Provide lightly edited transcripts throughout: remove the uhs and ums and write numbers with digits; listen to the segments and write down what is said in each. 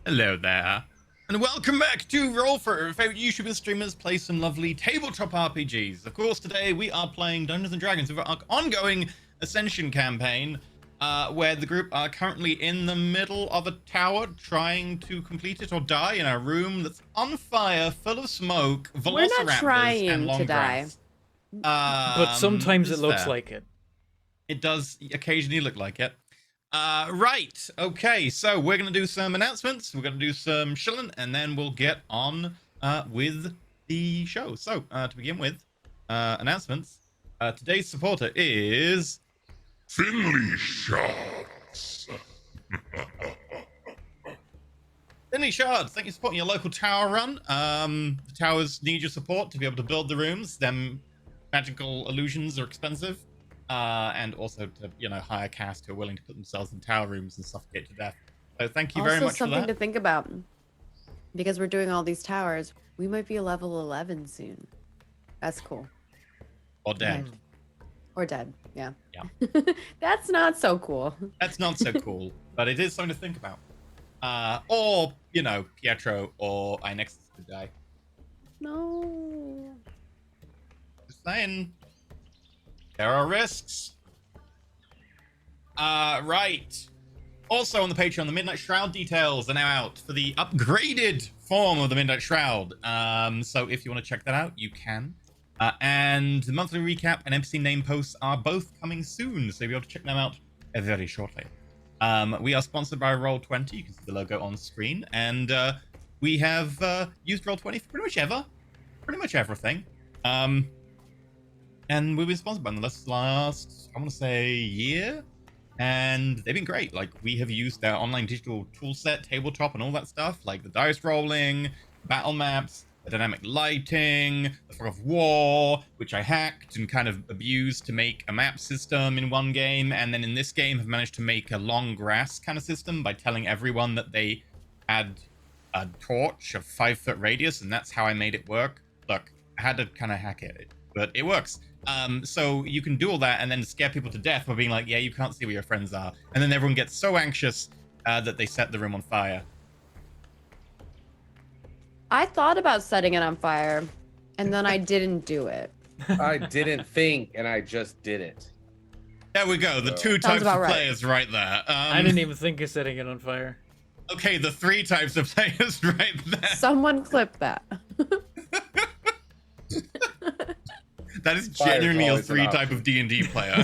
Hello there, and welcome back to Roll For, your favorite YouTuber streamers play some lovely tabletop RPGs. Of course, today we are playing Dungeons and Dragons with our ongoing Ascension campaign, where the group are currently in the middle of a tower trying to complete it or die in a room that's on fire, full of smoke, We're not velociraptors, and trying long to die. grass. But sometimes This it is looks fair. like it. It does occasionally look like it. Right. Okay, so we're going to do some announcements. We're going to do some shilling, and then we'll get on with the show. So, to begin with, announcements. Today's supporter is Finley Shards. Finley Shards. Thank you for supporting your local tower run. The towers need your support to be able to build the rooms. Them magical illusions are expensive. And also to hire cast who are willing to put themselves in tower rooms and suffocate to death. So thank you very much for that. Also something to think about, because we're doing all these towers. We might be level 11 soon. That's cool. Or dead. Right. Or dead. Yeah. Yeah. That's not so cool. That's not so cool, but it is something to think about. Or Pietro or Inexus could die. No. Just saying. There are risks. Right. Also on the Patreon, the Midnight Shroud details are now out for the upgraded form of the Midnight Shroud. So if you want to check that out, you can. And the monthly recap and NPC name posts are both coming soon, so you'll be able to check them out very shortly. We are sponsored by Roll20. You can see the logo on screen. And we have used Roll20 for pretty much everything. And we've been sponsored by them the last, I want to say, year. And they've been great. Like, we have used their online digital toolset, tabletop, and all that stuff. Like the dice rolling, battle maps, the dynamic lighting, the fog of war, which I hacked and kind of abused to make a map system in one game. And then in this game, have managed to make a long grass kind of system by telling everyone that they had a torch of 5-foot radius. And that's how I made it work. Look, I had to kind of hack it, but it works. So you can do all that and then scare people to death by being like, yeah, you can't see where your friends are. And then everyone gets so anxious that they set the room on fire. I thought about setting it on fire, and then I didn't do it. I didn't think, and I just did it. There we go. The two Sounds types of about right. players right there. I didn't even think of setting it on fire. Okay, the 3 types of players right there. Someone clip that. That is Fire's genuinely a always an 3 option. type of D&D player.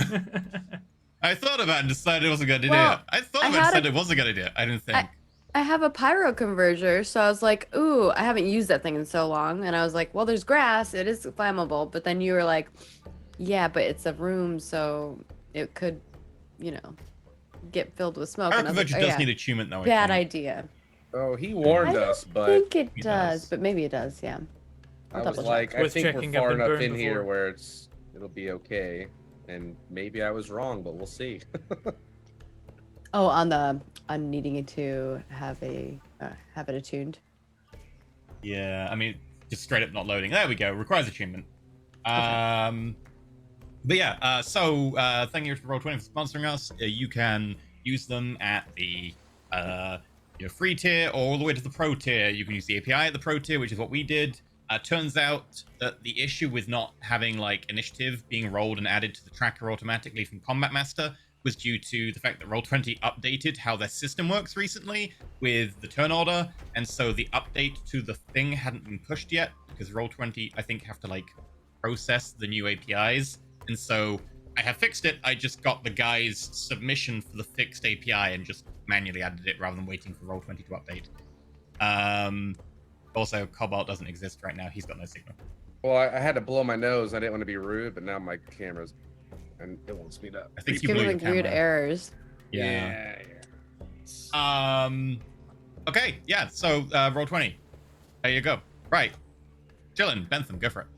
I thought about it and decided it was a good idea. Well, I thought I about it and had said a- it was a good idea. I didn't think. I have a pyro converter, so I was like, ooh, I haven't used that thing in so long. And I was like, well, there's grass. It is flammable. But then you were like, yeah, but it's a room, so it could, get filled with smoke. Pyro And I was like, Converger oh, does yeah, need achievement though. I bad think. idea. Oh, he warned I us, don't but think it He does, does. but maybe it does, yeah. I I'll was double like, check. I Worth think checking, we're I've far been enough burned in here before. where it'll be okay, and maybe I was wrong, but we'll see. Oh, on needing it to have it attuned. Yeah, I mean, just straight up not loading. There we go. Requires achievement. But yeah, so thank you for Roll20 for sponsoring us. You can use them at the free tier or all the way to the pro tier. You can use the API at the pro tier, which is what we did. Turns out that the issue with not having like initiative being rolled and added to the tracker automatically from Combat Master was due to the fact that Roll20 updated how their system works recently with the turn order, and so the update to the thing hadn't been pushed yet because Roll20 I think have to like process the new APIs, and so I have fixed it. I just got the guy's submission for the fixed API and just manually added it rather than waiting for Roll20 to update. Also, Cobalt doesn't exist right now. He's got no signal. Well, I had to blow my nose. I didn't want to be rude, but now my camera's and it won't speed up. I think It's you blew giving your like weird camera. errors. Yeah. Yeah. Okay, yeah, so Roll20. There you go. Right. Chillin', Bentham, go for it.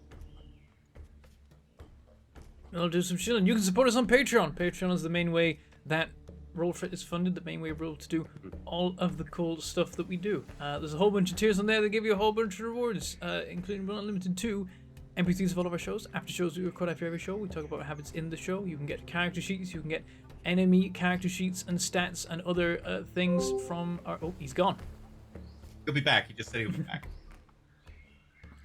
I'll do some chilling. You can support us on Patreon. Patreon is the main way that Roll4 is funded, the main way of Roll to do all of the cool stuff that we do. There's a whole bunch of tiers on there that give you a whole bunch of rewards, including but not limited to NPCs of all of our shows. After shows we record after every show, we talk about what happens in the show. You can get character sheets, you can get enemy character sheets and stats and other things from our... Oh, he's gone. He'll be back. He just said he'll be back.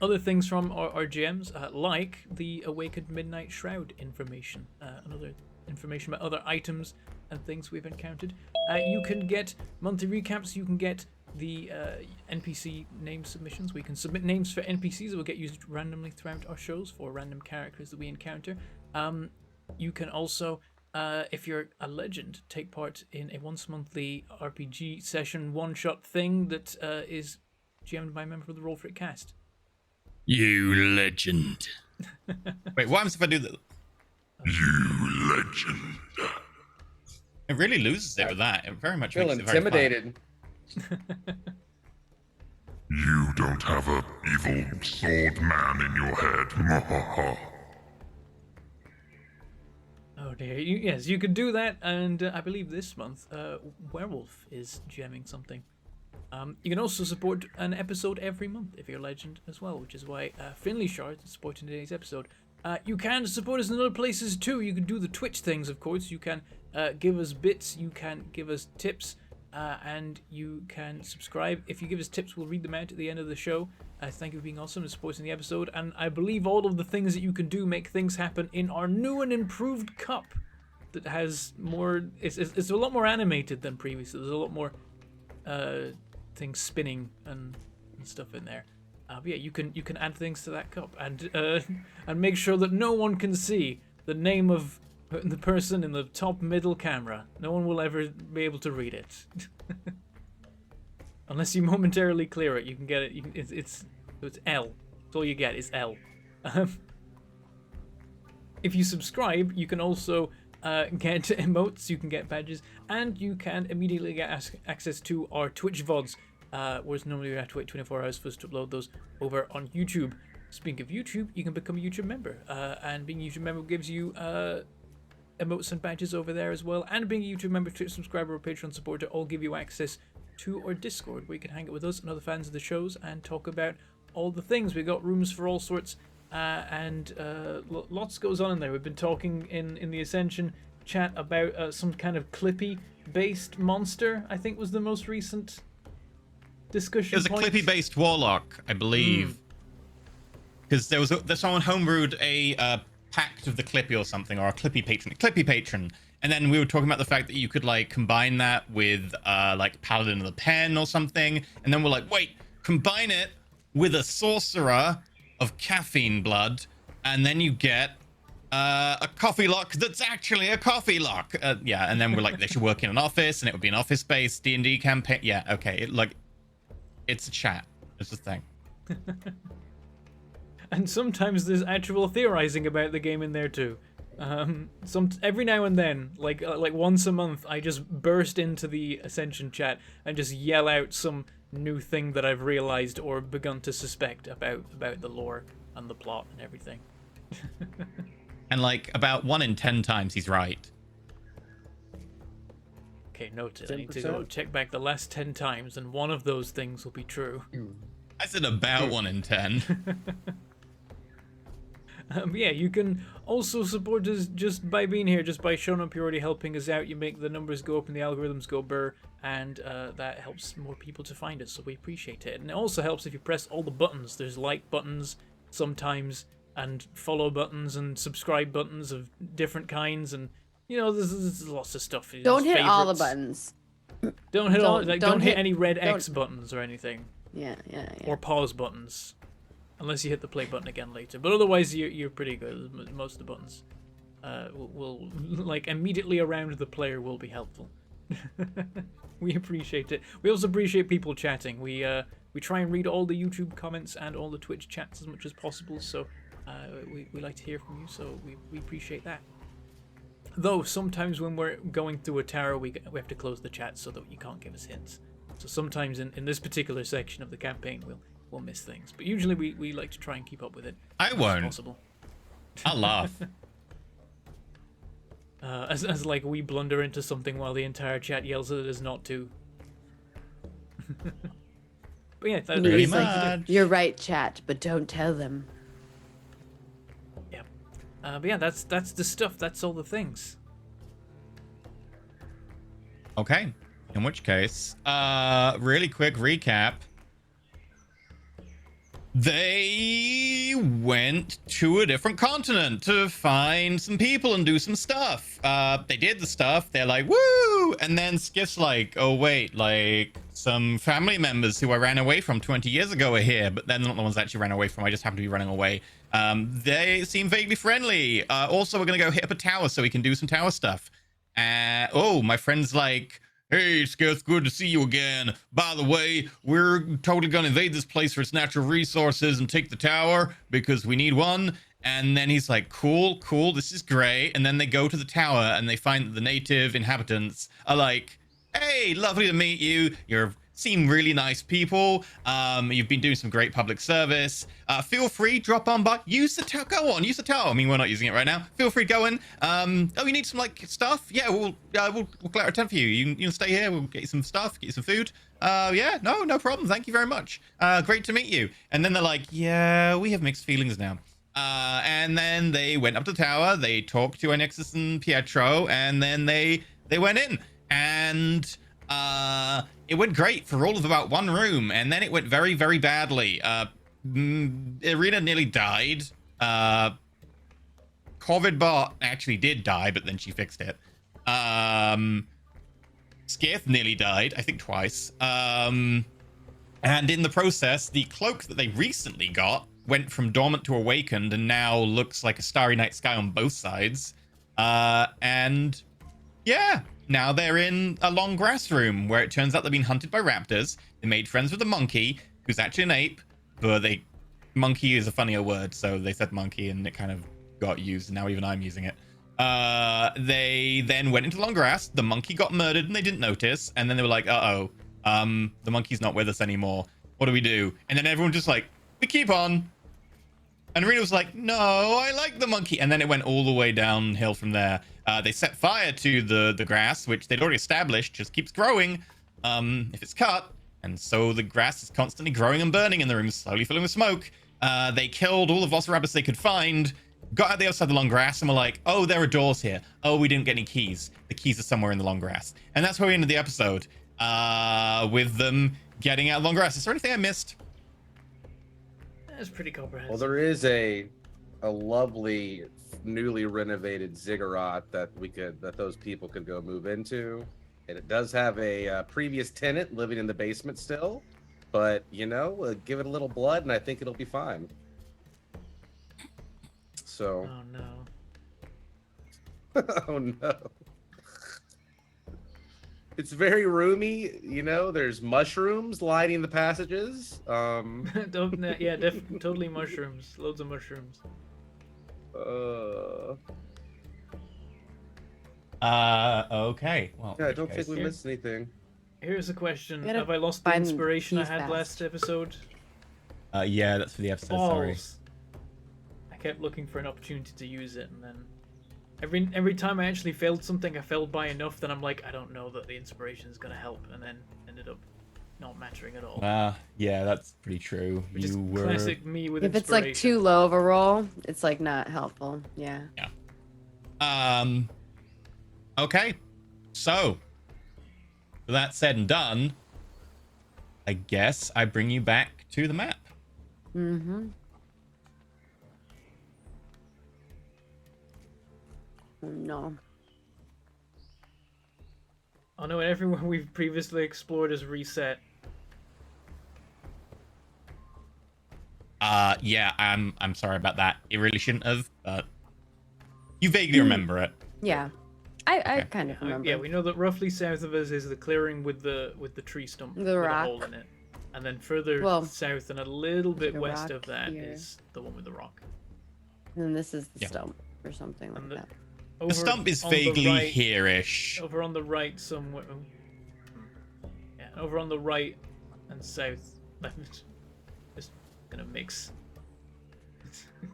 Other things from our GMs, like the Awakened Midnight Shroud information, another information about other items and things we've encountered. You can get monthly recaps, you can get the NPC name submissions. We can submit names for NPCs that will get used randomly throughout our shows for random characters that we encounter. You can also, if you're a legend, take part in a once-monthly RPG session one-shot thing that is GM'd by a member of the Roll For It cast. You legend. Wait, what happens if I do that? You legend. It really loses it with that. It very much Feel makes it very fun. intimidated. You don't have a evil sword man in your head. Oh dear. Yes, you could do that, and I believe this month, Werewolf is GMing something. You can also support an episode every month if you're a legend as well, which is why Finley Shard is supporting today's episode. You can support us in other places too. You can do the Twitch things, of course. You can give us bits, you can give us tips, and you can subscribe. If you give us tips, we'll read them out at the end of the show. Thank you for being awesome and supporting the episode. And I believe all of the things that you can do make things happen in our new and improved cup that has more... It's a lot more animated than previously. There's a lot more things spinning and stuff in there. But yeah, you can add things to that cup and make sure that no one can see the name of the person in the top middle camera. No one will ever be able to read it. Unless you momentarily clear it, you can get it. It's L. That's all you get is L. If you subscribe, you can also get emotes, you can get badges, and you can immediately get access to our Twitch VODs, whereas normally we have to wait 24 hours for us to upload those over on YouTube. Speaking of YouTube, you can become a YouTube member, and being a YouTube member gives you emotes and badges over there as well, and being a YouTube member, Twitch subscriber, or Patreon supporter all give you access to our Discord, where you can hang out with us and other fans of the shows and talk about all the things. We've got rooms for all sorts, and lots goes on in there. We've been talking in the Ascension chat about some kind of Clippy-based monster, I think was the most recent discussion. It was a Clippy-based warlock, I believe. Because there's someone homebrewed a Pact of the Clippy or something, or a Clippy patron. And then we were talking about the fact that you could like combine that with like Paladin of the Pen or something. And then we're like, wait, combine it with a sorcerer of caffeine blood, and then you get a coffee lock that's actually a coffee lock. Yeah, and then we're like, they should work in an office, and it would be an office-based D&D campaign. Yeah, okay, it's a chat. It's a thing. And sometimes there's actual theorizing about the game in there too. Every now and then, like once a month, I just burst into the Ascension chat and just yell out some new thing that I've realized or begun to suspect about the lore and the plot and everything. And like about 1 in 10 times he's right. Okay, noted. I need to go check back the last 10 times, and one of those things will be true. I said about 1 in 10. Yeah, you can also support us just by being here, just by showing up. You're already helping us out. You make the numbers go up and the algorithms go burr, and that helps more people to find us, so we appreciate it. And it also helps if you press all the buttons. There's like buttons sometimes, and follow buttons, and subscribe buttons of different kinds, and you know, there's lots of stuff. Don't hit all the buttons. Don't hit all. Like, don't hit any red X buttons or anything. Yeah. Or pause buttons. Unless you hit the play button again later, but otherwise you're pretty good. Most of the buttons will like immediately around the player will be helpful. We appreciate it. We also appreciate people chatting. We try and read all the YouTube comments and all the Twitch chats as much as possible. So we like to hear from you. So we appreciate that. Though sometimes when we're going through a tower, we have to close the chat so that you can't give us hints. So sometimes in this particular section of the campaign, we'll miss things, but usually we like to try and keep up with it. I won't. As possible. I'll laugh. As like we blunder into something while the entire chat yells at us not to. But yeah, that's Very like, much. You're right, chat, but don't tell them. yeah. But yeah, that's the stuff. That's all the things. Okay. In which case, really quick recap. They went to a different continent to find some people and do some stuff. They did the stuff. They're like, woo! And then Skiff's like, oh, wait, like some family members who I ran away from 20 years ago are here, but they're not the ones I actually ran away from. I just happen to be running away. They seem vaguely friendly. Also, we're going to go hit up a tower so we can do some tower stuff. Oh, my friend's like, hey, Skiff, good to see you again. By the way, we're totally gonna invade this place for its natural resources and take the tower because we need one. And then he's like, cool, this is great. And then they go to the tower and they find that the native inhabitants are like, hey, lovely to meet you. You seem really nice people. You've been doing some great public service. Feel free, drop on by. Use the tower. Go on, use the tower. I mean, we're not using it right now. Feel free, go in. Oh, you need some like stuff? Yeah, we'll clear a tent for you. You can stay here. We'll get you some stuff, get you some food. Yeah, no problem. Thank you very much. Great to meet you. And then they're like, yeah, we have mixed feelings now. And then they went up to the tower. They talked to Anexus and Pietro, and then they went in. And it went great for all of about one room, and then it went very, very badly. Irina nearly died. COVID bot actually did die, but then she fixed it. Skiff nearly died, I think twice. And in the process, the cloak that they recently got went from dormant to awakened and now looks like a starry night sky on both sides. And yeah, now they're in a long grass room where it turns out they've been hunted by raptors. They made friends with a monkey who's actually an ape, but monkey is a funnier word, so they said monkey and it kind of got used, and now even I'm using it. They then went into long grass. The monkey got murdered and they didn't notice, and then they were like, the monkey's not with us anymore. What do we do? And then everyone just like, we keep on. And Rita was like, no, I like the monkey. And then it went all the way downhill from there. They set fire to the grass, which they'd already established just keeps growing if it's cut. And so the grass is constantly growing and burning in the room, slowly filling with smoke. They killed all the Velociraptors they could find, got out the other side of the long grass, and were like, oh, there are doors here. Oh, we didn't get any keys. The keys are somewhere in the long grass. And that's where we ended the episode, with them getting out of long grass. Is there anything I missed? That's pretty comprehensive. Well, there is a lovely newly renovated ziggurat that those people could go move into, and it does have a previous tenant living in the basement still, but give it a little blood and I think it'll be fine. So Oh no. oh no, it's very roomy. There's mushrooms lining the passages. Yeah, totally mushrooms. Loads of mushrooms. Okay. Well, Yeah, I don't think we here. missed anything. Here's a question. We gotta Have I lost the find inspiration I keys had fast. last episode? yeah, that's for the episode. Sorry. Balls. I kept looking for an opportunity to use it, and then every time I actually failed something, I failed by enough that I'm like, I don't know that the inspiration is gonna help, and then ended up not mattering at all. Yeah, that's pretty true. Which is You were. classic me with If it's inspiration. like too low of a roll, it's like not helpful. Yeah. Okay. So, with that said and done, I guess I bring you back to the map. Mm-hmm. No. Oh no, everyone we've previously explored is reset. Yeah, I'm sorry about that. It really shouldn't have, but you vaguely remember it. Yeah. I Okay. kind of remember. Yeah, we know that roughly south of us is the clearing with the tree stump The with rock. a hole in it, and then further Well, south and a little bit the west rock of that here. is the one with the rock. And this is the Yeah. stump or something like And the- that. The stump is on the vaguely right- here-ish. Over on the right somewhere. Yeah, over on the right and south. Just gonna mix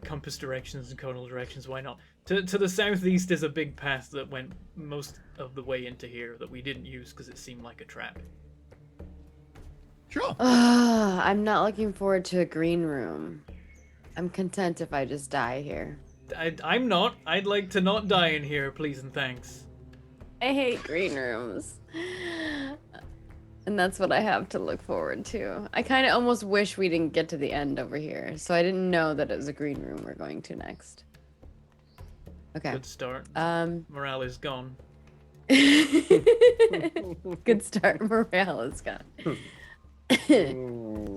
compass directions and coordinate directions. Why not? To the southeast is a big path that went most of the way into here that we didn't use because it seemed like a trap. Sure. I'm not looking forward to a green room. I'm content if I just die here. I'm not. I'd like to not die in here, please and thanks. I hate green rooms. And that's what I have to look forward to. I kind of almost wish we didn't get to the end over here. So I didn't know that it was a green room we're going to next. Okay. Good start. Um, Morale is gone. good start. Morale is gone.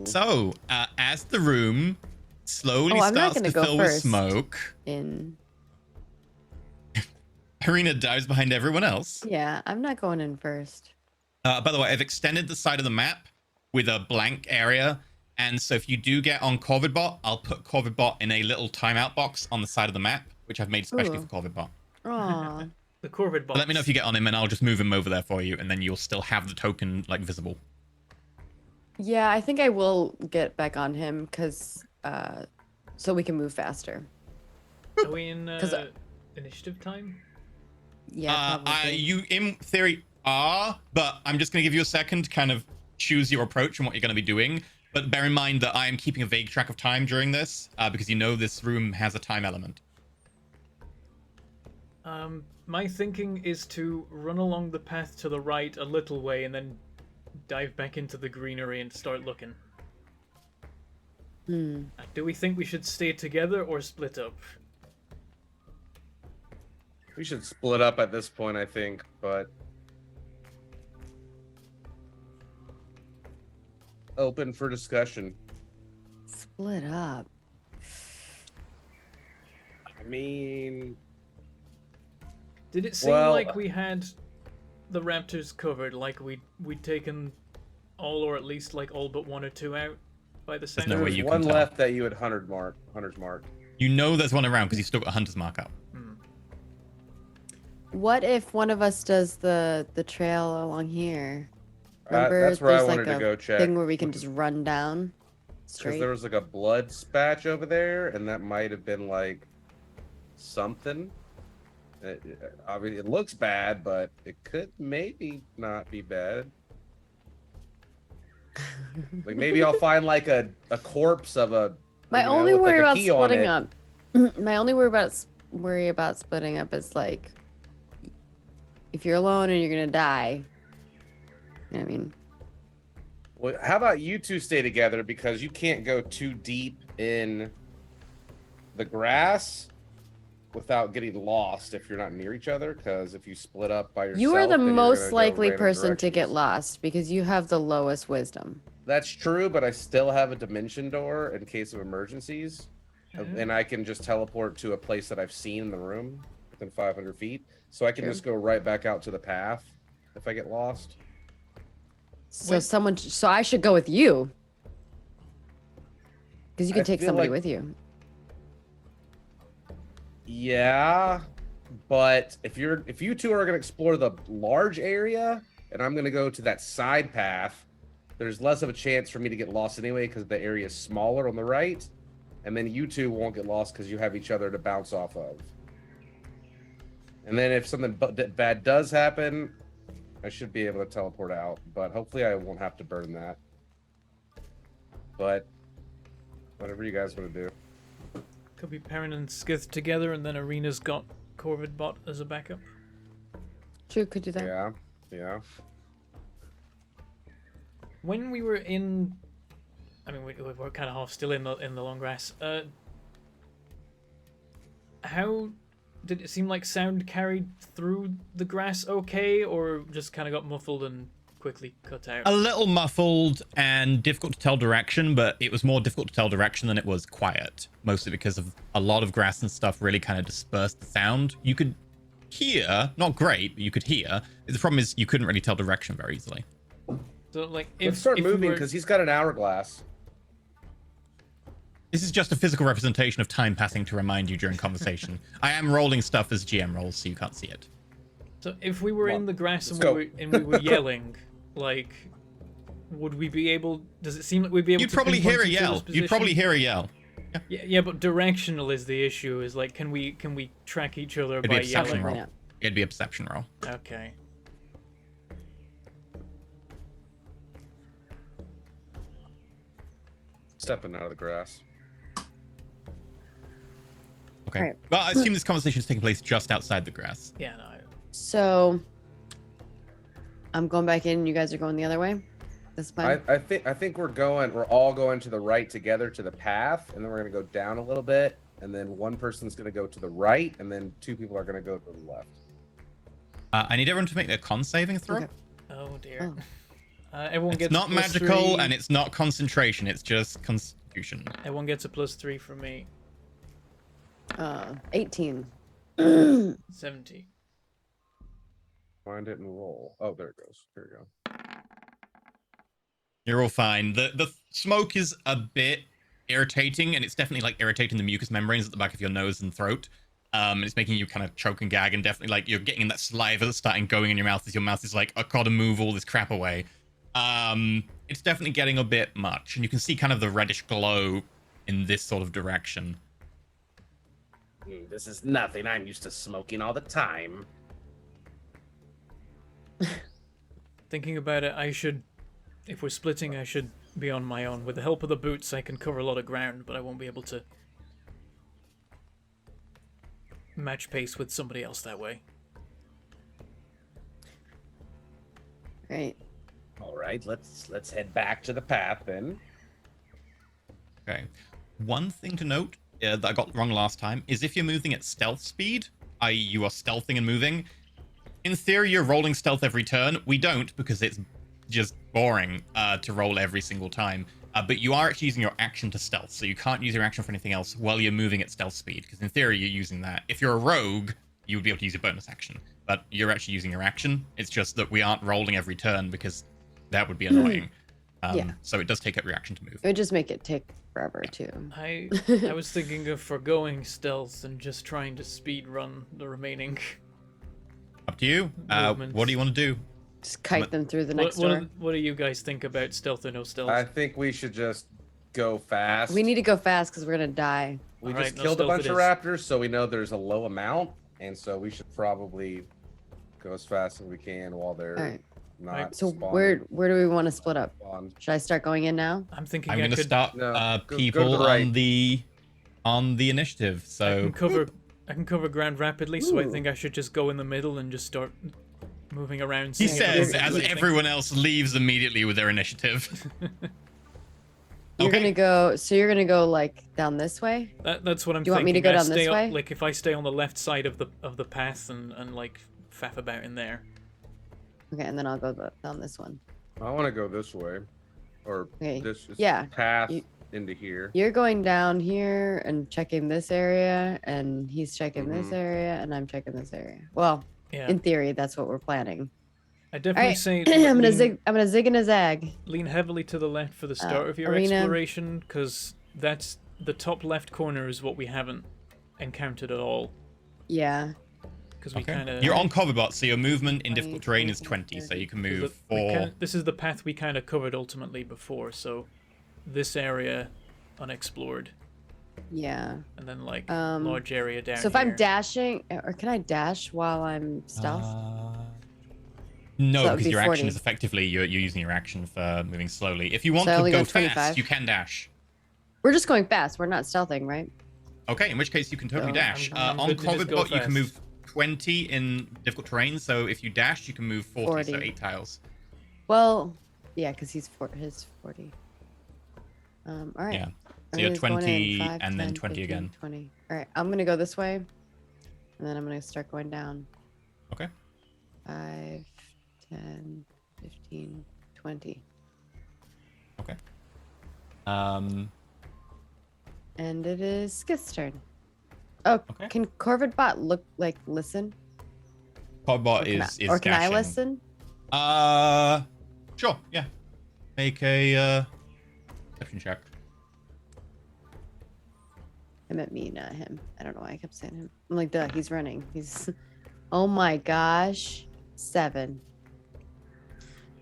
So, as the room slowly I'm not starts gonna to go fill with first. smoke, In Irina dives behind everyone else. yeah, I'm not going in first. By the way, I've extended the side of the map with a blank area. And so if you do get on COVIDbot, I'll put COVIDbot in a little timeout box on the side of the map, which I've made especially Ooh. for COVIDbot. Aw. The Corvid box. But let me know if you get on him and I'll just move him over there for you. And then you'll still have the token like visible. Yeah, I think I will get back on him because so we can move faster. Are we in 'Cause, initiative time? Yeah, probably. You in theory are, but I'm just going to give you a second to kind of choose your approach and what you're going to be doing. But bear in mind that I am keeping a vague track of time during this because you know this room has a time element. My thinking is to run along the path to the right a little way and then dive back into the greenery and start looking. Do we think we should stay together or split up? We should split up at this point, I think, but open for discussion. Split up. I mean, Did it seem Well, like we had the raptors covered, like we'd taken all or at least like all but one or two out by the sound no of way it? there's you one can tell. left that you had hunter's mark. You know there's one around because you've still got Hunter's Mark out. What if one of us does the trail along here? Remember, That's where I there's wanted like to go check. thing where we can just run down Because straight. there was like a blood spatch over there, and that might have been like something. Obviously, it looks bad, but it could maybe not be bad. Like maybe I'll find like a corpse of a. My you know, only with, like, worry a about key on splitting it. up. My only worry about splitting up is like if you're alone and you're gonna die. You know what I mean, Well, how about you two stay together because you can't go too deep in the grass without getting lost if you're not near each other. Because if you split up by yourself, you are the then you're most gonna go likely random person to get directions. lost because you have the lowest wisdom. That's true, but I still have a dimension door in case of emergencies, and I can just teleport to a place that I've seen in the room within 500 feet. So I can True. just go right back out to the path if I get lost. So Wait. so I should go with you because you can I take feel somebody like- with you. Yeah, but if you two are gonna explore the large area and I'm gonna go to that side path, there's less of a chance for me to get lost anyway because the area is smaller on the right, and then you two won't get lost because you have each other to bounce off of. And then if something bad does happen, I should be able to teleport out, but hopefully I won't have to burn that. But whatever you guys want to do. Could be Perrin and Skith together, and then Arena's got Corvid bot as a backup. True, could do that. Yeah. When we were in, I mean, we're kind of half still in the long grass. How did it seem like sound carried through the grass okay, or just kind of got muffled and quickly cut out? A little muffled and difficult to tell direction, but it was more difficult to tell direction than it was quiet, mostly because of a lot of grass and stuff really kind of dispersed the sound. You could hear, not great, but you could hear. The problem is you couldn't really tell direction very easily. So like, Let's start if we moving were- because he's got an hourglass. This is just a physical representation of time passing to remind you during conversation. I am rolling stuff as GM rolls, so you can't see it. So if we were Well, in the grass let's and we were yelling, like, would we be able? Does it seem like we'd be able You'd to probably pinpoint hear a each yell. other's You'd probably position? hear a yell. Yeah, but directional is the issue. Is like, can we track each other It'd be by a perception yelling? roll. Yeah. It'd be a perception roll. Okay. Stepping out of the grass. Okay. Alright. Well, I assume this conversation is taking place just outside the grass. Yeah, no. So I'm going back in. You guys are going the other way. That's fine. I think we're all going to the right together to the path, and then we're gonna go down a little bit, and then one person's gonna go to the right, and then two people are gonna go to the left. I need everyone to make their con saving throw. Okay. Oh dear. Oh. Everyone It's gets not plus magical 3. and it's not concentration. It's just constitution. Everyone gets a +3 from me. 18. 70. Find it and roll. Oh, there it goes. Here we go. You're all fine. The smoke is a bit irritating, and it's definitely like irritating the mucous membranes at the back of your nose and throat. And it's making you kind of choke and gag, and definitely like you're getting in that saliva that's starting going in your mouth as your mouth is like, I gotta move all this crap away. It's definitely getting a bit much, and you can see kind of the reddish glow in this sort of direction. This is nothing. I'm used to smoking all the time. Thinking about it, I should, if we're splitting, I should be on my own. With the help of the boots, I can cover a lot of ground, but I won't be able to match pace with somebody else that way. Right. All right, let's head back to the path then. Okay. One thing to note that I got wrong last time is if you're moving at stealth speed, i.e. you are stealthing and moving, in theory you're rolling stealth every turn. We don't, because it's just boring to roll every single time. But you are actually using your action to stealth, so you can't use your action for anything else while you're moving at stealth speed, because in theory you're using that. If you're a rogue, you would be able to use your bonus action, but you're actually using your action. It's just that we aren't rolling every turn because that would be annoying. Yeah. So it does take up your action to move. It would just make it take forever too. I was thinking of forgoing stealth and just trying to speed run the remaining. Up to you. Movements. What do you want to do? Just kite them through the next door. What do you guys think about stealth or no stealth? I think we should just go fast. We need to go fast because we're gonna die. We Alright, just no killed a stealth bunch it of is. raptors, so we know there's a low amount, and so we should probably go as fast as we can while they're All right. not. Right. So spawning. where do we want to split up? Spawn. Should I start going in now? I'm thinking I'm I going to could start No, go to the people right. on the initiative. I So can cover ground rapidly, so I Ooh. think I should just go in the middle and just start moving around. he seeing if says there's as anything. everyone else leaves immediately with their initiative. You're Okay. gonna go. So you're gonna go like down this way. That's what I'm Do you want thinking. me to go I down this stay on- way? Like if I stay on the left side of the path and like faff about in there. Okay, and then I'll go down this one. I want to go this way, or Okay, this is yeah, path you- into here. You're going down here and checking this area, and he's checking this Mhm. area, and I'm checking this area. Well, Yeah, in theory, that's what we're planning. I All definitely right, say I'm gonna lean, zig. I'm gonna zig and a zag. lean heavily to the left for the start of your arena. exploration, because that's the top left corner is what we haven't encountered at all. Yeah. Because we Okay. kind of You're on Coverbot, so your movement in 20, difficult terrain is 20, 20, so you can 'cause move we 4. kinda- this is the path we kind of covered ultimately before, so this area unexplored, Yeah. and then like Um, large area down So if here. I'm dashing, or can I dash while I'm stealth? No, So that would because be your action 40. is effectively you're using your action for moving slowly. If you want So I to only go go fast, 25. you can dash. We're just going fast. We're not stealthing, right? Okay, in which case you can totally So dash. I'm On good to just go Coverbot, you can fast. move 20 in difficult terrain, so if you dash, you can move 40, so 40. 8 tiles. Well, yeah, because his 40. All right. Yeah. So Everybody's you're going in. 20 5, and then 10, 20 15, again. 20. All right, I'm gonna go this way, and then I'm gonna start going down. Okay. 5, 10, 15, 20. Okay. And it is Skith's turn. Oh, Okay. can Corvid Bot listen? Coverbot Or can, is or can I dashing. listen? Sure, yeah. Make a perception check. I meant me, not him. I don't know why I kept saying him. I'm like, duh, he's running. He's. Oh my gosh. 7.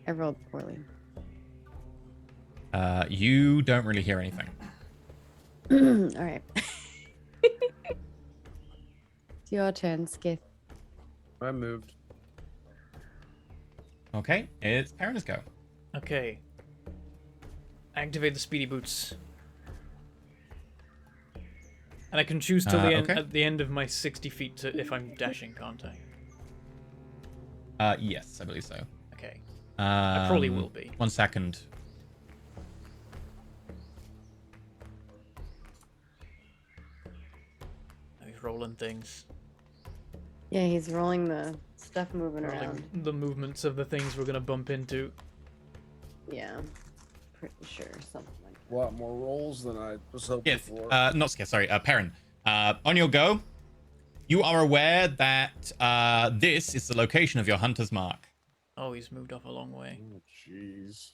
I rolled poorly. You don't really hear anything. All right. It's your turn, Skith. I moved. Okay, it's Parana's go. Okay. Activate the speedy boots. And I can choose till the end okay. at the end of my 60 feet to if I'm dashing, can't I? Yes, I believe so. Okay. I probably will be. 1 second. He's rolling things. Yeah, he's rolling the stuff moving Rolling around. the movements of the things we're gonna bump into. Yeah, pretty sure something like A lot more rolls than I was hoping Skith, for. not Skith, sorry, Perrin. On your go, you are aware that this is the location of your hunter's mark. Oh, he's moved off a long way. Oh, jeez.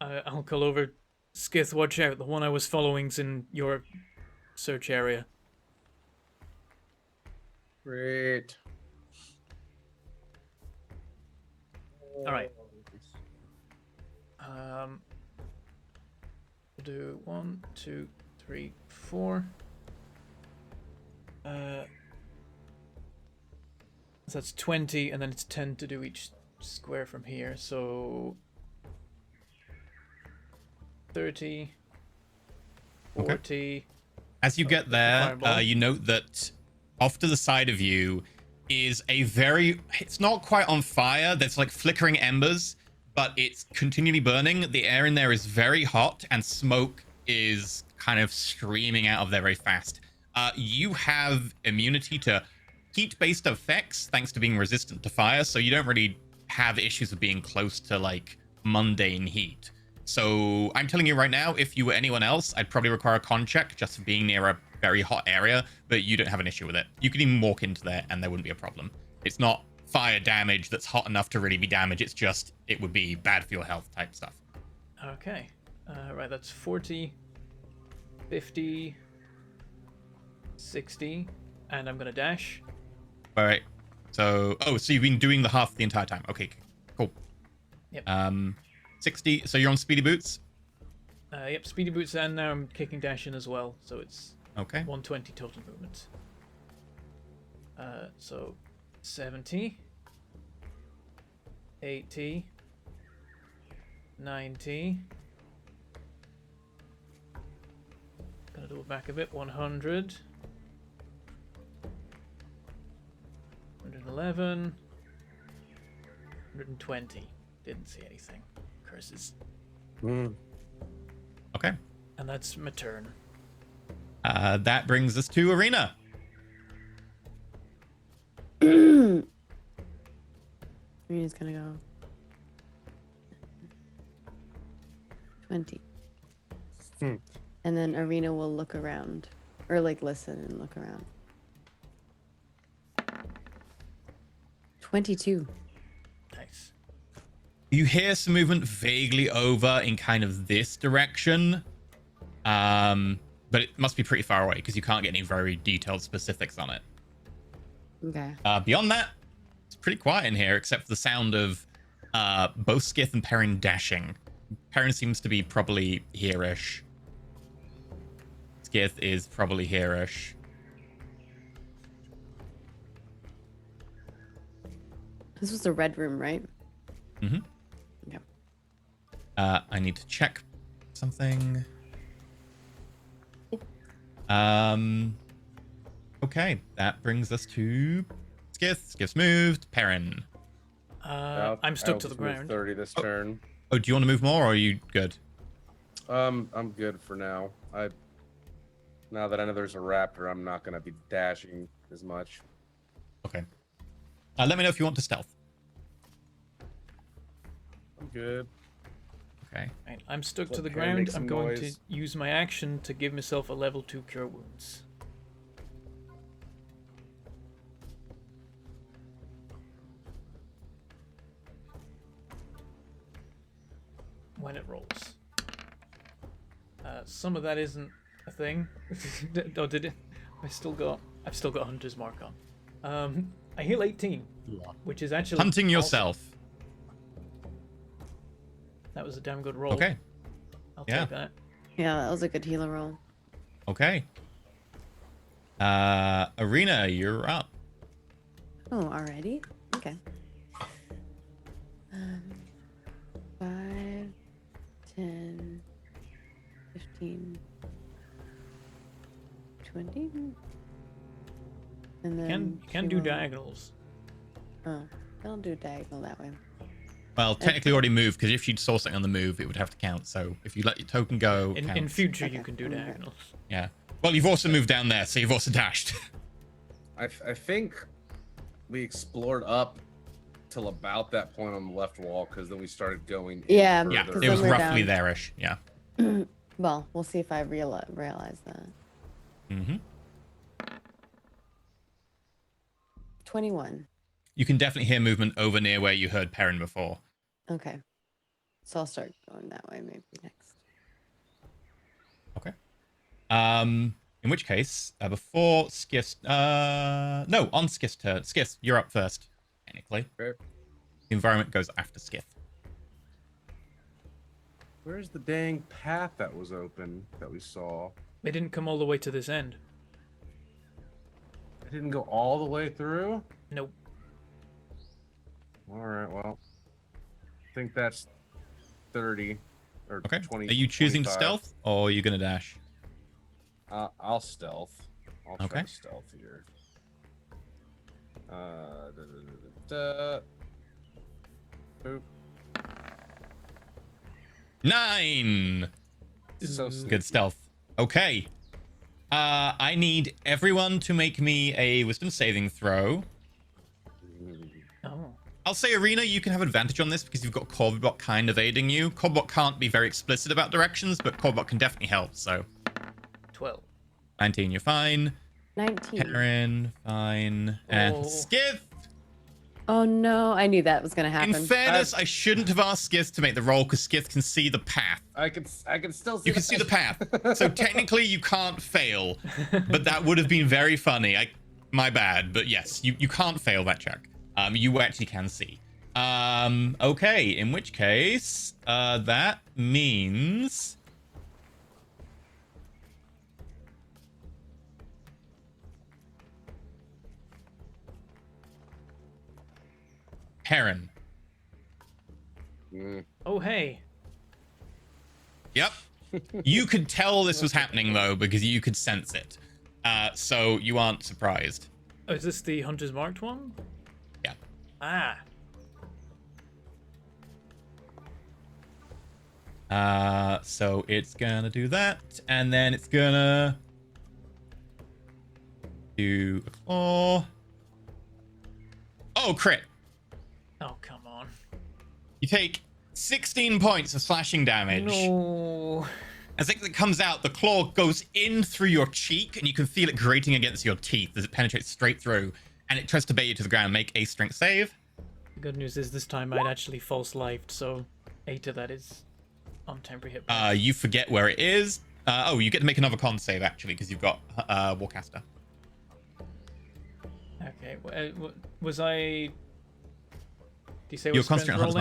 I'll call over. Skith, watch out. The one I was following's in your search area. Great. All right. We'll do 1, 2, 3, 4. So that's 20, and then it's 10 to do each square from here. So 30, 40. As you get there, fireball. you note that off to the side of you is a it's not quite on fire. There's like flickering embers, but it's continually burning. The air in there is very hot, and smoke is kind of streaming out of there very fast. You have immunity to heat-based effects thanks to being resistant to fire, so you don't really have issues with being close to like mundane heat. So I'm telling you right now, if you were anyone else, I'd probably require a con check just for being near a very hot area, but you don't have an issue with it. You could even walk into there and there wouldn't be a problem. It's not fire damage that's hot enough to really be damage. It's just, it would be bad for your health type stuff. Okay. Right, that's 40, 50, 60, and I'm gonna dash. All right. So, so you've been doing the half the entire time. Okay, cool. Yep. 60. So you're on speedy boots. Yep, speedy boots, and now I'm kicking dashing as well, so it's Okay. 120 total movement. So 70, 80, 90. Gonna do it back a bit. 100, 111, 120. Didn't see anything. Curses. Okay. And that's my turn. That brings us to Arena. Arena's gonna go 20. And then Arena will look around. Or like listen and look around. 22. Nice. You hear some movement vaguely over in kind of this direction. But it must be pretty far away because you can't get any very detailed specifics on it. Okay. Beyond that, it's pretty quiet in here except for the sound of both Skith and Perrin dashing. Perrin seems to be probably here-ish. Skith is probably here-ish. This was the red room, right? Mm-hmm. Okay. I need to check something. Okay, that brings us to Skith. Skith's moved. Perrin. I'm stuck to the just moved ground. 30 this turn. Oh, do you want to move more, or are you good? I'm good for now. Now that I know there's a raptor, I'm not gonna be dashing as much. Okay. Let me know if you want to stealth. I'm good. Okay. Right, I'm stuck to Let the Perrin ground. make I'm some going to noise. use my action to give myself a level 2 cure wounds. When it rolls. Some of that isn't a thing. Oh, did it? I've still got Hunter's Mark on. I heal 18, which is actually Hunting awesome. yourself. That was a damn good roll. Okay. I'll Yeah. take that. Yeah, that was a good healer roll. Okay. Arena, you're up. Oh, already? Okay. 5, 10, 15, 20. And then You can she do will- diagonals. Oh. I'll do diagonal that way. Well, technically already moved, because if you'd saw something on the move, it would have to count. So if you let your token go, it In counts. future, Okay. you can do diagonals. Yeah. Well, you've also moved down there, so you've also dashed. I think we explored up till about that point on the left wall, because then we started going. in Yeah, Yeah, further. it was then we're roughly down. there-ish. Yeah. Well, we'll see if I realize that. Mm-hmm. 21. You can definitely hear movement over near where you heard Perrin before. Okay. So I'll start going that way maybe next. Okay. In which case, before Skiff's, no, on Skiff's turn. Skiff, you're up first, technically. Okay. The environment goes after Skiff. Where's the dang path that was open that we saw? They didn't come all the way to this end. It didn't go all the way through? Nope. All right, well, I think that's 30 or Okay. 20. Are you choosing 25. stealth, or are you going to dash? I'll stealth. I'll try Okay. to stealth here. Boop. 9! So Good stealth. Okay. I need everyone to make me a wisdom saving throw. Oh. I'll say, Arena, you can have advantage on this because you've got Corbot kind of aiding you. Corbot can't be very explicit about directions, but Corbot can definitely help, so. 12. 19, you're fine. 19. Karen, fine. And Oh. Skiff! Oh no, I knew that was gonna happen. In fairness, I shouldn't have asked Skiff to make the roll because Skiff can see the path. I can still see. You can see the path. So technically you can't fail, but that would have been very funny. My bad, but yes, you can't fail that check. You actually can see. Okay, in which case, that means... Heron. Oh, hey. Yep. You could tell this was happening, though, because you could sense it. So you aren't surprised. Oh, is this the Hunter's Marked one? Yeah. Ah. So it's gonna do that, and then it's gonna do a claw. Oh, crit. Oh, come on. You take 16 points of slashing damage. No. As it comes out, the claw goes in through your cheek, and you can feel it grating against your teeth as it penetrates straight through, and it tries to bait you to the ground. Make a strength save. The good news is this time I'd actually false lifed, so 8 of that is on temporary hit points. You forget where it is. Oh, you get to make another con save, actually, because you've got Warcaster. Okay, was I... Do you say You're was strength concentrating on Hunter's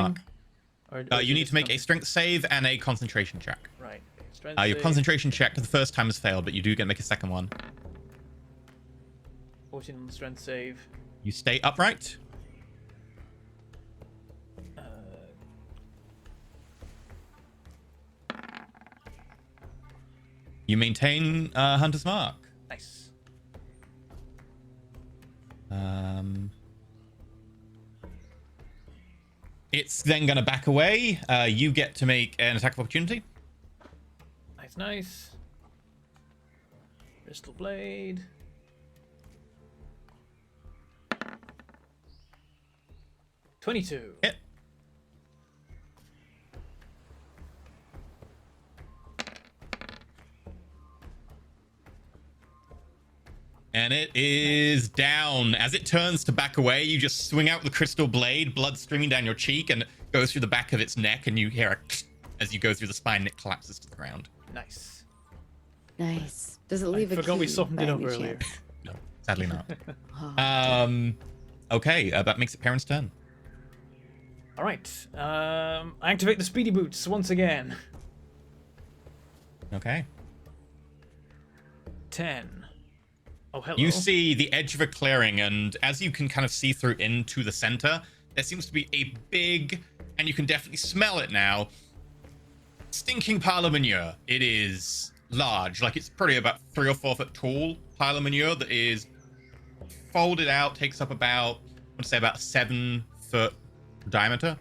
rolling? Mark. You need to make a strength save and a concentration check. Right. Strength Your save, concentration check the first time has failed, but you do get to make a second one. 14 on the strength save. You stay upright. You maintain Hunter's Mark. Nice. It's then going to back away. You get to make an attack of opportunity. Nice, nice. Crystal Blade. $22. Hit. And it is down. As it turns to back away, you just swing out the crystal blade, blood streaming down your cheek, and it goes through the back of its neck, and you hear a as you go through the spine, and it collapses to the ground. Nice. Nice. Does it leave a forgot we key softened by it up any earlier. chance? No, sadly not. Oh, Okay, that makes it Perrin's turn. All right. I activate the speedy boots once again. Okay. 10. Oh, hello. You see the edge of a clearing, and as you can kind of see through into the center, there seems to be a big, and you can definitely smell it now, stinking pile of manure. It is large, like it's probably about 3 or 4 foot tall pile of manure that is folded out, takes up about, I want to say about 7 8-foot diameter.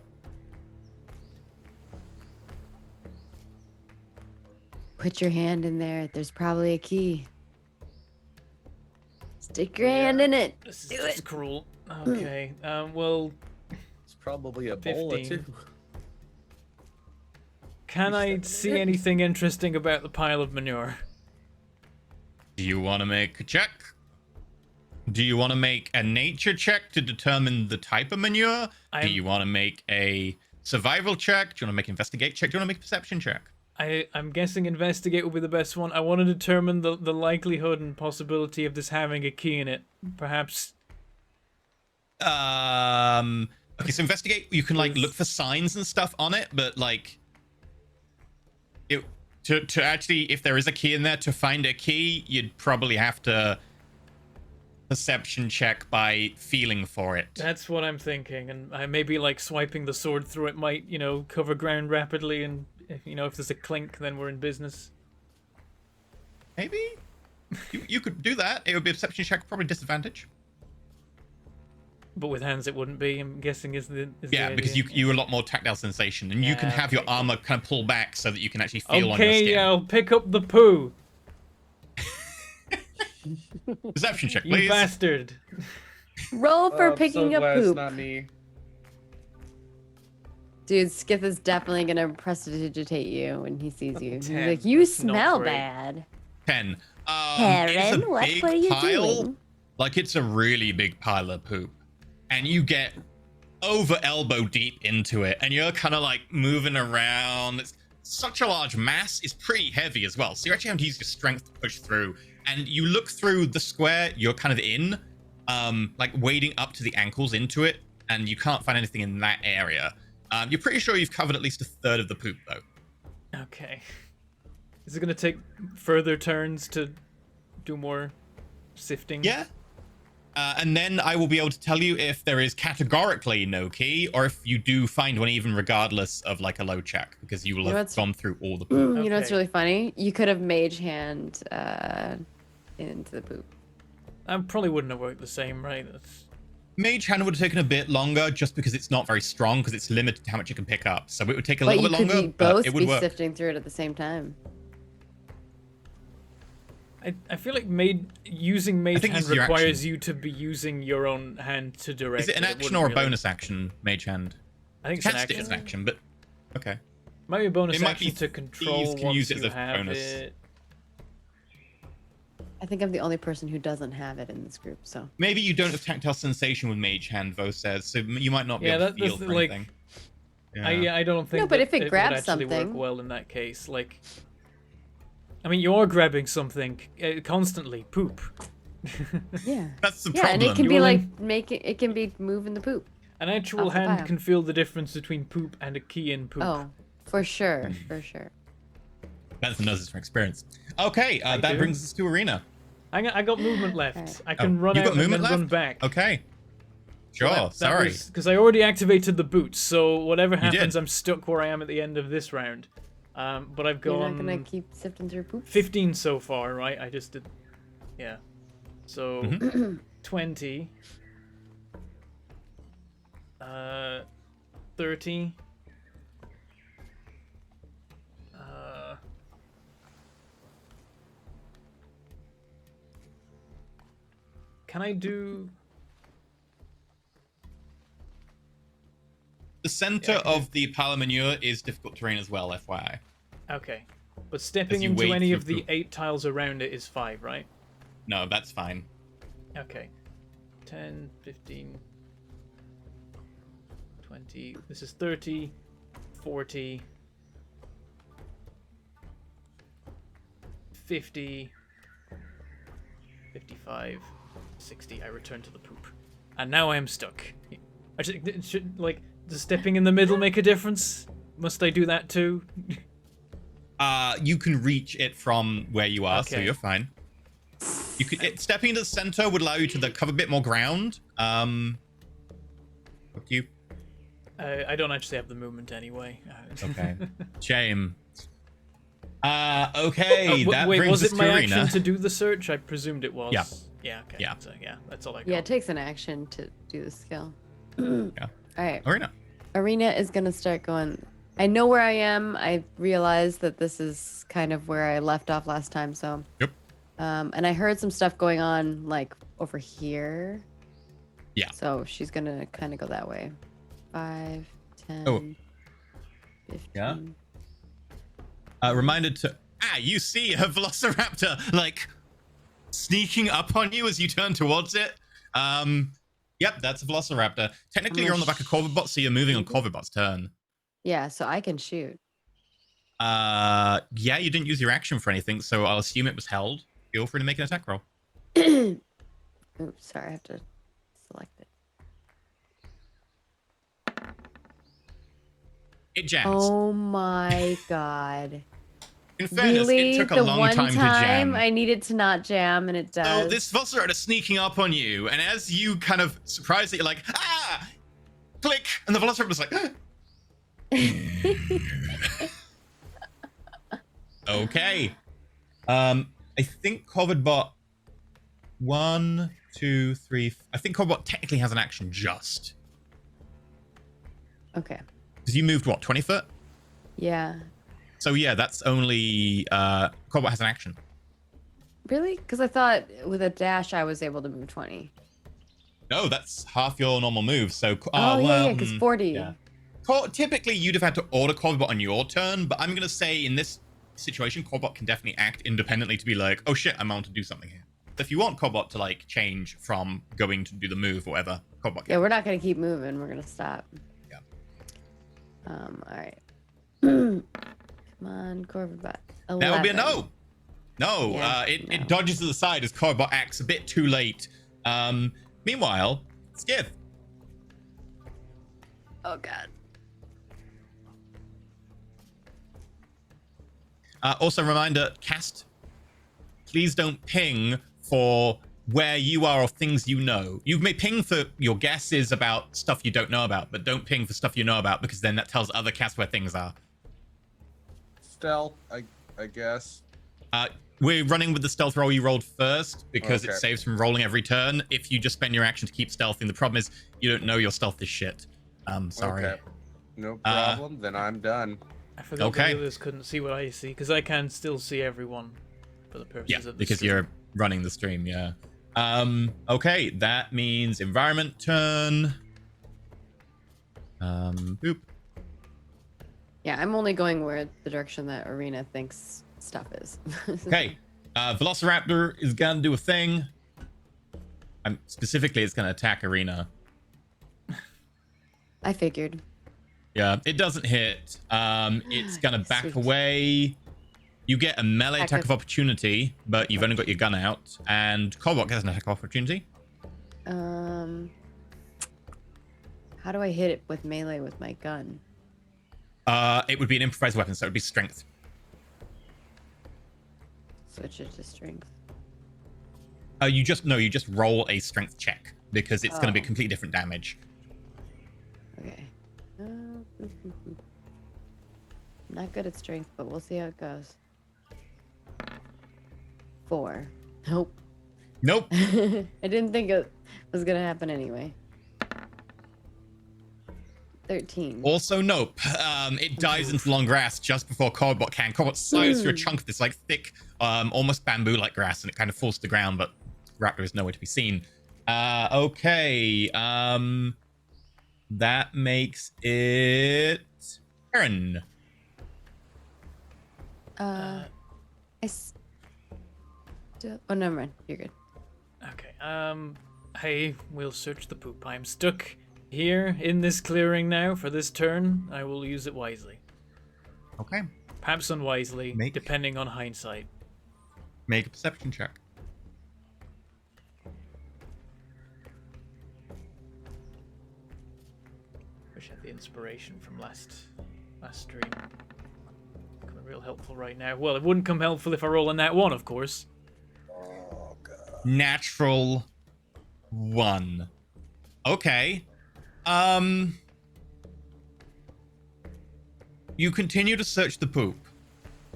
Put your hand in there. There's probably a key. Stick your hand in it. This Do is it. cruel. Okay. Well, It's probably a bola 15. too. can I see anything interesting about the pile of manure? Do you want to make a check? Do you want to make a nature check to determine the type of manure? Do you want to make a survival check? Do you want to make an investigate check? Do you want to make a perception check? I'm guessing investigate will be the best one. I want to determine the likelihood and possibility of this having a key in it. Perhaps. Okay, so investigate. You can like look for signs and stuff on it, but like, it to actually, if there is a key in there, to find a key, you'd probably have to perception check by feeling for it. That's what I'm thinking, and maybe like swiping the sword through it might, cover ground rapidly, and if there's a clink, then we're in business. Maybe you could do that. It would be a perception check, probably disadvantage. But with hands, it wouldn't be. I'm guessing is the because idea. you a lot more tactile sensation, and you can have your armor kind of pull back so that you can actually feel on your Okay, skin. I'll pick up the poo. Perception check, You please. bastard. Roll for I'm picking so up glad it's poop. not me. Dude, Skith is definitely gonna prestidigitate you when he sees you. He's 10. like, you That's not smell great. bad. 10. Karen, it's a what big were you pile. doing? Like it's a really big pile of poop, and you get over elbow deep into it, and you're kind of like moving around. It's such a large mass. It's pretty heavy as well, so you actually have to use your strength to push through. And you look through the square you're kind of in, like wading up to the ankles into it, and you can't find anything in that area. You're pretty sure you've covered at least a third of the poop, though. Okay. Is it gonna take further turns to do more sifting? Yeah. And then I will be able to tell you if there is categorically no key, or if you do find one, even regardless of like a low check, because you will You know have what's- gone through all the poop. You know what's Okay. really funny? You could have mage hand into the poop. I probably wouldn't have worked the same, right? That's... Mage hand would have taken a bit longer, just because it's not very strong, because it's limited to how much you can pick up. So it would take a But little you bit could longer, be but both it would be work. sifting through it at the same time. I feel like using mage think hand it's your requires action. you to be using your own hand to direct. Is it an action wouldn't or a really- bonus action, mage hand? I think it's It an has to be action. an action, but okay. Might be a bonus It might action be to control thieves can once use it you as a have bonus. it. I think I'm the only person who doesn't have it in this group, so. Maybe you don't have tactile sensation with mage hand, Vo says, so you might not be Yeah, able to that- feel that's for like- anything. I don't think. No, but that if it would grabs actually work something- well in that case, like. I mean, you're grabbing something constantly. Poop. Yeah. That's the Yeah, problem. and it can You be will like it can be moving the poop. An actual Off the hand pile. can feel the difference between poop and a key in poop. Oh, for sure, for sure. Benson knows this from experience. Okay, that do. brings us to arena. I got movement left. Alright. I can run you out got and movement then run left? back. Okay. Sure, sorry. Because I already activated the boots, so whatever did. happens, I'm stuck where I am at the end of this round. But I've You're not gone gonna keep sifting through poop. 15 so far, right? I just did, yeah. So Mm-hmm. 20, 30. Can I do? The center Yeah, I can of the pile of manure is difficult terrain as well, FYI. Okay, but stepping you into wade any through of the poop. 8 tiles around it is 5, right? No, that's fine. Okay. 10, 15, 20. This is 30, 40, 50, 55, 60. I return to the poop. And now I am stuck. Does stepping in the middle make a difference? Must I do that too? You can reach it from where you are, so Okay. you're fine. You could stepping into the center would allow you to cover a bit more ground. Up to you. I don't actually have the movement anyway. Okay. Shame. Okay, that wait, brings was us it to my arena. action to do the search? I presumed it was. Yeah. Yeah, okay. Yeah. So, yeah, that's all I got. Yeah, it takes an action to do the skill. Yeah. All right. Arena. Arena is gonna start going. I know where I am. I realized that this is kind of where I left off last time. So. Yep. And I heard some stuff going on like over here. Yeah. So she's gonna kind of go that way. 5, 10, Oh. 15. Yeah. Reminder to you see a Velociraptor like sneaking up on you as you turn towards it. Yep, that's a Velociraptor. Technically, you're on the back of Corvidbot, so you're moving on Corvidbot's turn. Yeah, so I can shoot. Yeah, you didn't use your action for anything, so I'll assume it was held. Feel free to make an attack roll. Oops, sorry, I have to select it. It jams. Oh my god. In fairness, Really? it took a The long one time to jam. I needed to not jam, and it does. So this Velociraptor is sneaking up on you, and as you kind of surprise it, you're like, click, and the Velociraptor's like, okay. I think Corvidbot 1, 2, 3. I think Corvidbot technically has an action just. Okay. Because you moved what, 20 foot? Yeah. So yeah, that's only Corvidbot has an action. Really? Because I thought with a dash I was able to move 20. No, that's half your normal move. So yeah, because 40. Yeah. Typically, you'd have had to order Corvidbot on your turn, but I'm gonna say in this situation, Corvidbot can definitely act independently to be like, oh shit, I'm on to do something here. So if you want Corvidbot to like change from going to do the move or whatever, Corvidbot can. Yeah, we're not gonna keep moving. We're gonna stop. Yeah. All right. Come on, Corvidbot. That would be a no. No, Yeah, it dodges to the side as Corvidbot acts a bit too late. Meanwhile, Skiff. Oh god. Also, reminder, cast. Please don't ping for where you are or things you know. You may ping for your guesses about stuff you don't know about, but don't ping for stuff you know about, because then that tells other casts where things are. Stealth, I guess. We're running with the stealth roll you rolled first because it Okay. saves from rolling every turn. If you just spend your action to keep stealthing, the problem is you don't know your stealth is shit. Sorry. Okay. No problem. Then I'm done. I forgot Okay. the others couldn't see what I see, because I can still see everyone for the purposes Yeah, of the because stream. you're running the stream, yeah. Okay, that means environment turn. Boop. Yeah, I'm only going where the direction that Arena thinks stuff is. Okay, Velociraptor is gonna do a thing. Specifically, it's gonna attack Arena. I figured. Yeah, it doesn't hit. It's gonna back Sweet. away. You get a melee attack of opportunity, but you've only got your gun out. And Corvidbot gets an attack of opportunity. How do I hit it with melee with my gun? It would be an improvised weapon, so it would be strength. Switch it to strength. You just roll a strength check because it's going to be Oh. completely different damage. Okay. Not good at strength, but we'll see how it goes. 4. Nope. Nope. I didn't think it was gonna happen anyway. 13. Also, nope. It dives into long grass just before Corvidbot can. Corvidbot slides through a chunk of this like thick, almost bamboo-like grass, and it kind of falls to the ground, but Raptor is nowhere to be seen. Okay. That makes it Aaron. I oh, never mind. You're good. Okay. Hey, we'll search the poop. I'm stuck here in this clearing now for this turn. I will use it wisely. Okay. Perhaps unwisely, Make- depending on hindsight. Make a perception check. Wish I had the inspiration from last stream. Coming real helpful right now. Well, it wouldn't come helpful if I roll on that one, of course. Oh god. Natural 1. Okay. You continue to search the poop,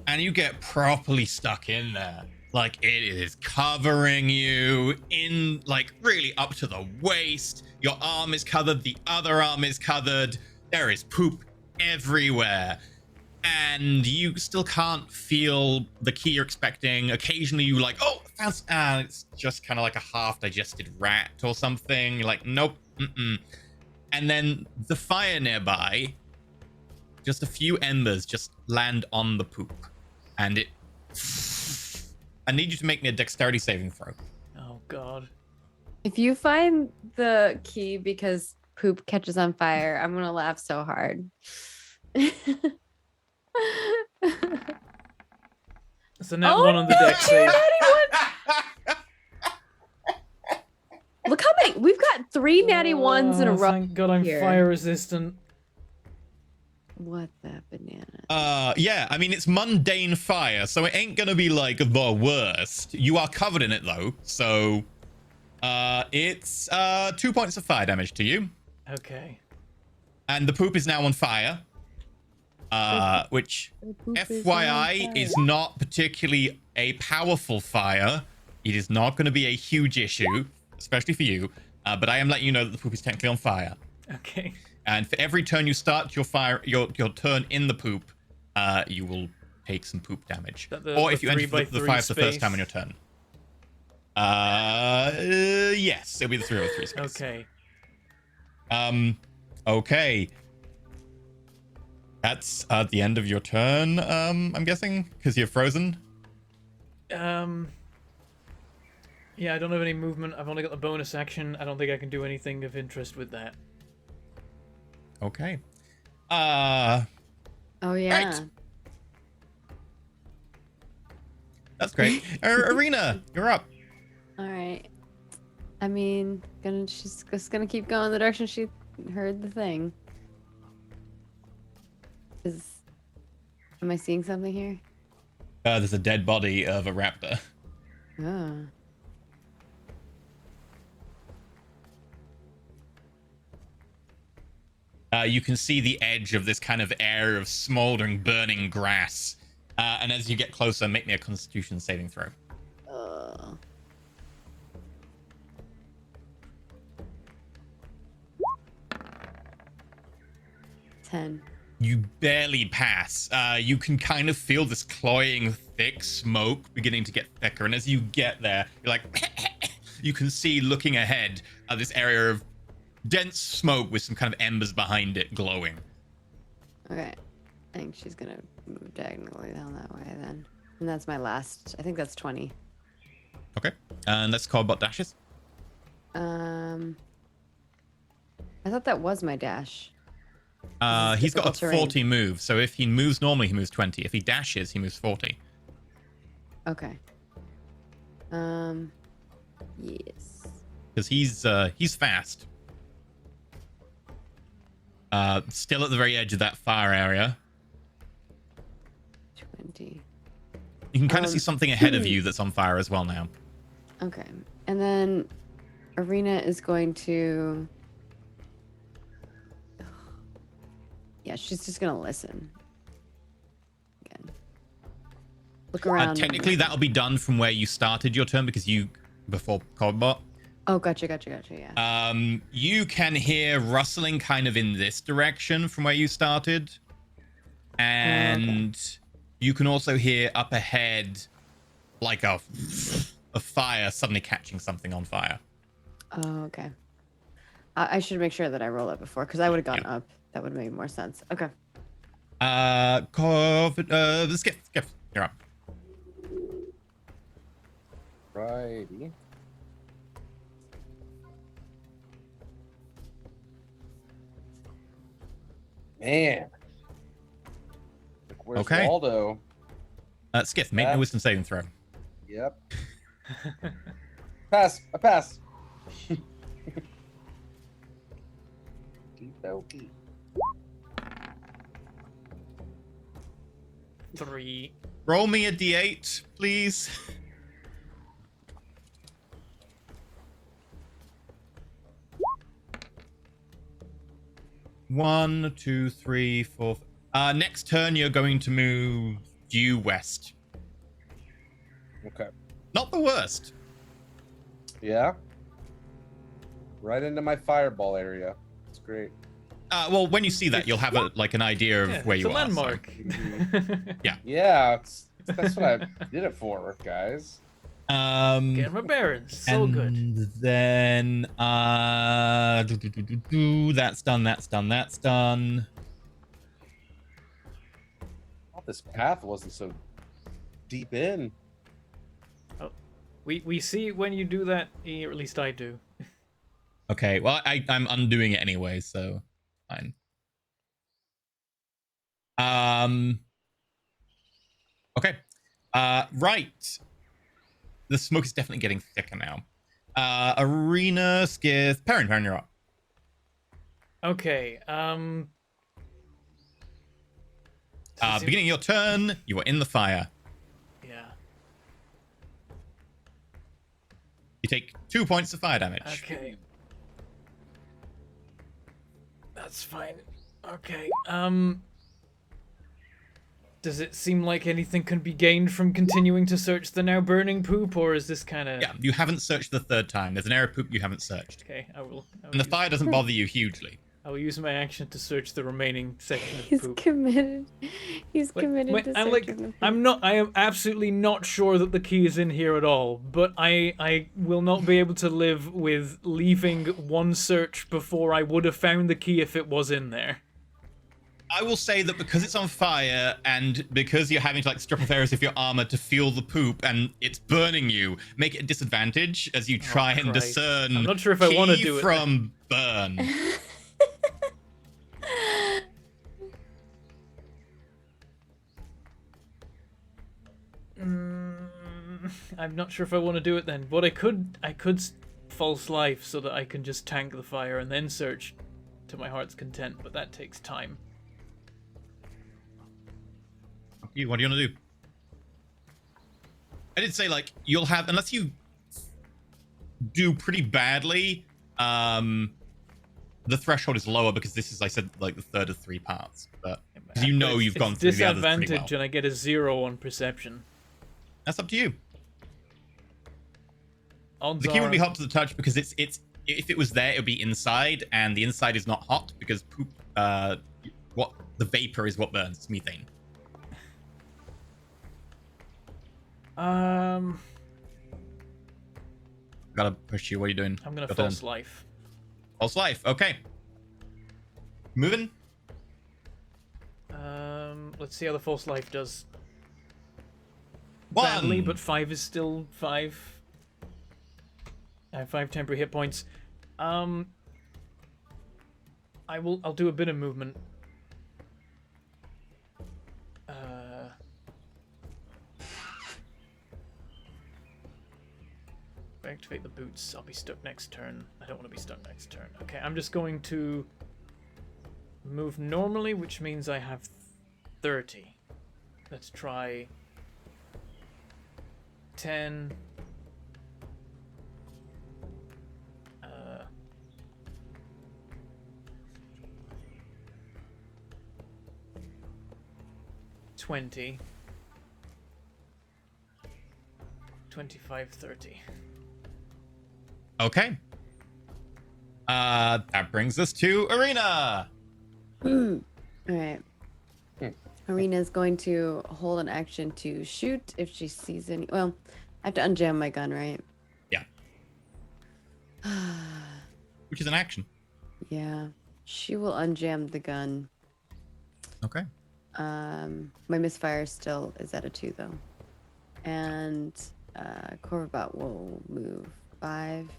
and you get properly stuck in there. Like, it is covering you in, like, really up to the waist. Your arm is covered. The other arm is covered. There is poop everywhere. And you still can't feel the key you're expecting. Occasionally, you like, oh, it's just kind of like a half-digested rat or something. You're like, nope, And then the fire nearby, just a few embers just land on the poop. And it... I need you to make me a dexterity saving throw. Oh God. If you find the key because poop catches on fire, I'm gonna laugh so hard. It's a net one on the deck save. Look how many we've got 3 natty ones in a Oh, row. Thank God I'm here. fire resistant. What the banana? Yeah, I mean, it's mundane fire, so it ain't gonna be like the worst. You are covered in it though, so it's 2 points of fire damage to you. Okay. And the poop is now on fire. Which, FYI, is not particularly a powerful fire. It is not going to be a huge issue, especially for you. But I am letting you know that the poop is technically on fire. Okay. And for every turn you start your turn in the poop, you will take some poop damage. Or if you enter the fire for the first time on your turn. Yes, it'll be the 303 space. Okay. Okay. That's at the end of your turn, I'm guessing, because you're frozen. Yeah, I don't have any movement. I've only got the bonus action. I don't think I can do anything of interest with that. Okay. Oh yeah. Right. That's great. Arena, you're up. All right. I mean, she's just gonna keep going the direction she heard the thing. Am I seeing something here? There's a dead body of a raptor. Oh. You can see the edge of this kind of air of smoldering, burning grass. And as you get closer, make me a Constitution saving throw. 10. You barely pass. You can kind of feel this cloying, thick smoke beginning to get thicker. And as you get there, you're like, you can see looking ahead this area of dense smoke with some kind of embers behind it glowing. Okay. I think she's gonna move diagonally down that way then. And that's my last. I think that's 20. Okay. And let's call bot dashes. I thought that was my dash. He's got a difficult terrain. 40 move, so if he moves normally, he moves 20. If he dashes, he moves 40. Okay. Yes. Because he's fast. Still at the very edge of that fire area. 20. You can kind of see something ahead of you that's on fire as well now. Okay. And then Arena is going to... Yeah, she's just gonna listen. Again. Look around. Technically, that'll be done from where you started your turn because you before Codbot. Oh, gotcha. Yeah. You can hear rustling kind of in this direction from where you started, and you can also hear up ahead, like a fire suddenly catching something on fire. Oh, okay. I should make sure that I roll it before because I would have gone up. That would make more sense. Okay. Skip. You're up. Righty. Man. Where's Okay. Waldo? Skiff, make a wisdom saving throw. Yep. Pass. I pass. Okey-dokey. 3. Roll me a d8, please. One, two, three, four. Next turn, you're going to move due west. Okay. Not the worst. Yeah. Right into my fireball area. It's great. Well, when you see that, you'll have an idea of Yeah, where it's you a are. landmark. Yeah, that's what I did it for, guys. Getting my bearings. So good. And then that's done. That's done. Oh, this path wasn't so deep in. We see when you do that, or at least I do. Okay, well, I'm undoing it anyway, so fine. Okay. Right. The smoke is definitely getting thicker now. Arena, Skith, Perrin, you're up. Okay. Beginning of your turn, you are in the fire. Yeah. You take 2 points of fire damage. Okay. That's fine. Okay. Does it seem like anything can be gained from continuing to search the now burning poop, or is this kind of... Yeah, you haven't searched the third time. There's an area of poop you haven't searched. Okay, I will And the fire doesn't bother you hugely. I will use my action to search the remaining section of He's poop. committed. He's committed to I'm searching the I am absolutely not sure that the key is in here at all, but I will not be able to live with leaving one search before I would have found the key if it was in there. I will say that because it's on fire and because you're having to strip off areas of your armor to feel the poop and it's burning you, make it a disadvantage as you try and Christ. discern I'm not sure if I want to do it from burn. I'm not sure if I want to do it then. What I could false life so that I can just tank the fire and then search to my heart's content, but that takes time. What do you want to do? I did say you'll have, unless you do pretty badly, the threshold is lower because this is, I said, the third of 3 parts. But you know you've gone through the others pretty disadvantage well. and I get a 0 on perception. That's up to you. Odds The key are wouldn't be hot to the touch because it's if it was there, it would be inside, and the inside is not hot because poop. What the vapor is what burns. It's methane. Gotta push you. What are you doing? I'm gonna Got false done. life. False life. Okay. Moving. Let's see how the false life does. 1. Badly, but 5 is still 5. I have 5 temporary hit points. I'll do a bit of movement. If I activate the boots, I'll be stuck next turn. I don't want to be stuck next turn. Okay, I'm just going to move normally, which means I have 30. Let's try 10. 20. 25, 30. Okay. That brings us to Arena. All right. Arena's going to hold an action to shoot if she sees any. Well, I have to unjam my gun, right? Yeah. Which is an action. Yeah. She will unjam the gun. Okay. My misfire still is at a 2 though. And Corvabot will move 5.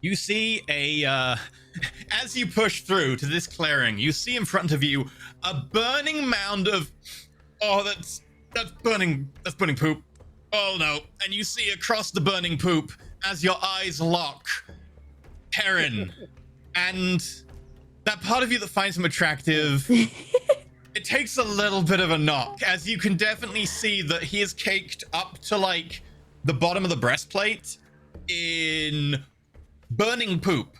You see as you push through to this clearing, you see in front of you a burning mound of, that's burning poop. Oh no. And you see across the burning poop as your eyes lock, Perrin, and that part of you that finds him attractive, it takes a little bit of a knock, as you can definitely see that he is caked up to the bottom of the breastplate in burning poop.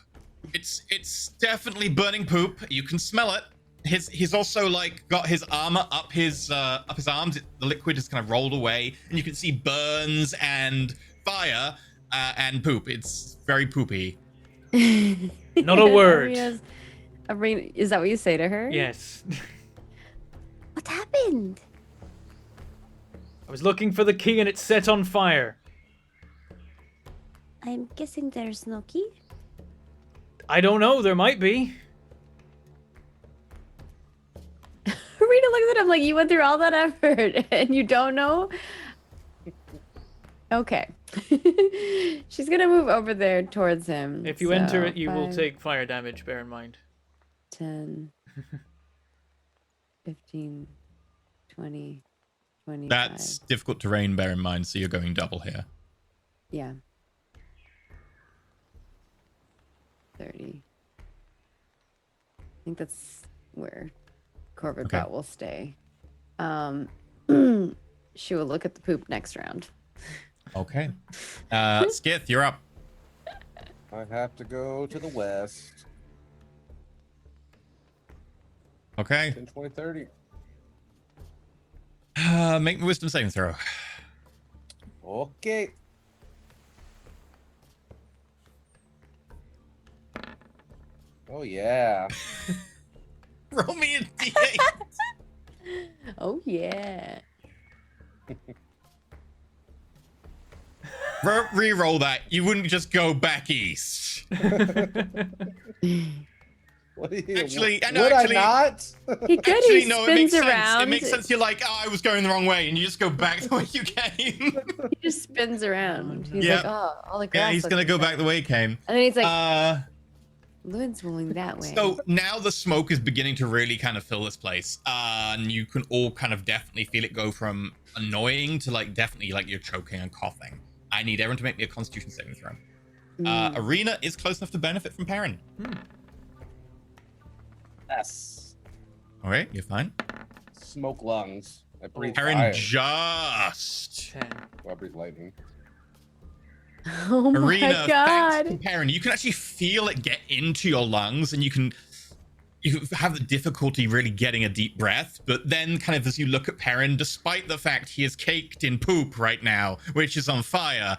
It's definitely burning poop. You can smell it. he's also like got his armor up his arms. The liquid is kind of rolled away, and you can see burns and fire and poop. It's very poopy. Not a word. Arena, is that what you say to her? Yes. What happened? I was looking for the key and it's set on fire. I'm guessing there's no key. I don't know. There might be. Rita looks at him like, you went through all that effort and you don't know? Okay. She's gonna move over there towards him. If you enter it, you will take fire damage, bear in mind. 10, 15, 20, 25. That's difficult terrain, bear in mind, so you're going double here. Yeah. 30. I think that's where Corvid Okay. Bot will stay. She will look at the poop next round. Okay. Skith, you're up. I have to go to the west. Okay. 10, 20, 30. Make me wisdom saving throw. Okay. Oh yeah. Roll me a d8. Oh, yeah. Re-roll that. You wouldn't just go back east. What do you, Actually, would no, actually- I not? He could. Actually, He no, it spins makes sense. around. It makes sense. You're like, oh, I was going the wrong way, and you just go back the way you came. He just spins around. He's Yeah. like, oh, all the grass. Yeah, he's looks gonna go the back same." the way he came. And then he's like, Uh, Luden's rolling that way. so now the smoke is beginning to really kind of fill this place, and you can all kind of definitely feel it go from annoying to like definitely like you're choking and coughing. I need everyone to make me a Constitution saving throw. Arena is close enough to benefit from Perrin. Yes. All right, you're fine. Smoke lungs. I breathe Perrin fire. just. 10. Oh, I breathe lightning. Oh my Arena, thanks god. to Perrin, you can actually feel it get into your lungs, and you have the difficulty really getting a deep breath. But then, kind of as you look at Perrin, despite the fact he is caked in poop right now, which is on fire,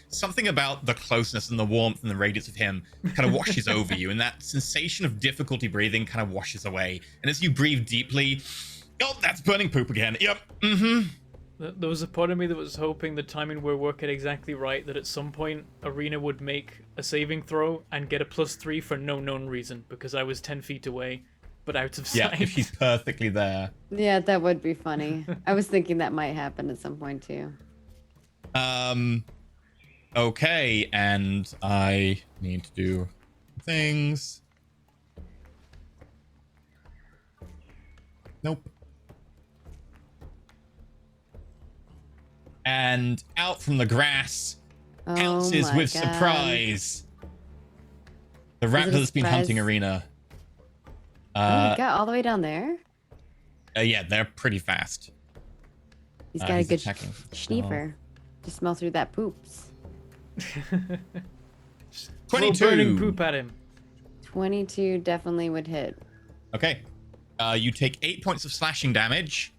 something about the closeness and the warmth and the radiance of him kind of washes over you, and that sensation of difficulty breathing kind of washes away. And as you breathe deeply, oh, that's burning poop again. Yep. Mm-hmm. There was a part of me that was hoping the timing were working exactly right, that at some point Arena would make a saving throw and get a +3 for no known reason, because I was 10 feet away, but out of Yeah, sight. if he's perfectly there. Yeah, that would be funny. I was thinking that might happen at some point too. Okay, and I need to do things. Nope. And out from the grass, pounces my with God. surprise. The Is it a raptor that's been hunting surprise? Arena. Oh my god, all the way down there? Yeah, they're pretty fast. He's got a good attacking. schniefer to smell through that poops. Throw 22. burning poop at him. 22 definitely would hit. Okay. You take 8 points of slashing damage.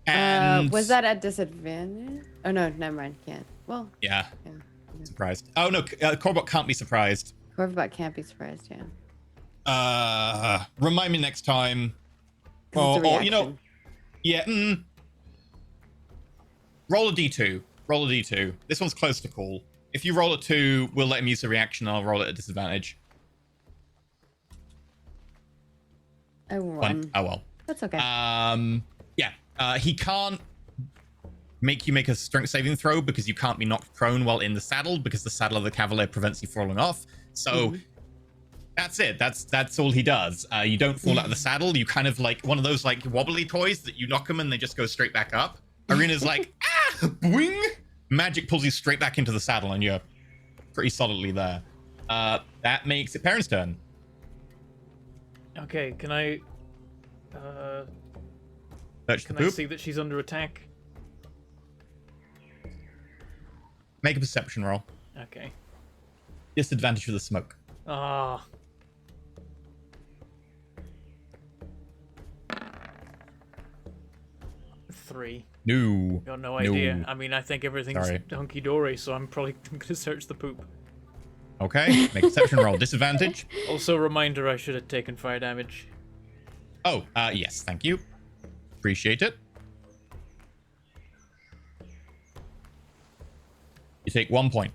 And Was that at disadvantage? Oh no, never mind. Can't. Well, Yeah, yeah. surprised. Oh no, Corbett can't be surprised. Corvabot can't be surprised, yeah. Remind me next time. 'Cause it's a Or you know, reaction. yeah. Roll a d2. Roll a d2. This one's close to call. If you roll a 2, we'll let him use the reaction. I'll roll it at disadvantage. I won. Oh well. That's okay. Yeah. He can't make you make a strength saving throw because you can't be knocked prone while in the saddle because the saddle of the cavalier prevents you falling off. So that's it. That's all he does. You don't fall out of the saddle. You kind of like one of those like wobbly toys that you knock them and they just go straight back up. Arena's like, boing! Magic pulls you straight back into the saddle and you're pretty solidly there. That makes it Perrin's turn. Okay, can I Search the can I poop. see that she's under attack? Make a perception roll. Okay. Disadvantage for the smoke. Ah. 3. No. Got no idea. No. I mean, I think everything's Sorry. hunky dory, so I'm probably gonna search the poop. Okay. Make perception roll. Disadvantage. Also, reminder: I should have taken fire damage. Oh, yes. Thank you. Appreciate it. You take 1 point.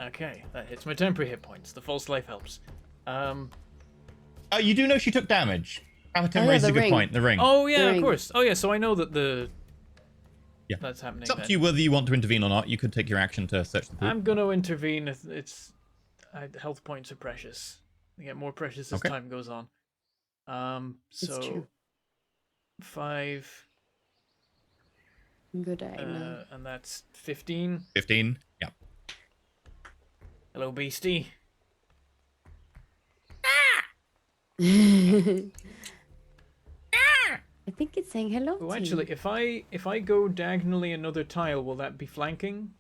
Okay, that hits my temporary hit points. The false life helps. You do know she took damage. Captain Oh, yeah, raises a the good ring. point. The ring. Oh yeah, of Ring. course. Oh yeah, so I know that Yeah. that's happening. It's up then. to you whether you want to intervene or not. You could take your action to search the poop. I'm gonna intervene. Health points are precious. They get more precious as Okay. time goes on. It's So true. 5, Good day. No. and that's 15. 15. Yeah. Hello, beastie. I think it's saying hello. Oh, to actually, you. if I go diagonally another tile, will that be flanking?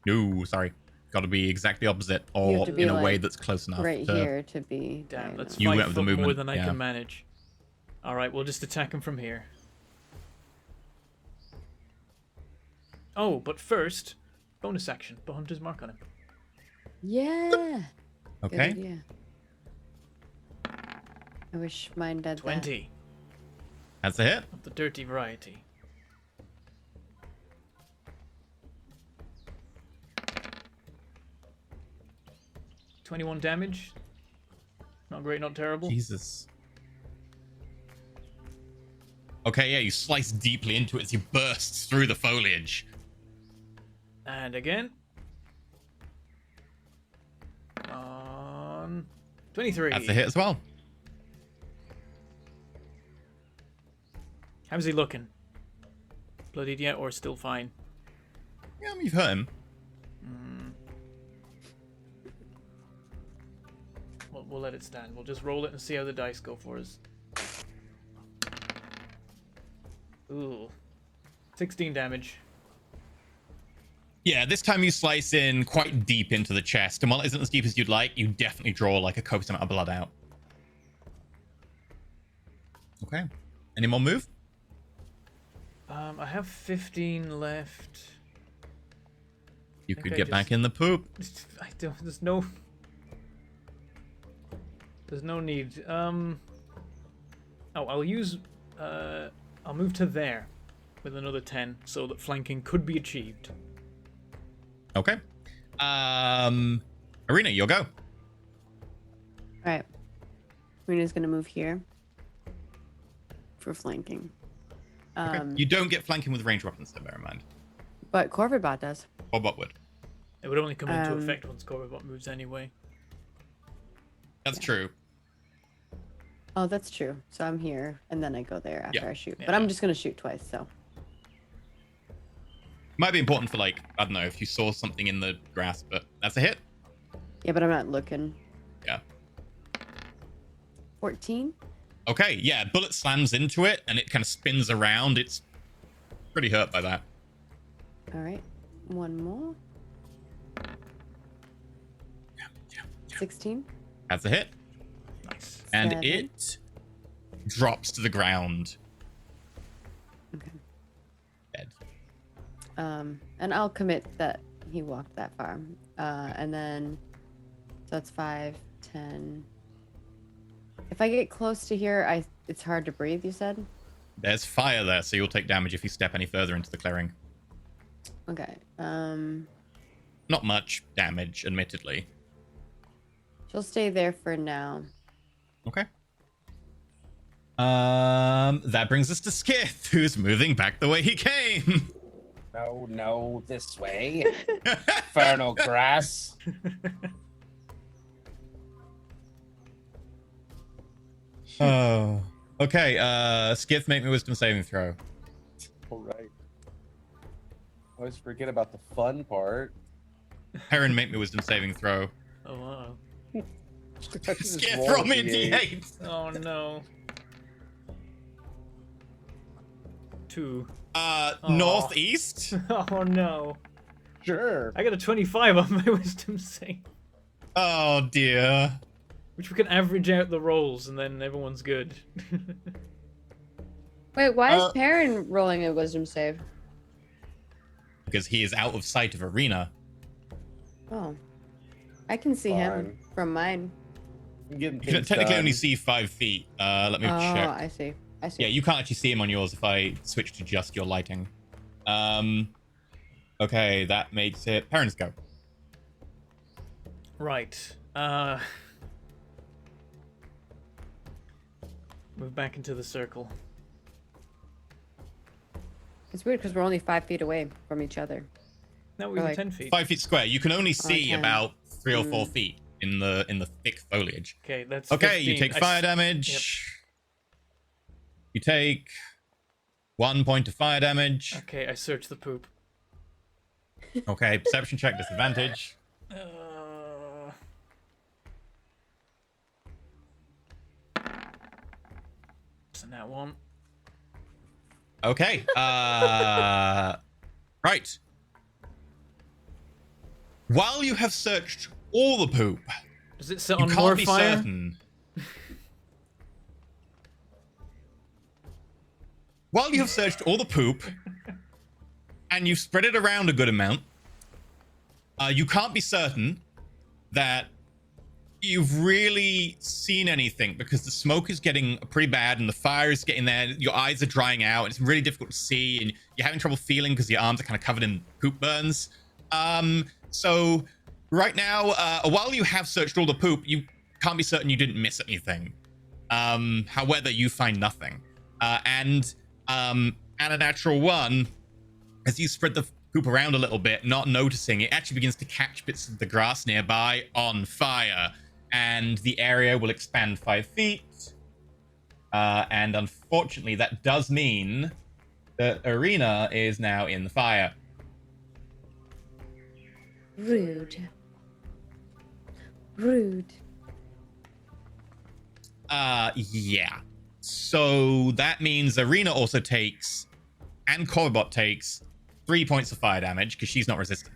No, sorry. Got to be exactly opposite, You or have to be, in a way like, that's close enough. right to... here to be. Damn, diagonal. that's You 5 went with the foot more movement, than I yeah. can manage. All right, we'll just attack him from here. Oh, but first, bonus action. Put Hunter's Mark on him. Yeah. Good Okay. idea. I wish mine did 20 That's a hit. of the dirty variety. $21 damage. Not great, not terrible. Jesus. Okay, yeah, you slice deeply into it as you burst through the foliage. And again. On 23. That's a hit as well. How's he looking? Bloodied yet or still fine? Yeah, you've hurt him. We'll let it stand. We'll just roll it and see how the dice go for us. Ooh. 16 damage. Yeah, this time you slice in quite deep into the chest, and while it isn't as deep as you'd like, you definitely draw like a copious amount of blood out. Okay. Any more move? I have 15 left. You think could I get back just- in the poop. I don't. There's no need. Oh, I'll use. I'll move to there with another 10, so that flanking could be achieved. Okay. Arena, you'll go. All right. Rena's gonna move here for flanking. Okay. You don't get flanking with ranged weapons, though, bear in mind. But Corvidbot does. Or what would? It would only come into Um, effect once Corvobot moves anyway. That's true. Oh, that's true. So I'm here, and then I go there after Yeah. I shoot. Yeah. But I'm just gonna shoot twice. So Might be important for, like, I don't know, if you saw something in the grass, but that's a hit. yeah, but I'm not looking. Yeah. 14. Okay, yeah, bullet slams into it, and it kind of spins around. It's pretty hurt by that. All right. One more. 16. That's a hit. Nice. And 7. it drops to the ground. Okay. Dead. And I'll commit that he walked that far. And then, so that's 5, 10. If I get close to here, it's hard to breathe, you said? There's fire there, so you'll take damage if you step any further into the clearing. Okay. Not much damage, admittedly. She'll stay there for now. Okay. That brings us to Skith, who's moving back the way he came. No, this way. Infernal grass. Oh. Okay, Skith, make me a wisdom saving throw. All right. Always forget about the fun part. Heron, make me a wisdom saving throw. Oh, wow. Just Skith, roll roll me a D8. d8. Oh, no. 2. Northeast? Oh, no. Sure. I got a 25 on my wisdom save. Oh, dear. Which we can average out the rolls and then everyone's good. Wait, why is Uh, Perrin rolling a wisdom save? Because he is out of sight of Arena. Oh. I can see him Fine. from mine. I'm getting You can things technically done. only see 5 feet. Let me Oh, check. I see. I see. Yeah, you can't actually see him on yours if I switch to just your lighting. Okay, that makes it Perrin's go. Right. Move back into the circle. It's weird because we're only 5 feet away from each other. Now we're like 10 feet. 5 feet square. You can only see 10. about 3 or 4 feet in the thick foliage. Okay, that's Okay, 15. you take fire damage. You take 1 point of fire damage. Okay, I search the poop. Okay, perception check disadvantage. So that one. Okay. Right. While you have searched all the poop, Does it set you on can't more be fire? certain. While you have searched all the poop, and you've spread it around a good amount, you can't be certain that you've really seen anything because the smoke is getting pretty bad and the fire is getting there. Your eyes are drying out. And it's really difficult to see, and you're having trouble feeling because your arms are kind of covered in poop burns. So right now, while you have searched all the poop, you can't be certain you didn't miss anything. However, you find nothing. And at a natural 1, as you spread the poop around a little bit, not noticing, it actually begins to catch bits of the grass nearby on fire. And the area will expand 5 feet. And unfortunately, that does mean that Arena is now in the fire. Rude. Rude. Yeah. So that means Arena also takes, and Corbot takes, 3 points of fire damage because she's not resistant.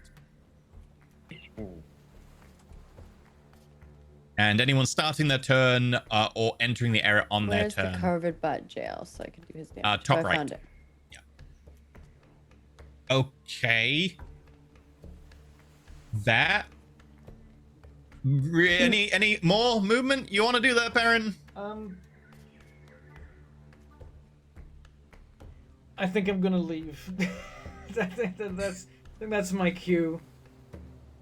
And anyone starting their turn or entering the area on Where's their the turn. carved butt jail so I can do his damage? Top Oh, I right. found it. Okay. That. Any more movement you want to do there, Perrin? I think I'm gonna leave. I think that's my cue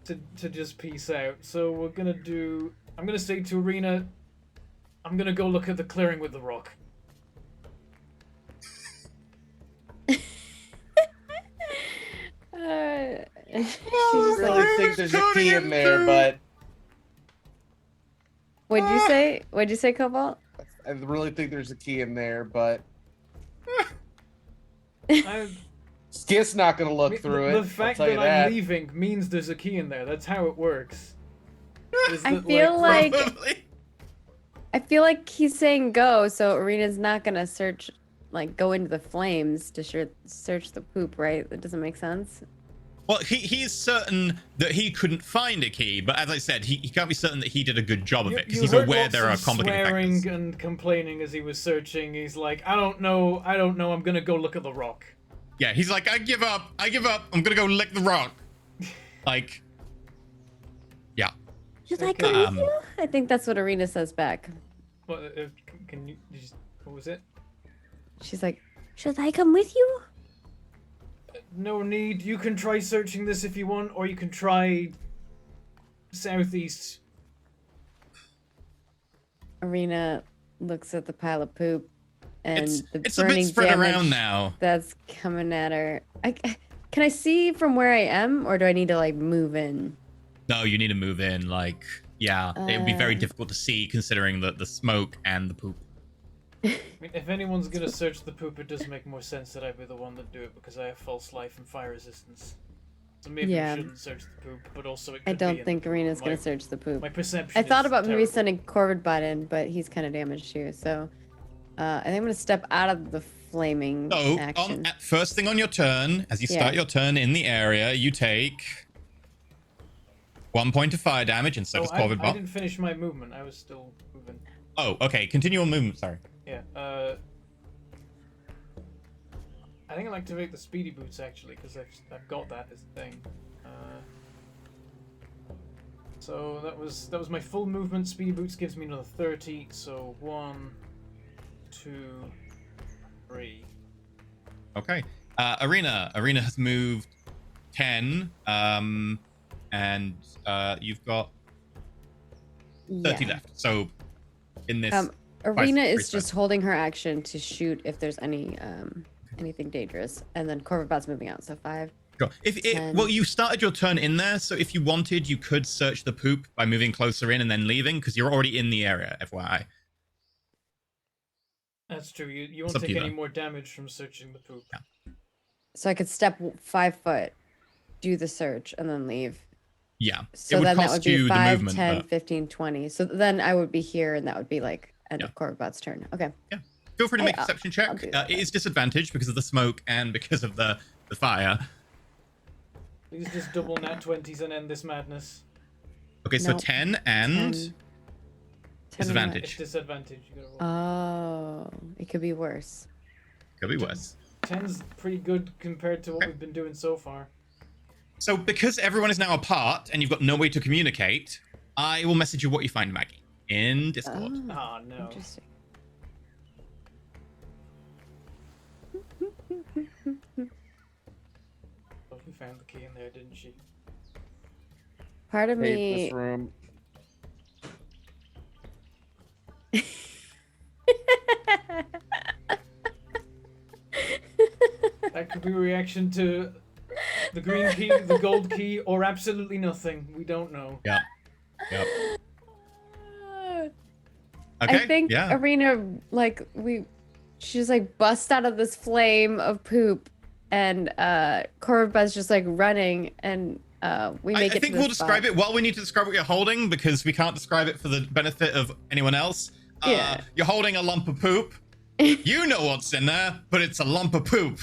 to just peace out. So we're gonna do. I'm gonna say to Arena, I'm gonna go look at the clearing with the rock. I really think there's a key in there, but What'd you say? What'd you say, Cobalt? I really think there's a key in there, but Skith's not gonna look through The it. fact I'll tell that you that. I'm leaving means there's a key in there. That's how it works. Is I that, feel like Probably. I feel like he's saying go, so Arena's not gonna search, like go into the flames to search the poop, right? That doesn't make sense. Well, he is certain that he couldn't find a key, but as I said, he can't be certain that he did a good job of it because he's heard aware lots there are of complicating swearing factors. and complaining as he was searching. He's like, I don't know. I'm gonna go look at the rock. Yeah, he's like, I give up. I'm gonna go lick the rock. Like, yeah. Should I come Um, with you? I think that's what Arena says back. What? Can you? What was it? She's like, should I come with you? No need. You can try searching this if you want, or you can try southeast. Arena looks at the pile of poop and the It's a burning bit spread damage around now. that's coming at her. Can I see from where I am, or do I need to like move in? No, you need to move in. Like, yeah, it would be very difficult to see considering the smoke and the poop. I mean, if anyone's gonna search the poop, it does make more sense that I be the one that do it because I have false life and fire resistance. So maybe Yeah. we shouldn't search the poop, but also it I could don't be in think the poop. Arena's gonna My- search the poop. My perception. I thought is about maybe terrible. sending Corvid Butt in, but he's kind of damaged too. So I think I'm gonna step out of the flaming So, action. at first thing on your turn, as you start Yeah. your turn in the area, you take 1 point of fire damage, and so Oh, does I Corvid Bot. didn't finish my movement. I was still moving. Oh, okay. Continue on movement. Sorry. Yeah. I think I'll activate the speedy boots actually, because I've got that as a thing. So that was my full movement. Speedy boots gives me another 30. So 1, 2, 3. Okay. Arena has moved 10. And you've got 30 Yeah. left. So in this Arena twice- is just holding her action to shoot if there's anything dangerous, and then Corvobot's moving out. So 5. Sure. Well, you started your turn in there, so if you wanted, you could search the poop by moving closer in and then leaving, because you're already in the area, FYI. That's true. You It's won't up to take you, any though. more damage from searching the poop. Yeah. So I could step 5 foot, do the search, and then leave. Yeah. So it would then that cost would be you 5, the movement, 10, but 15, 20. So then I would be here, and that would be like end Yeah. of Corvobot's turn. Okay. yeah. Feel free to make a I'll perception do check. that. It is disadvantaged because of the smoke and because of the fire. Please just double nat 20s and end this madness. Okay, so Nope. 10 and 10 disadvantage. It's disadvantage. You gotta roll. Oh, it could be worse. Could be worse. 10's pretty good compared to what we've been doing so far. So because everyone is now apart and you've got no way to communicate, I will message you what you find, Maggie, in Discord. Oh, Ah, no. interesting. Sophie found the key in there, didn't she? Part of Hate me. this room. That could be a reaction to the green key, the gold key, or absolutely nothing. We don't know. Yep. Okay. I think yeah. Arena, she's like bust out of this flame of poop, and Corvobot's just like running, and we I make it. think we'll describe it. Well, we need to describe what you're holding because we can't describe it for the benefit of anyone else. Yeah. You're holding a lump of poop. You know what's in there, but it's a lump of poop.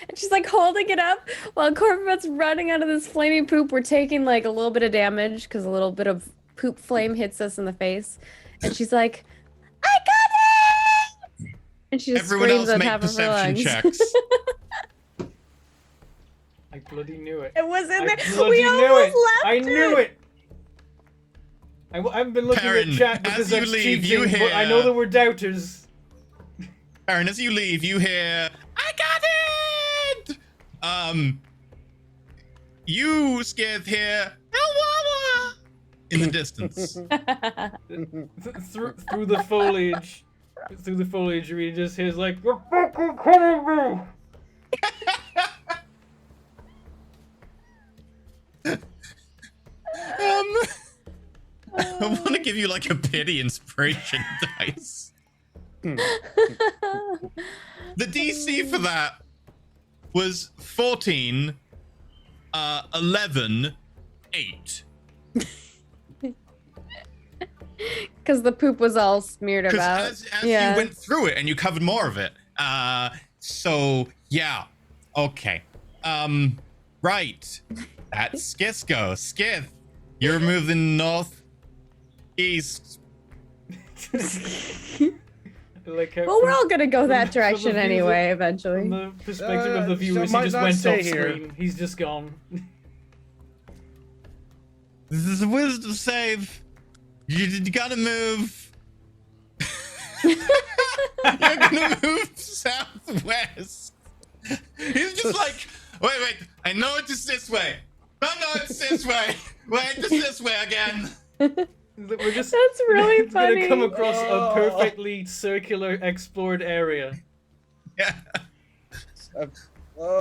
And she's like holding it up while Corvobot's running out of this flaming poop. We're taking like a little bit of damage because a little bit of poop flame hits us in the face, and she's like, "I got it!" And she just Everyone screams else on make top of her perception lungs. checks. I bloody knew it. It was in I there. bloody We knew almost it. left I knew it. I haven't been looking Perrin, at chat as because you that's leave, cheating, you but I hear- know there were doubters. Aaron, as you leave, you hear, "I got it!" You, Skith, hear, "Awawa!" in the distance. Through the foliage. Through the foliage, you just hears like, "You're fucking kidding me!" I want to give you like a pity inspiration dice. The DC for that was 14, 11, 8. Because the poop was all smeared Because about. as you went through it and you covered more of it. So yeah. Okay. Right. That's Skisco. Skith, you're moving northeast. Like how Well, we're from- all gonna go from- that from direction the views anyway, From eventually. the perspective of the viewers, he might just not went stay off here. screen. He's just gone. This is a wisdom save. You gotta move. You're gonna move southwest. He's just like, wait. I know it's this way. No, it's this way. Wait, it's this way again. We're just That's really it's gonna funny. come across a Oh. perfectly circular explored area. Yeah.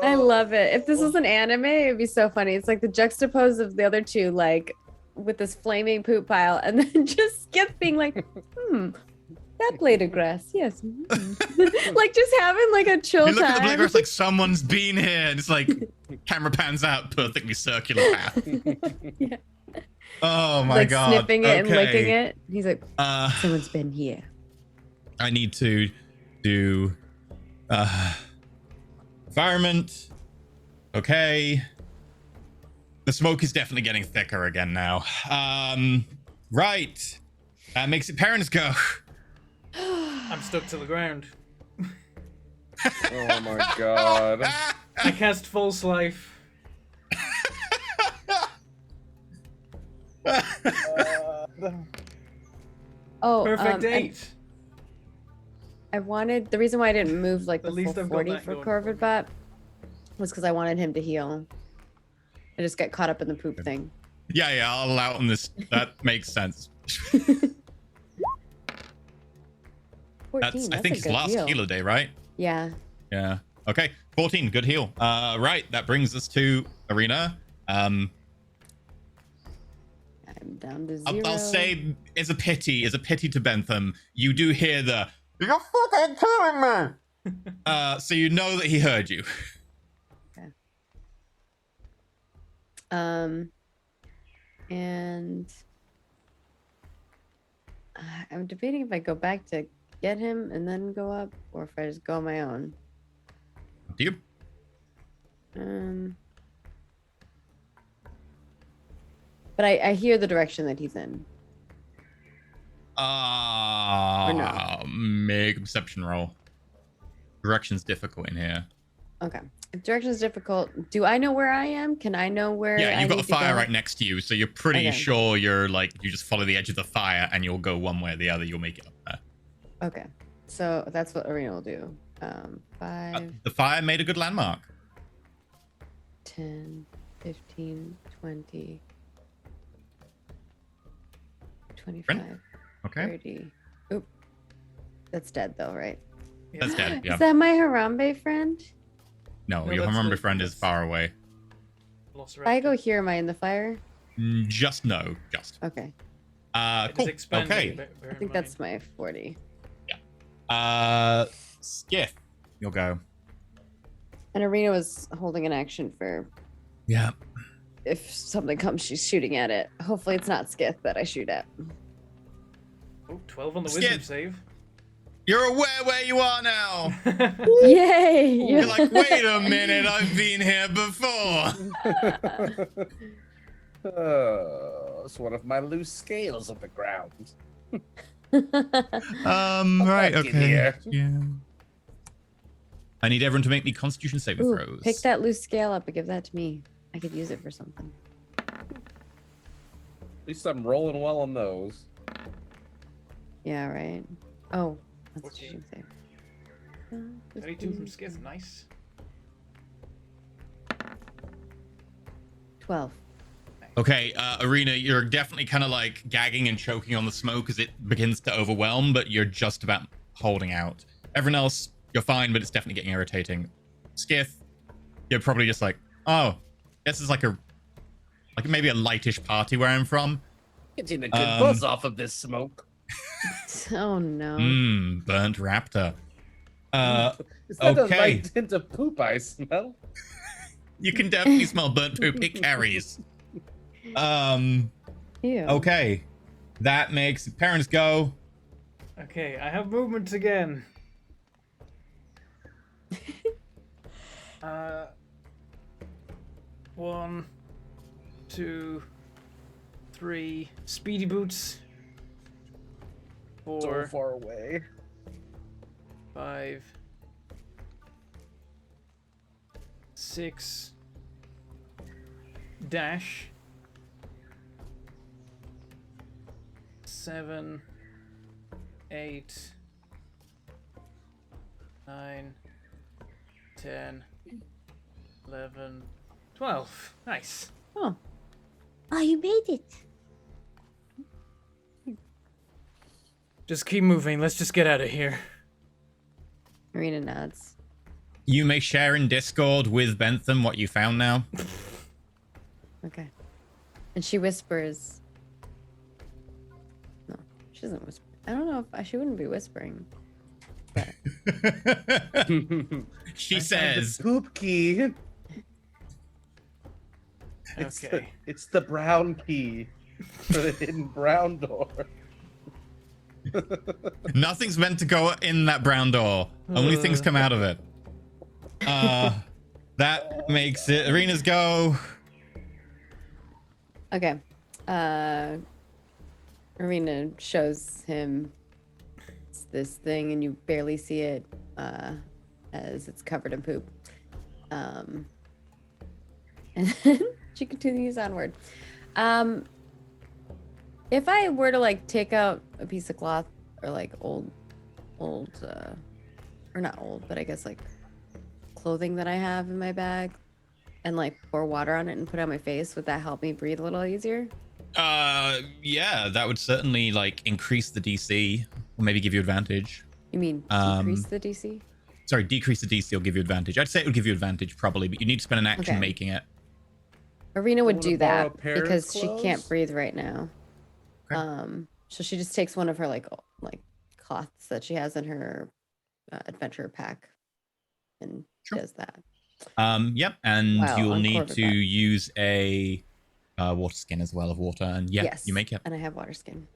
I love it. If this was an anime, it'd be so funny. It's like the juxtapose of the other two, like with this flaming poop pile, and then just Skip being like, that blade of grass, yes. Like just having like a chill You look at the blade time. grass like someone's been here, and it's like camera pans out, perfectly circular path. Yeah. Oh my like god. sniffing it and licking Okay. it. He's like, someone's been here. I need to do environment. Okay. The smoke is definitely getting thicker again now. Right. That makes it parents go. I'm stuck to the ground. Oh my god. I cast False Life. Oh, Perfect 8. I wanted the reason why I didn't move like At the least full I've got 40 that for going for Corvid me. Bot was because I wanted him to heal. I just got caught up in the poop thing. Yeah, I'll allow him this. That makes sense. 14, That's I a think his good last heal. healer day, right? Yeah. Yeah. Okay. 14. Good heal. Right. That brings us to Arena. I'm down to 0. I'll say is a pity to Bentham. You do hear the "You're fucking killing me." So you know that he heard you. And I'm debating if I go back to get him and then go up, or if I just go on my own. Do you? But I hear the direction that he's in. no? Make a perception roll. Direction's difficult in here. Okay. If direction's difficult, do I know where I am? Can I know where? Yeah, you've I got a need to fire go? right next to you, so you're pretty Okay. sure you're like you just follow the edge of the fire and you'll go one way or the other. You'll make it up there. Okay. So that's what Arena will do. 5, The fire made a good landmark. 10, 15, 20, 25, Okay, 30. Oop. That's dead though, right? that's dead. Yeah. Is that my Harambe friend? No, No, your that's Harambe the- friend is that's- far away. If I go here, am I in the fire? Just no, just. Okay. It Cool. is expanding, Okay. bear I in think mind. that's my 40. Skiff, you'll go. And Arena was holding an action for Yeah. if something comes, she's shooting at it. Hopefully it's not Skith that I shoot at. Oh, 12 on the Skip. wisdom save. You're aware where you are now. Yay! You're like, wait a minute, I've been here before. It's one of my loose scales on the ground. Right, back in okay. here. Yeah. I need everyone to make me Constitution saving Ooh, throws. pick that loose scale up and give that to me. I could use it for something. At least I'm rolling well on those. Yeah, right. Oh, that's 14. what you say. 32 from Skiff, nice. 12. Okay, Arena, you're definitely kind of like gagging and choking on the smoke as it begins to overwhelm, but you're just about holding out. Everyone else, you're fine, but it's definitely getting irritating. Skiff, you're probably just like, oh, this is like maybe a lightish party where I'm from. Getting a good buzz off of this smoke. Oh no. Burnt raptor. Is that a okay. light hint of poop I smell? You can definitely smell burnt poop. It carries. Ew. Okay. That makes parents go. Okay, I have movement again. 1, 2, 3. Speedy boots. So 4, far away. 5, 6. Dash. 7, 8, 9, 10, 11, 12. Nice. Oh. Oh, you made it. Just keep moving. Let's just get out of here. Arena nods. You may share in Discord with Bentham what you found now. Okay. And she whispers. No, she doesn't whisper. I don't know if she wouldn't be whispering. She says, Poop key. Okay. It's the brown key for the hidden brown door. nothing's meant to go in that brown door. Only things come out of it. That makes it Arena's go. Okay. Arena shows him this thing, and you barely see it as it's covered in poop. And then she continues onward. If I were to like take out a piece of cloth or like old, or not old, but I guess like clothing that I have in my bag and like pour water on it and put it on my face, would that help me breathe a little easier? Yeah, that would certainly like increase the DC or maybe give you advantage. You mean decrease the DC? Sorry, decrease the DC or give you advantage. I'd say it would give you advantage probably, but you need to spend an action Okay. making it. Arena would wanna do borrow that Paris because she can't clothes? breathe right now. Okay. So she just takes one of her like cloths that she has in her adventure pack and Sure. does that. Yep, and Wow, you'll on need Corvette. to use a water skin as well of water, and yeah, Yes. you make it. And I have water skin.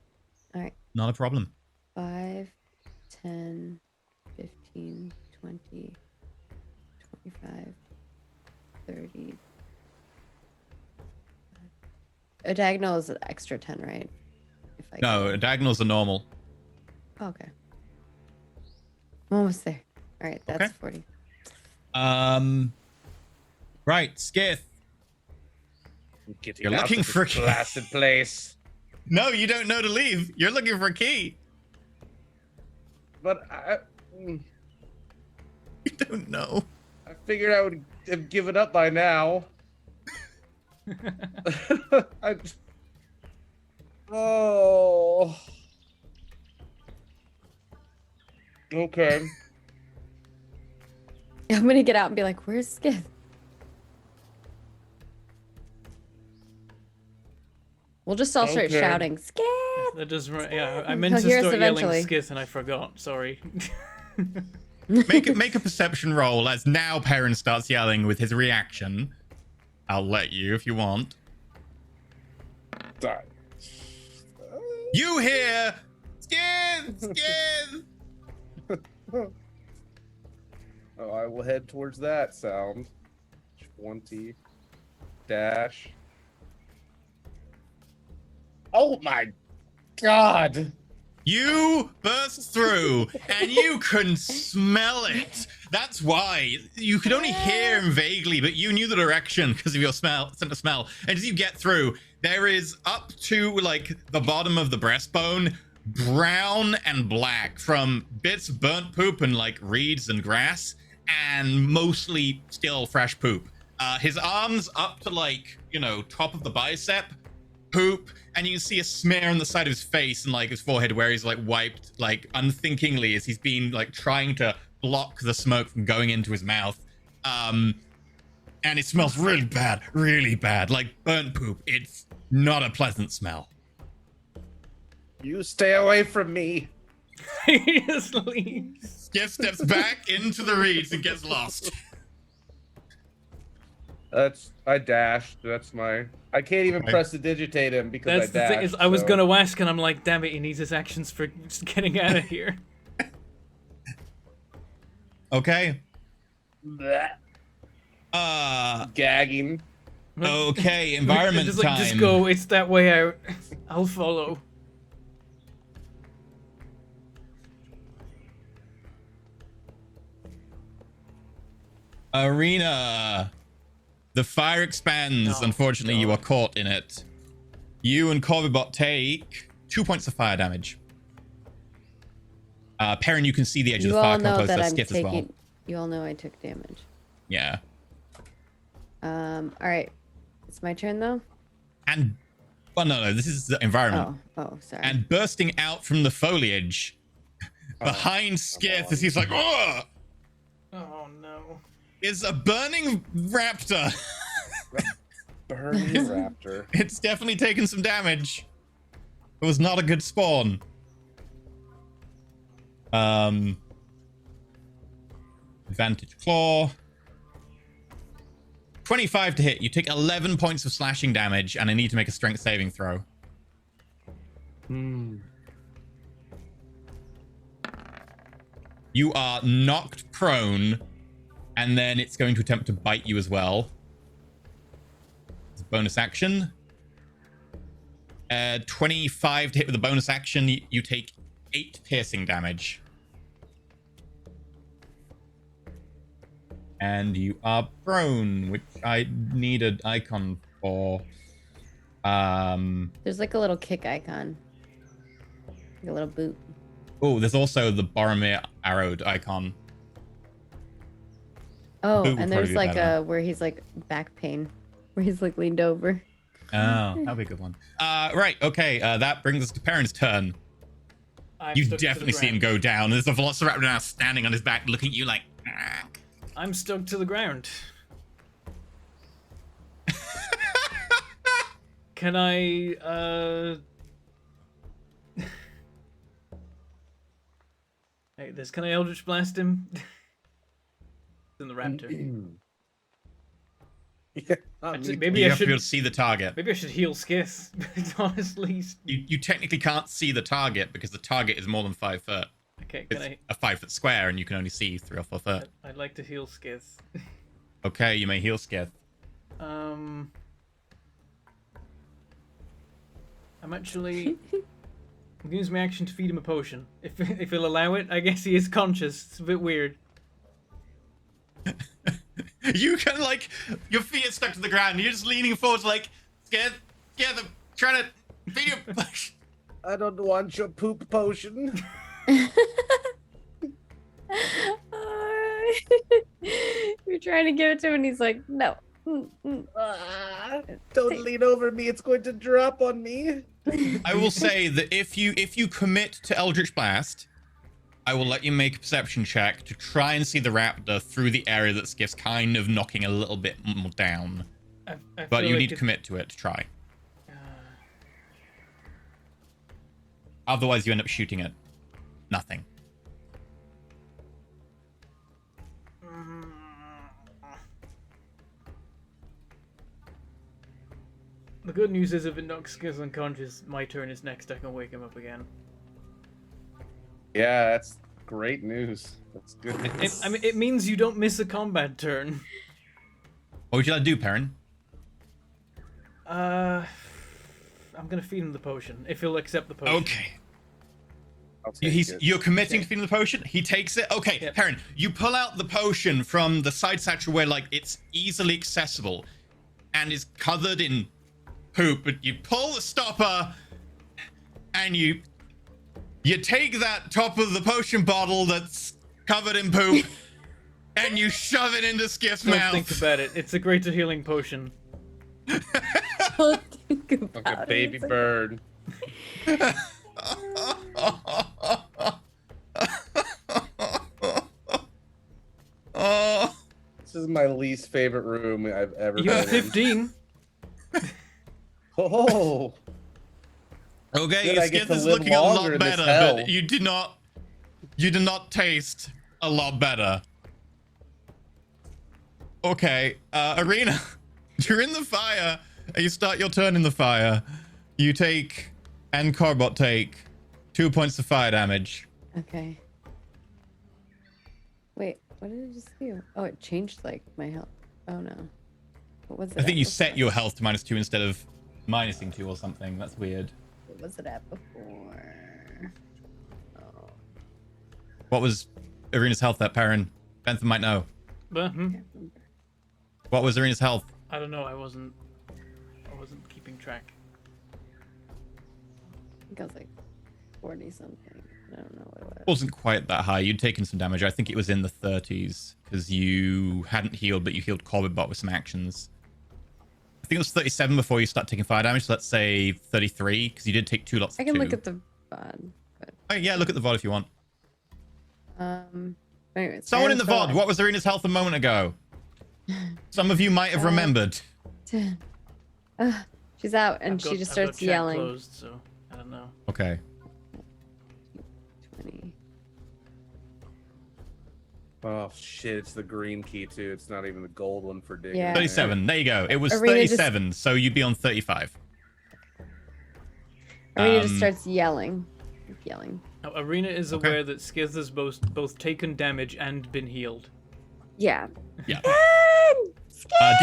All right. Not a problem. 5, 10, 15, 20, 25, 30. A diagonal is an extra 10, right? If I No, diagonals are normal. Okay. I'm almost there. All right, that's Okay. 40. Right, Skith. Getting You're out looking of this for a key. blasted place. No, you don't know to leave. You're looking for a key. But You don't know. I figured I would have given up by now. Oh. Okay. I'm gonna get out and be like, "Where's Skith?" We'll just all start Okay. shouting, "Skith!" That does. Yeah, I He'll meant to hear us start yelling eventually. "skith" and I forgot. Sorry. Make a perception roll as now Perrin starts yelling with his reaction. I'll let you if you want. Die. You hear Skith, Skith. Oh, I will head towards that sound. 20 dash. Oh my god! You burst through and you can smell it. That's why you could only hear him vaguely, but you knew the direction because of your sense of smell. And as you get through, there is up to like the bottom of the breastbone, brown and black from bits of burnt poop and like reeds and grass, and mostly still fresh poop. His arms up to like, top of the bicep, poop, and you can see a smear on the side of his face and like his forehead where he's like wiped like unthinkingly as he's been like trying to block the smoke from going into his mouth. And it smells really bad, like burnt poop. It's not a pleasant smell. You stay away from me. He just leaves. Skiff steps back into the reeds and gets lost. I dashed. That's my. I can't even Okay. press to digitate him because That's I the dashed. thing is, I was so- gonna ask, and I'm like, damn it, he needs his actions for just getting out of here. Okay. Blech. Uh, Gagging. okay, environment just, like, time. just go. It's that way out. I'll follow. Arena. The fire expands. Oh, Unfortunately, you God. are caught in it. You and Corvibot take 2 points of fire damage. Perrin, you can see the edge of You the all fire come know close that to I'm Skiff as well. taking. You all know I took damage. Yeah. All right. It's my turn though. And, well, no, this is the environment. Oh, sorry. And bursting out from the foliage behind Skiff as he's like, oh, Oh no. is a burning raptor. Burning raptor. It's definitely taken some damage. It was not a good spawn. Advantage claw. 25 to hit. You take 11 points of slashing damage, and I need to make a strength saving throw. You are knocked prone, and then it's going to attempt to bite you as well. It's a bonus action. 25 to hit with a bonus action. You take 8 piercing damage. And you are prone, which I need an icon for. There's like a little kick icon. Like a little boot. Oh, there's also the Boromir arrowed icon. Oh, Boot would and probably there's be like better. a where he's like back pain, where he's like leaned over. Oh, that'd be a good one. Right, okay, that brings us to Perrin's turn. I'm You stuck to the definitely see him ground. go down. There's a Velociraptor now standing on his back, looking at you like. "Ah." I'm stuck to the ground. Can I, Hey, this, can I Eldritch Blast him? It's in the raptor. Yeah, Actually, me maybe You I have to be able should, to see the target. maybe I should heal Skith. Honestly. You technically can't see the target because the target is more than 5 foot. Okay, can It's a 5 foot square, and you can only see 3 or 4 foot. I'd like to heal Skith. Okay, you may heal Skith. I'm actually... I'm gonna use my action to feed him a potion. If he'll allow it, I guess he is conscious. It's a bit weird. You can like your feet are stuck to the ground. And you're just leaning forward, like scared. I'm trying to feed you. I don't want your poop potion. You're trying to give it to him, and he's like, no. Don't lean over me. It's going to drop on me. I will say that if you commit to Eldritch Blast, I will let you make a perception check to try and see the raptor through the area that Skiff's kind of knocking a little bit more down. I But feel you like need to commit to it to try. Otherwise, you end up shooting at nothing. The good news is if it knocks Skith unconscious, my turn is next. I can wake him up again. Yeah, that's great news. That's good. I mean, it means you don't miss a combat turn. What would you like to do, Perrin? I'm gonna feed him the potion if he'll accept the potion. Okay. I'll take it. You're committing to feeding the potion. He takes it. Okay, Yep. Perrin, you pull out the potion from the side satchel where like it's easily accessible, and is covered in poop. But you pull the stopper, and you take that top of the potion bottle that's covered in poop, and you shove it into Skiff's Don't mouth. think about it. It's a greater healing potion. Don't think about Like a it. baby It's like- bird. Oh. This is my least favorite room I've ever You have been in. 15. Oh, Okay, Good, I get Skiff to is live looking a longer lot in this better, hell. but you did not taste a lot better. Okay, Arena, you're in the fire, and you start your turn in the fire. You take, and Corbot take, 2 points of fire damage. Okay. Wait, what did it just do? Oh, it changed like my health. Oh no. What was it? I think at you before? set your health to -2 instead of minusing 2 or something. That's weird. What was it at before? Oh, What was Arena's health at, Perrin? Bentham might know. But, can't remember. What was Arena's health? I don't know. I wasn't keeping track. I think I was like 40 something. I don't know what it was. Wasn't quite that high. You'd taken some damage. I think it was in the 30s because you hadn't healed, but you healed Corbett with some actions. I think it was 37 before you start taking fire damage. So let's say 33 because you did take 2 lots of I can 2. look at the VOD, but Oh, yeah, look at the VOD if you want. anyways. Someone in Aaron's the still VOD. alive. What was Arena's health a moment ago? Some of you might have remembered. She's out and I've she got- just I've got starts chat yelling. Closed, so I don't know. Okay. 20. Oh shit! It's the green key too. It's not even the gold one for digging. Yeah. 37. There you go. It was Arena just- 37, so you'd be on 35. Arena just Um, starts yelling. Yelling. Now, Arena is Okay. aware that Skith has both taken damage and been healed. Yeah. Yeah. Skid!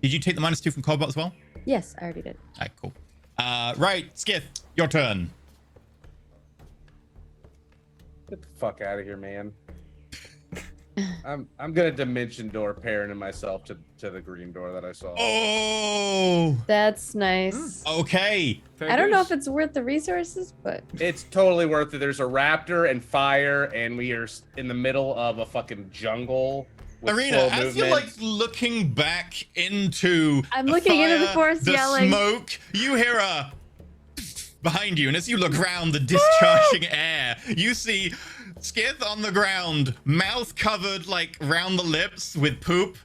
Did you take the -2 from Corbett as well? Yes, I already did. Alright, cool. Right, Skith, your turn. Get the fuck out of here, man. I'm gonna dimension door parenting myself to the green door that I saw. Oh, That's nice. okay. Fair I don't know if dues. it's worth the resources, but It's totally worth it. There's a raptor and fire, and we are in the middle of a fucking jungle with Arena, slow as you're movement. like looking back into I'm the looking into the fire, forest the yelling. smoke, you hear a behind you, and as you look around the discharging air, you see Skith on the ground, mouth covered like round the lips with poop.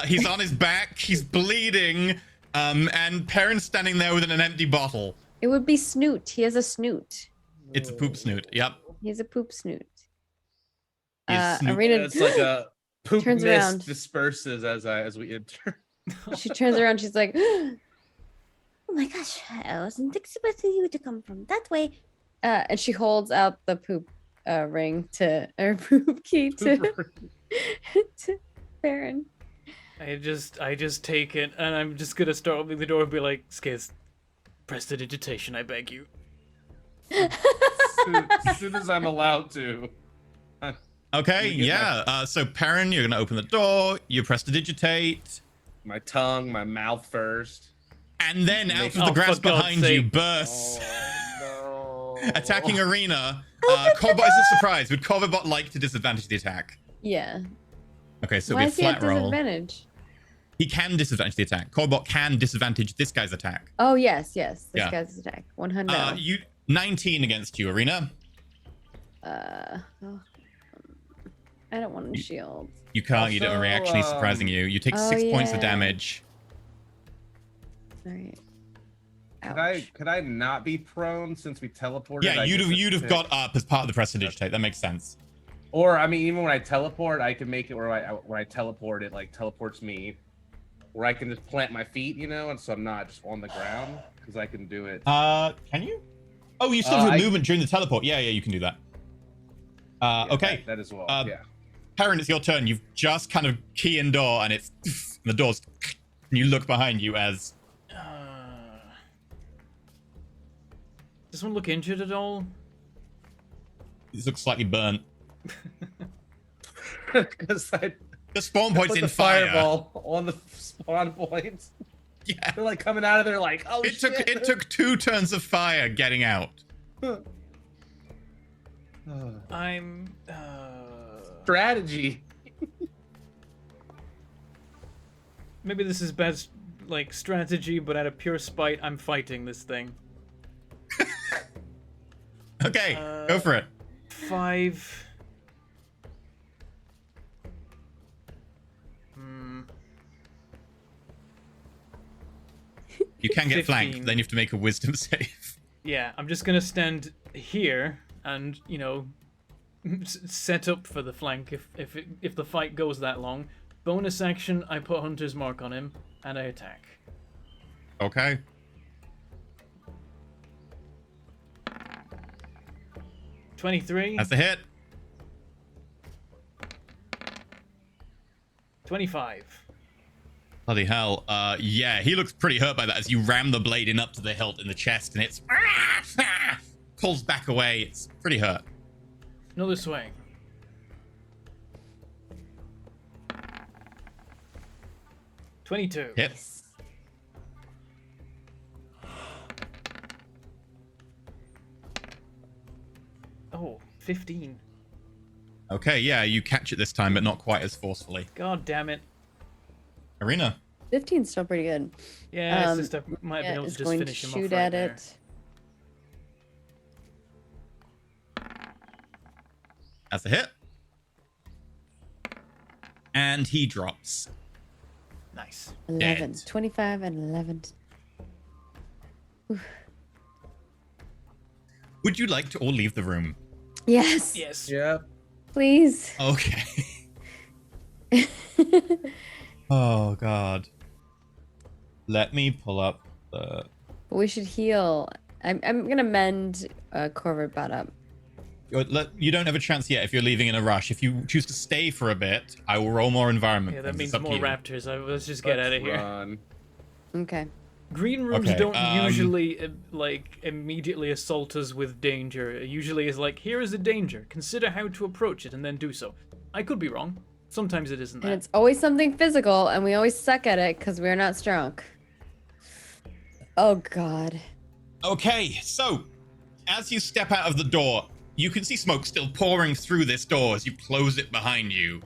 He's on his back, he's bleeding, and Perrin standing there with an empty bottle. it would be Snoot. He has a snoot. It's a poop snoot. Yep. He has a poop snoot. Is Snoot- Arena It's like a poop turns mist around. disperses as we enter. She turns around. She's like, "Oh my gosh, I wasn't expecting you to come from that way." And she holds out the poop ring to or poop key to to Baron. I just take it, and I'm just gonna start opening the door and be like, Skiz, press the digitation, I beg you. As soon as I'm allowed to. Okay, Let me get yeah. So Perrin, you're gonna open the door. You press to digitate, My tongue, my mouth first. and then out of Oh, the grass for God's behind you sake. bursts, no. attacking Arena. Corbot is a surprise. Would Corbot like to disadvantage the attack? Yeah. Okay, so Why it'll is be he a at flat roll. disadvantage? He can disadvantage the attack. Corbot can disadvantage this guy's attack. Oh yes. This Yeah. guy's attack. 100. You 19 against you, Arena. Oh, I don't want to shield. You can't. You don't have a Also, reaction. He's surprising you. You take oh, 6 points of yeah. damage. All right. Could I not be prone since we teleported? Yeah, I you'd guess have got up as part of the prestidigitate. That makes sense. Or I mean, even when I teleport, I can make it where when I teleport, it like teleports me, where I can just plant my feet, and so I'm not just on the ground because I can do it. Can you? Oh, you still have I- movement during the teleport. Yeah, you can do that. Yeah, Okay. that as well. Yeah. Perrin, it's your turn. You've just kind of key in door, and it's the door's, and you look behind you as Does one look injured at all? it looks slightly burnt. Because I The spawn point's put in the fire. fireball on the spawn points. Yeah. They're like coming out of there like, oh It shit. took 2 turns of fire getting out. I'm. Strategy. Maybe this is best, like, strategy, but out of pure spite, I'm fighting this thing. Okay, go for it. 5. You can get 15. flanked, then you have to make a wisdom save. Yeah, I'm just gonna stand here and, set up for the flank if the fight goes that long. Bonus action, I put Hunter's Mark on him, and I attack. Okay. $23, That's a hit. 25. Bloody hell. Yeah, he looks pretty hurt by that as you ram the blade in up to the hilt in the chest, and it's pulls back away. It's pretty hurt. Another swing. $22. Hits. Oh, 15. Okay, yeah, you catch it this time, but not quite as forcefully. God damn it. Arena. 15's still pretty good. Yeah, it's just I might have Yeah, been able to is just going to finish him off shoot right at there. it. That's a hit. And he drops. Nice. 11, Dead. 25, and 11. Would you like to all leave the room? Yes, Yes. Yeah. please. Okay. Oh, God. Let me pull up the... But we should heal. I'm gonna mend Corvid bot up. You don't have a chance yet if you're leaving in a rush. If you choose to stay for a bit, I will roll more environment. Yeah, that points. means It's up to more you. raptors. Let's just get out of here. Run. Okay. Green rooms Okay, don't usually immediately assault us with danger. It usually is like, here is a danger. Consider how to approach it and then do so. I could be wrong. Sometimes it isn't And that. it's always something physical, and we always suck at it because we're not strong. Oh God. Okay, so as you step out of the door, you can see smoke still pouring through this door as you close it behind you.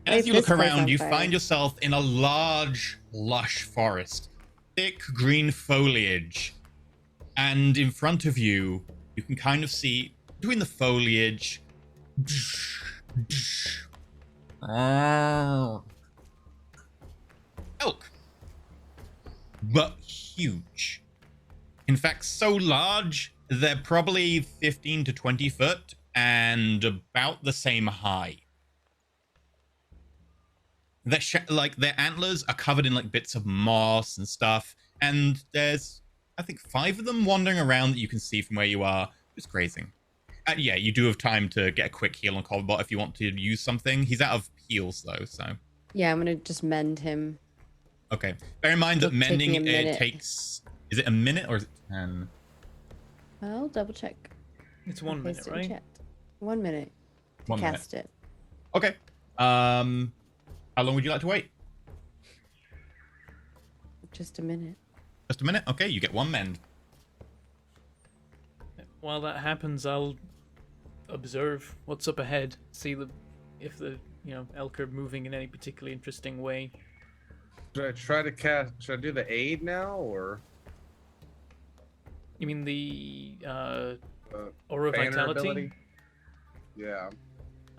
As Wait, you look this place around, on you fire. find yourself in a large, lush forest. Thick green foliage. And in front of you, you can kind of see between the foliage. Elk. But huge. In fact, so large, they're probably 15 to 20 foot and about the same high. Their antlers are covered in like bits of moss and stuff, and there's I think 5 of them wandering around that you can see from where you are, just grazing. Yeah, you do have time to get a quick heal on Colbot if you want to use something. He's out of heals though, so Yeah, I'm gonna just mend him. okay. Bear in mind that It'll take me mending a it minute. takes. Is it a minute or is it 10? I'll double check. It's 1 minute, Paste it in right? chat. 1 minute to 1 minute. cast it. Okay. How long would you like to wait? Just a minute. Just a minute. Okay, you get 1 mend. While that happens, I'll observe what's up ahead, see if the elk are moving in any particularly interesting way. Should I try to cast? Should I do the aid now or You mean the banner aura vitality? ability? Yeah.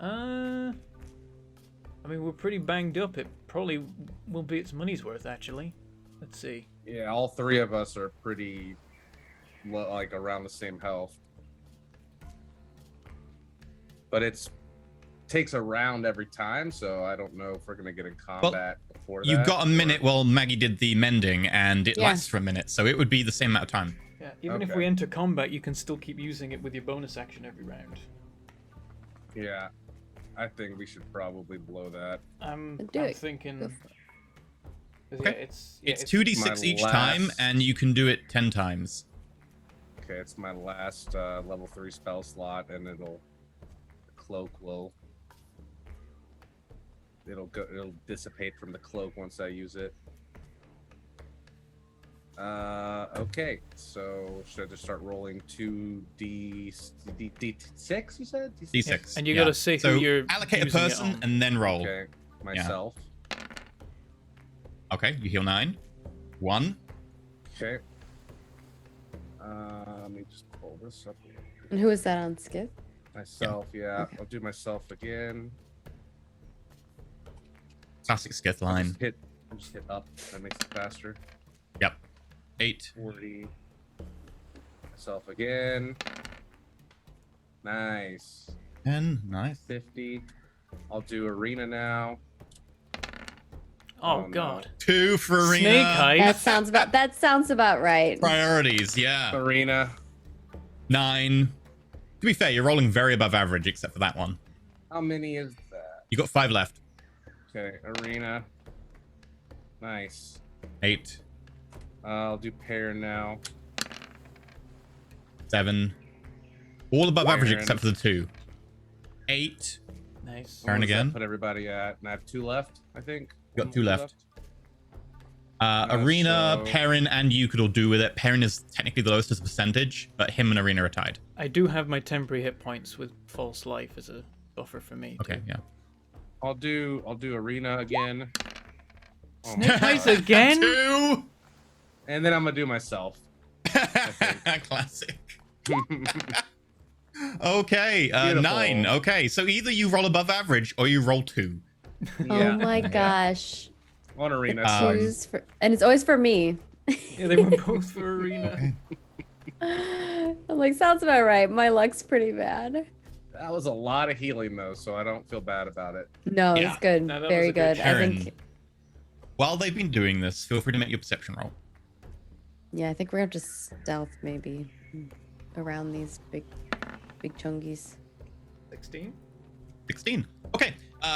I mean, we're pretty banged up. It probably will be its money's worth, actually. Let's see. Yeah, all 3 of us are pretty like around the same health. But it's takes a round every time, so I don't know if we're gonna get in combat before that. You got a or- minute while Maggie did the mending, and it Yeah. lasts for a minute, so it would be the same amount of time. Yeah, even if Okay. we enter combat, you can still keep using it with your bonus action every round. Yeah, I think we should probably blow that. I'm Do it. thinking. Go for it. 'Cause, Okay. Yeah, it's It's it's 2d6 my each time, last- and you can do it 10 times. Okay, it's my last level 3 spell slot, and the cloak will it'll dissipate from the cloak once I use it. Okay, so should I just start rolling 2d6? You said D6. And you yeah. gotta say who so you're allocate a using it person on. and then roll. Okay, myself. Okay, you heal 9. 1. Okay. Let me just pull this up. And who is that on Skip? Myself, yeah. I'll do myself again. Classic Skith I'll line. just hit up. That makes it faster. Yep. 8. 40. Myself again. Nice. 10. Nice. 50. I'll do arena now. Oh, no. God. 2 for arena. Snake That Eyes. sounds about right. Priorities, yeah. Arena. 9. To be fair, you're rolling very above average, except for that one. How many is that? You got 5 left. Okay, arena. Nice. 8. I'll do pair now. 7. All above average Baron. except for the 2. 8. Nice. Turn What does that again. Put everybody at, and I have 2 left, I think. You got One 2 more left. Arena, so- Perrin, and you could all do with it. Perrin is technically the lowest as a percentage, but him and Arena are tied. I do have my temporary hit points with false life as a buffer for me. Okay, too. yeah. I'll do arena again. Oh my Snake Eyes God. again? 2. And then I'm gonna do myself. Classic. Okay, Beautiful. 9. Okay, so either you roll above average or you roll 2. Oh Yeah, my gosh. on arena. Choose for, and it's always for me. Yeah, they were both for arena. I'm like, sounds about right. My luck's pretty bad. That was a lot of healing though, so I don't feel bad about it. No, Yeah. it's good. No, that Very was a good good. I think. Perrin, while they've been doing this, feel free to make your perception roll. Yeah, I think we're gonna have to stealth maybe around these big chungies. 16? 16. Okay,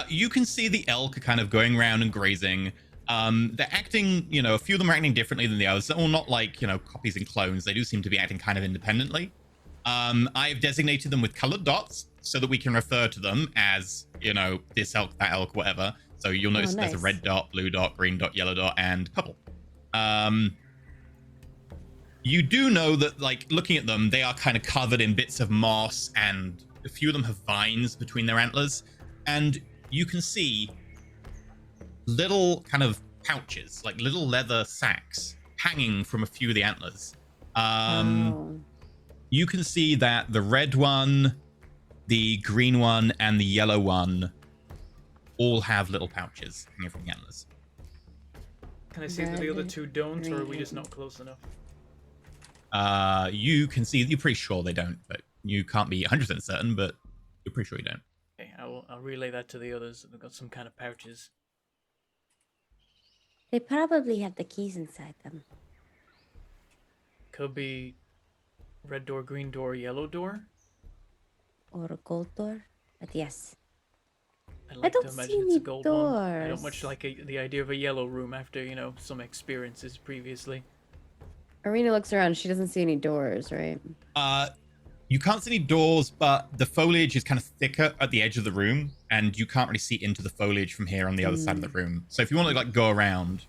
you can see the elk kind of going around and grazing. They're acting, a few of them are acting differently than the others. They're all not like, copies and clones. They do seem to be acting kind of independently. I've designated them with colored dots. so that we can refer to them as, you know, this elk, that elk, whatever. So you'll notice there's a nice. red dot, blue dot, green dot, yellow dot, and purple. You do know that, like, looking at them, they are kind of covered in bits of moss, and a few of them have vines between their antlers. And you can see little kind of pouches, like little leather sacks, hanging from a few of the antlers. Oh. You can see that the red one, the green one, and the yellow one all have little pouches hanging from the antlers. Can I see that the other Red, two don't, or are we just green. not close enough? You can see, you're pretty sure they don't, but you can't be 100% certain, but you're pretty sure you don't. Okay, I'll relay that to the others. They've got some kind of pouches. They probably have the keys inside them. Could be red door, green door, yellow door. Or a gold door. But yes. I'd like don't to see imagine it's a any gold one. I don't doors. much like the idea of a yellow room after, you know, some experiences previously. Arena looks around. She doesn't see any doors, right? You can't see any doors, but the foliage is kind of thicker at the edge of the room, and you can't really see into the foliage from here on the other side of the room. So if you want to, like, go around,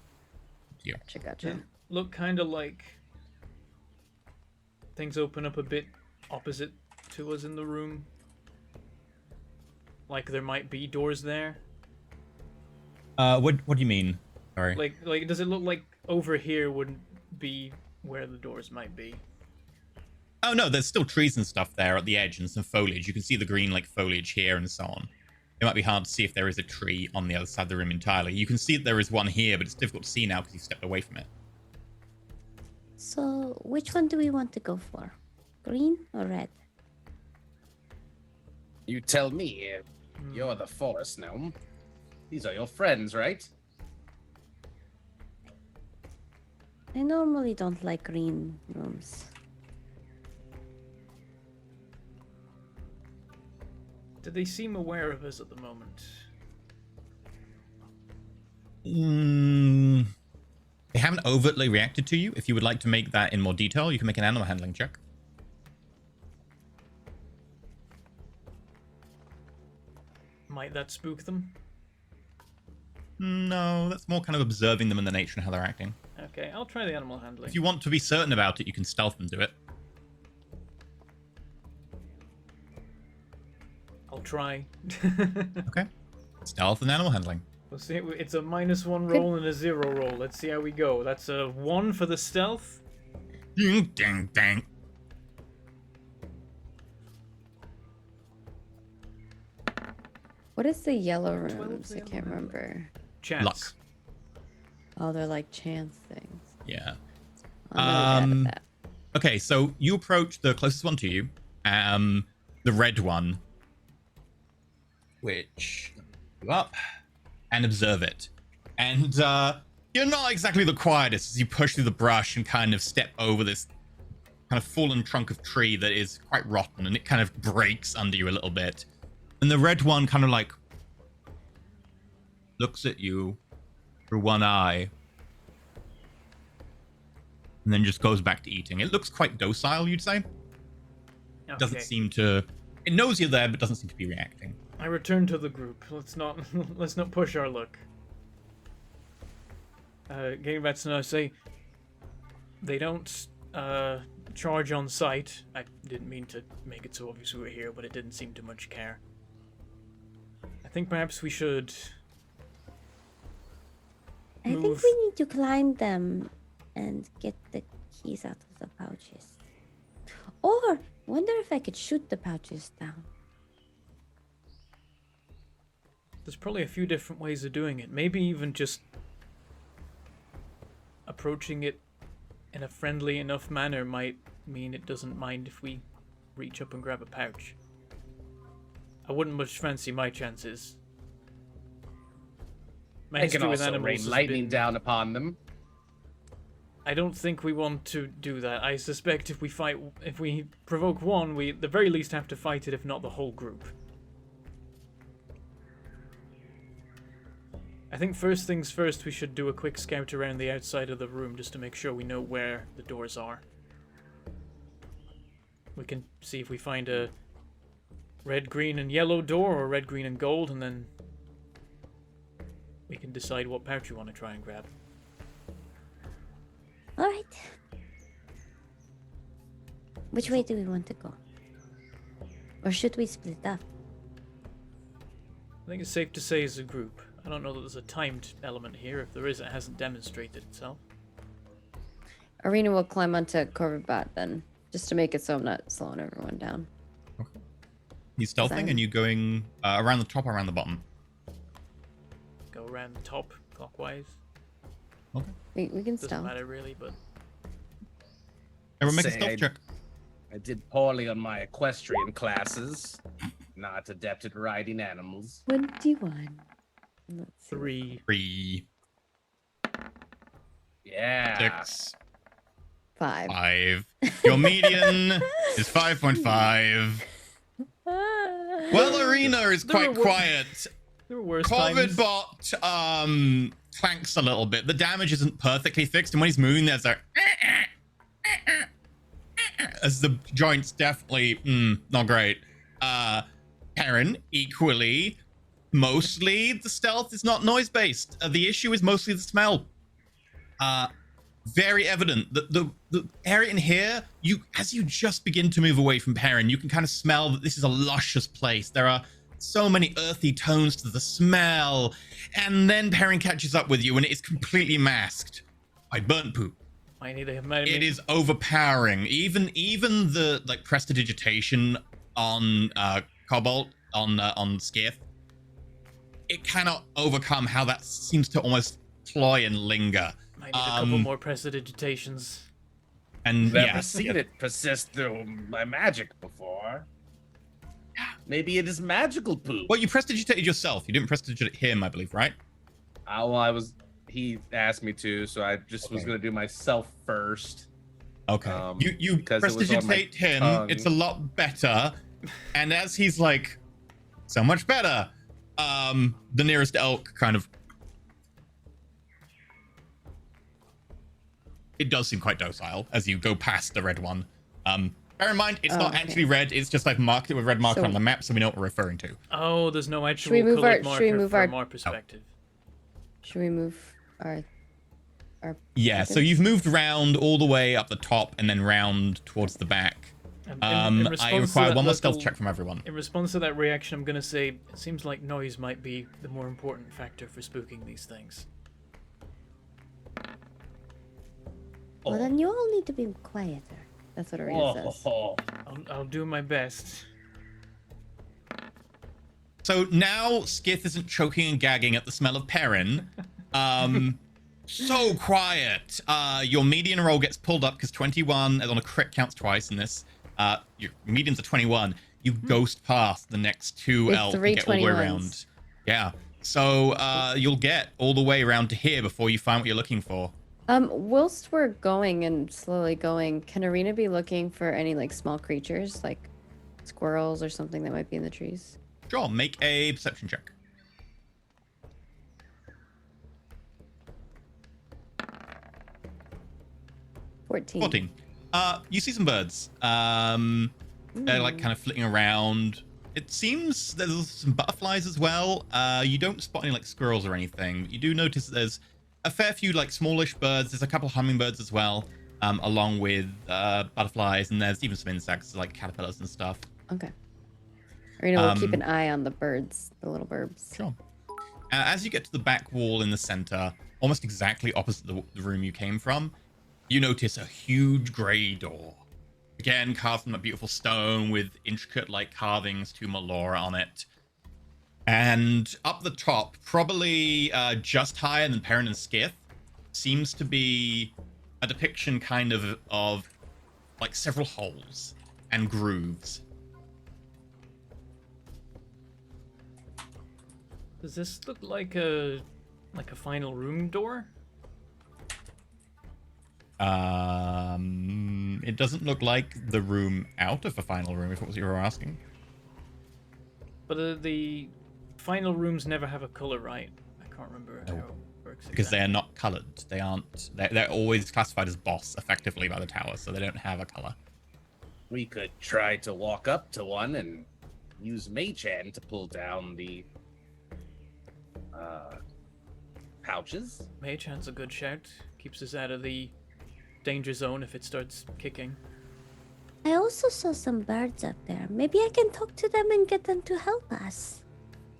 Gotcha. Look kind of like things open up a bit opposite to us in the room. Like there might be doors there. what do you mean? Sorry. Like does it look like over here wouldn't be where the doors might be? Oh no, there's still trees and stuff there at the edge and some foliage. You can see the green, like, foliage here and so on. It might be hard to see if there is a tree on the other side of the room entirely. You can see that there is one here, but it's difficult to see now because you stepped away from it. So, which one do we want to go for? Green or red? You tell me. You're the forest gnome. These are your friends, right? I normally don't like green rooms. Do they seem aware of us at the moment? They haven't overtly reacted to you. If you would like to make that in more detail, you can make an animal handling check. Might that spook them? No, that's more kind of observing them and the nature and how they're acting. Okay, I'll try the animal handling. If you want to be certain about it, you can stealth and do it. I'll try. Okay. Stealth and animal handling. We'll see. It's a -1 roll and a 0 roll. Let's see how we go. That's a 1 for the stealth. Ding, ding, ding. What is the yellow 12 rooms? I yellow can't rooms. remember. Chance. Luck. Oh, they're like chance things. Yeah. I'm really bad at that. Okay, so you approach the closest one to you, the red one, which go up and observe it. And you're not exactly the quietest as you push through the brush and kind of step over this kind of fallen trunk of tree that is quite rotten, and it kind of breaks under you a little bit. And the red one kind of like looks at you through one eye and then just goes back to eating. It looks quite docile, you'd say. Doesn't Okay. seem to... It knows you're there, but doesn't seem to be reacting. I return to the group. Let's not push our luck. Getting back to now, say they don't charge on sight. I didn't mean to make it so obvious we were here, but it didn't seem to much care. I think perhaps we should I think move. we need to climb them and get the keys out of the pouches. Or, wonder if I could shoot the pouches down. There's probably a few different ways of doing it. Maybe even just approaching it in a friendly enough manner might mean it doesn't mind if we reach up and grab a pouch. I wouldn't much fancy my chances. My They can history with also animals rain has lightning been- down upon them. I don't think we want to do that. I suspect if we provoke one, we at the very least have to fight it, if not the whole group. I think first things first, we should do a quick scout around the outside of the room just to make sure we know where the doors are. We can see if we find a red, green, and yellow door, or red, green, and gold, and then we can decide what pouch you want to try and grab. All right. Which way do we want to go? Or should we split up? I think it's safe to say as a group. I don't know that there's a timed element here. If there is, it hasn't demonstrated itself. Arena will climb onto Corvibot then, just to make it so I'm not slowing everyone down. He's stealthing, and you going around the top or around the bottom? Go around the top, clockwise. Okay. We can Doesn't stealth. matter really, but Everyone make a Say stealth check. I did poorly on my equestrian classes. Not adept at riding animals. 21. Let's see. 3. 3, Yeah. 6, 5. 5. Your median is 5.5. Well, Arena is There quite were- quiet. There were worse times. Corvidbot clanks a little bit. The damage isn't perfectly fixed, and when he's moving, there's a as the joints definitely not great. Karen, equally, mostly the stealth is not noise based. The issue is mostly the smell. Very evident that the area in here, as you just begin to move away from Perrin, you can kind of smell that this is a luscious place. There are so many earthy tones to the smell, and then Perrin catches up with you, and it is completely masked by burnt poop. I need a It is overpowering. Even the like prestidigitation on Cobalt on Skiff, it cannot overcome how that seems to almost cloy and linger. I need a couple more prestidigitations. And Never yeah, seen it persist through my magic before. Maybe it is magical poop. well, you prestidigitated yourself. You didn't prestidigitate him, I believe, right? He asked me to, so I just was Okay. gonna do myself first. Okay. You because it was on my prestidigitate him. tongue. It's a lot better. And as he's like, so much better, the nearest elk kind of. It does seem quite docile as you go past the red one. Bear in mind, it's not okay. actually red. It's just I've marked it with red marker So- on the map, so we know what we're referring to. Oh, there's no actual we move colored our- should we marker move from our- our perspective. Should we move our Yeah, so Okay. you've moved round all the way up the top and then round towards the back. And I response to require that one more stealth little- check from everyone. In response to that reaction, I'm gonna say it seems like noise might be the more important factor for spooking these things. Well, then you all need to be quieter. That's what Arena says. I'll do my best. So now Skith isn't choking and gagging at the smell of Perrin. So quiet. Your median roll gets pulled up because 21 on a crit counts twice in this. Your median's a 21. You ghost past the next two With elk and three get all the way 21s. around. Yeah. So you'll get all the way around to here before you find what you're looking for. Whilst we're going and slowly going, can Arena be looking for any like small creatures, like squirrels or something that might be in the trees? Sure, make a perception check. 14. You see some birds. They're like kind of flitting around. It seems there's some butterflies as well. You don't spot any like squirrels or anything. You do notice that there's a fair few like smallish birds. There's a couple of hummingbirds as well, along with butterflies, and there's even some insects like caterpillars and stuff. Okay. Arena will keep an eye on the birds, the little burbs. Sure. As you get to the back wall in the center, almost exactly opposite the room you came from, you notice a huge grey door. Again, carved from a beautiful stone with intricate like carvings to Melora on it. And up the top, probably just higher than Perrin and Skith, seems to be a depiction kind of like several holes and grooves. Does this look like a final room door? It doesn't look like the room out of a final room, if it was what you were asking. But the final rooms never have a color, right? I can't remember how it works. Because they exactly. are not colored. They aren't. They're always classified as boss, effectively, by the tower, so they don't have a color. We could try to walk up to one and use Mage Hand to pull down the pouches. Mage Hand's a good shout. Keeps us out of the danger zone if it starts kicking. I also saw some birds up there. Maybe I can talk to them and get them to help us.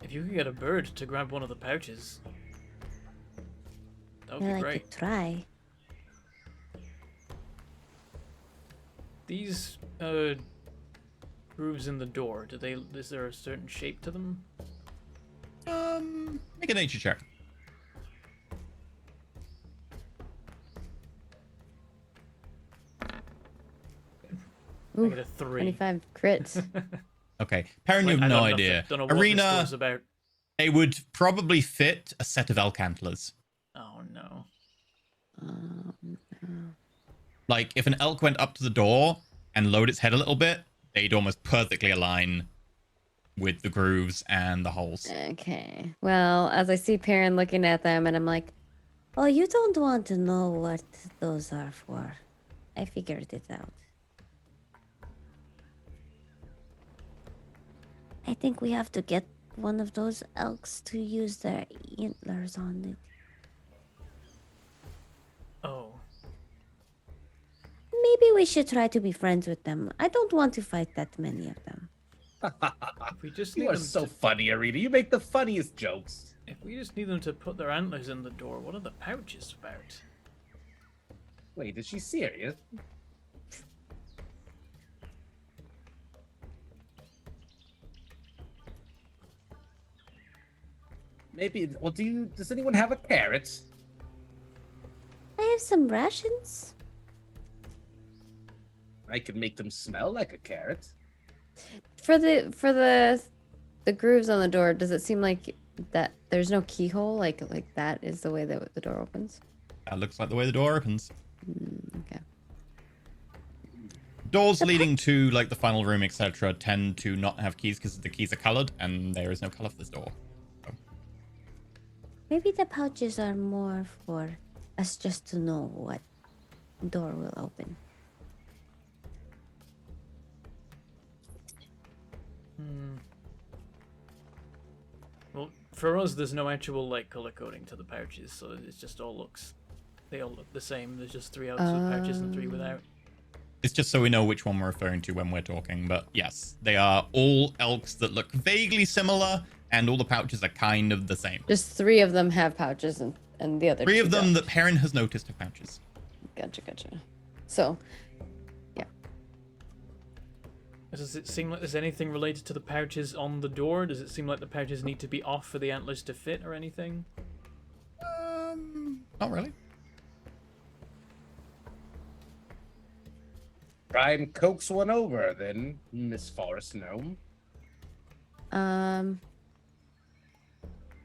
If you could get a bird to grab one of the pouches, that would Well, be I great. could try. These grooves in the door, is there a certain shape to them? Make a nature check. I Ooh, get a 3. 25 crits. Okay, Perrin, you Like, have I no don't know idea. Don't know what this Arena, door's about. they would probably fit a set of elk antlers. Oh no. Like, if an elk went up to the door and lowered its head a little bit, they'd almost perfectly align with the grooves and the holes. Okay. Well, as I see Perrin looking at them, and I'm like, Oh, you don't want to know what those are for. I figured it out. I think we have to get one of those elks to use their antlers on it. Oh. Maybe we should try to be friends with them. I don't want to fight that many of them. If we just You need are them so to, funny, Arena. You make the funniest jokes. if we just need them to put their antlers in the door, what are the pouches about? Wait, is she serious? Maybe. Well, does anyone have a carrot? I have some rations. I could make them smell like a carrot. for the grooves on the door, does it seem like that there's no keyhole? Like that is the way that the door opens? That looks like the way the door opens. Okay. Doors leading to like the final room, etc., tend to not have keys because the keys are colored, and there is no color for this door. Maybe the pouches are more for us just to know what door will open. Well, for us, there's no actual like color coding to the pouches, so it's just they all look the same. There's just 3 outs with pouches and 3 without. It's just so we know which one we're referring to when we're talking. But yes, they are all elks that look vaguely similar, and all the pouches are kind of the same. Just 3 of them have pouches, and the other 3 of 2 them don't. that Perrin has noticed have pouches. Gotcha. So, Does it seem like there's anything related to the pouches on the door? Does it seem like the pouches need to be off for the antlers to fit or anything? Not really. Try and coax one over, then, Miss Forest Gnome.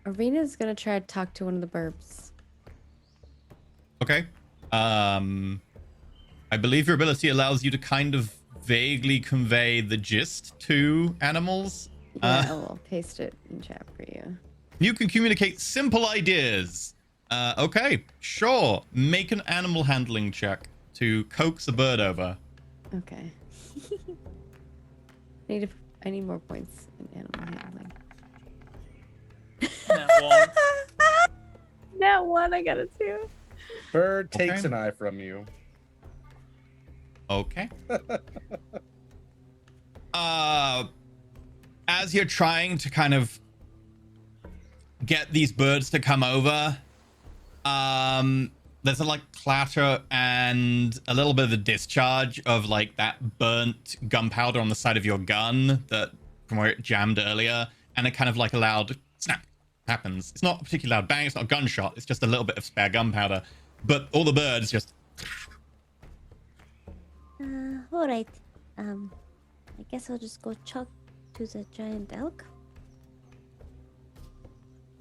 Arena's gonna try to talk to one of the burbs. Okay. I believe your ability allows you to kind of vaguely convey the gist to animals. Yeah, I will paste it in chat for you. You can communicate simple ideas. Okay, sure. Make an animal handling check to coax a bird over. Okay. I need more points in animal handling. That one. That one, I got it too. Bird takes Okay. an eye from you. Okay. As you're trying to kind of get these birds to come over, there's a like clatter and a little bit of a discharge of like that burnt gunpowder on the side of your gun that from where it jammed earlier, and it kind of like a loud snap happens. It's not a particularly loud bang, it's not a gunshot, it's just a little bit of spare gunpowder, but all the birds just All right. I guess I'll just go talk to the giant elk.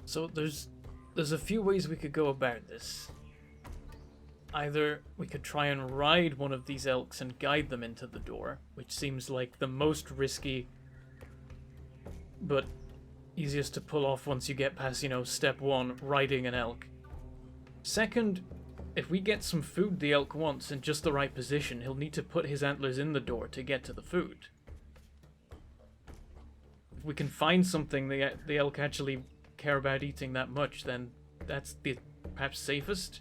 So there's a few ways we could go about this. Either we could try and ride one of these elks and guide them into the door, which seems like the most risky, but easiest to pull off once you get past, step 1, riding an elk. Second, if we get some food the elk wants in just the right position, he'll need to put his antlers in the door to get to the food. if we can find something the elk actually care about eating that much, then that's the perhaps safest.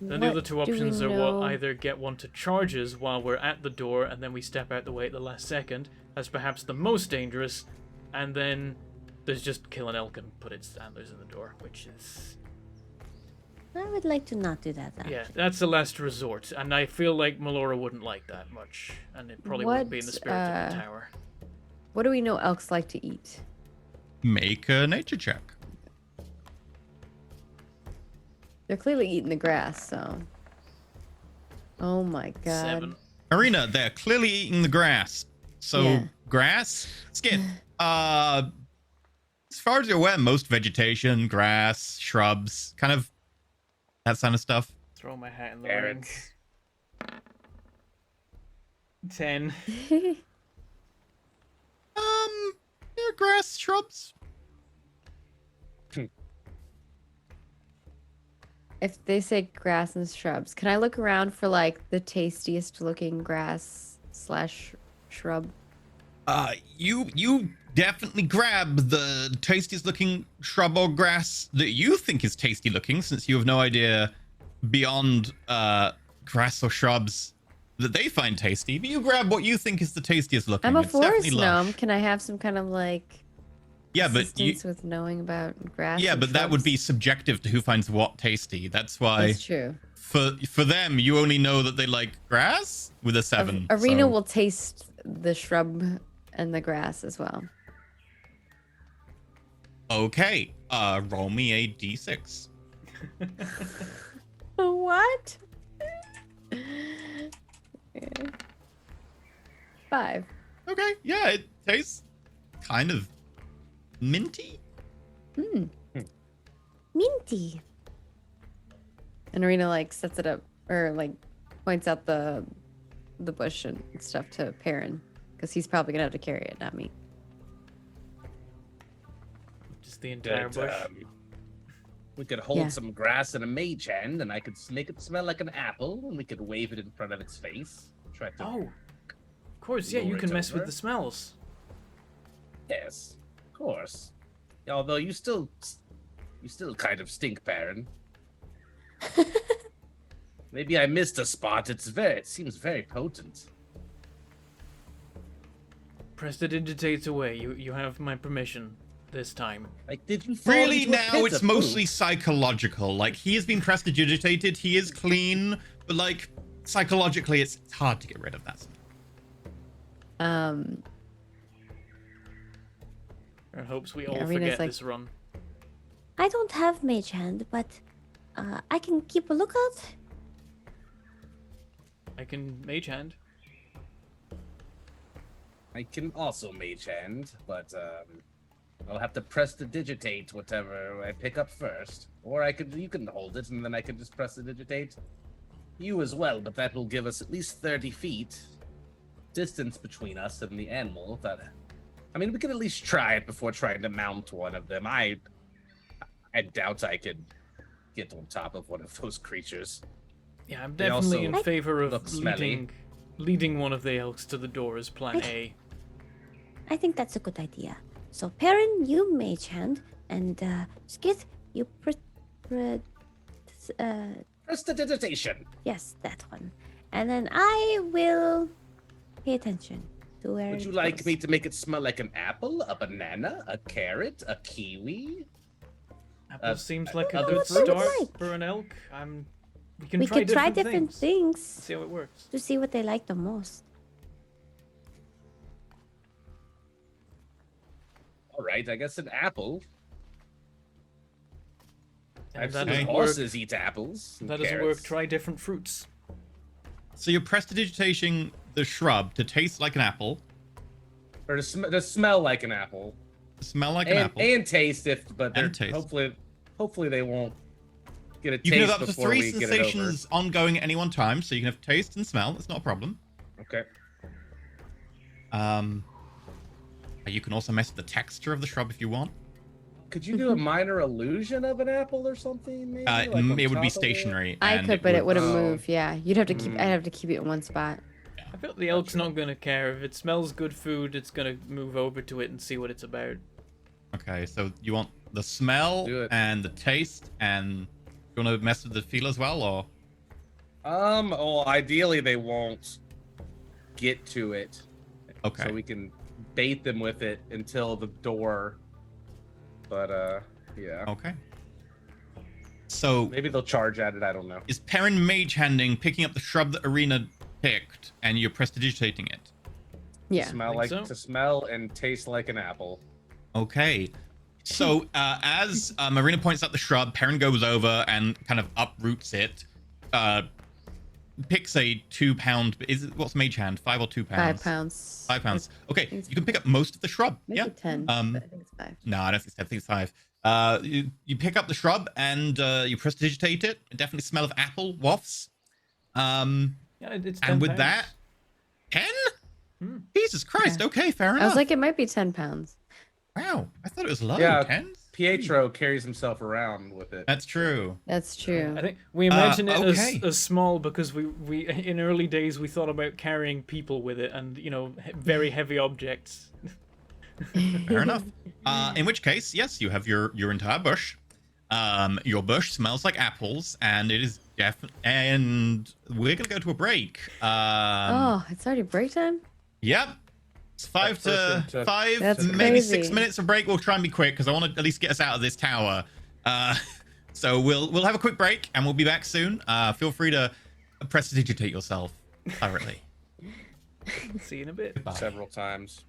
Then the What other two do we options are know? what either get one to charge us while we're at the door and then we step out the way at the last second, as perhaps the most dangerous, and then there's just kill an elk and put its antlers in the door, which is... I would like to not do that. Yeah, Actually. that's the last resort, and I feel like Melora wouldn't like that much, and it probably wouldn't be in the What, spirit of the tower. What do we know elks like to eat? Make a nature check. They're clearly eating the grass, so. Oh my god. 7. Arena, they're clearly eating the grass. So Yeah. grass, skip. As far as you're aware, most vegetation, grass, shrubs, kind of that kind of stuff. Throw my hat in the Carrots. ring. 10. Yeah, grass, shrubs. If they say grass and shrubs, can I look around for like the tastiest looking grass / shrub? You definitely grab the tastiest looking shrub or grass that you think is tasty looking, since you have no idea beyond grass or shrubs that they find tasty. But you grab what you think is the tastiest looking. I'm a It's forest definitely lush. gnome. Can I have some kind of like Yeah, but you, assistance with knowing about grass? yeah, and but that would be shrubs? subjective to who finds what tasty. That's why That's true. for them, you only know that they like grass with a 7. Arena so- will taste the shrub and the grass as well. Okay, roll me a d6. What? 5. Okay, yeah, it tastes kind of minty. Minty. And Arena like sets it up or like points out the bush and stuff to Perrin because he's probably gonna have to carry it, not me. Just the entire bush. We could hold Yeah. some grass in a mage hand, and I could make it smell like an apple, and we could wave it in front of its face. Try to. Oh, of course, yeah, you Lure can it mess with over. the smells. Yes, of course. Although you still kind of stink, Baron. Maybe I missed a spot. It seems very potent. Prestidigitate away. You have my permission this time. Like, did you fall Really, into a now pit it's of mostly poop? psychological. Like, he has been prestidigitated, he is clean, but like, psychologically, it's hard to get rid of that stuff. In hopes we all Arena's forget like- this run. I don't have mage hand, but I can keep a lookout. I can mage hand. I can also mage hand, but I'll have to prestidigitate whatever I pick up first. Or you can hold it, and then I can just prestidigitate you as well, but that will give us at least 30 feet distance between us and the animal. I mean, we could at least try it before trying to mount one of them. I doubt I could get on top of one of those creatures. Yeah, I'm They definitely in also favor of look smelly. leading one of the elks to the door as plan A. I think that's a good idea. So, Perrin, you mage hand, and Skith, you Prestidigitation. yes, that one. And then I will pay attention to where. Would you it like goes. me to make it smell like an apple, a banana, a carrot, a kiwi? Apple seems like a other good fruits? start Like. for an elk. We can We try could try different different things. things See how it works. to see what they like the most. All right, I guess an apple. And I've that seen doesn't work. horses eat apples. If and that doesn't work, carrots. try different fruits. So you're prestidigitating the shrub to taste like an apple, Or to smell like an apple. smell like an and, apple. and taste but they're And taste. hopefully they won't get a You taste can have up to before 3 we get it over. sensations ongoing at any one time, so you can have taste and smell. That's not a problem. Okay. You can also mess with the texture of the shrub if you want. Could you do a minor illusion of an apple or something? Maybe? Like on It would top be of stationary. I and could, but it wouldn't Oh. move. Yeah, you'd have to keep. Mm. I'd have to keep it in one spot. Yeah. I feel the elk's not gonna care. If it smells good food, it's gonna move over to it and see what it's about. Okay, so you want the smell Do it. and the taste, and you want to mess with the feel as well, or? Well, ideally they won't get to it. Okay. So we can bait them with it until the door. But yeah. Okay. So Maybe they'll charge at it, I don't know. is Perrin mage handing picking up the shrub that Arena picked, and you're prestidigitating it? Yeah. Smell think like so. to smell and taste like an apple. Okay. So as Marina points out the shrub, Perrin goes over and kind of uproots it. Picks a 2 pound. Is it what's mage hand? 5 or 2 pounds? 5 pounds. 5 pounds. Okay, think you can pick up most of the shrub. Maybe Yeah. 10. Um, But I think it's 5. No, I don't think it's 10. I think it's 5. You pick up the shrub and you prestidigitate it. Definitely smell of apple wafts. Yeah, it's 10 And with pounds. that, 10? Hmm. Jesus Christ. Yeah. Okay, fair enough. I was like, it might be 10 pounds. wow, I thought it was low. Yeah. 10s? Pietro carries himself around with it. That's true. That's true. I think we imagine it okay. as small because we in early days we thought about carrying people with it and very heavy objects. Fair enough. In which case, yes, you have your entire bush. Your bush smells like apples, and it is and we're gonna go to a break. Oh, it's already break time? Yep. It's That's first 5, That's maybe 6 crazy. minutes of break. We'll try and be quick because I want to at least get us out of this tower. So we'll have a quick break and we'll be back soon. Feel free to prestidigitate yourself thoroughly. See you in a bit. Goodbye. Several times.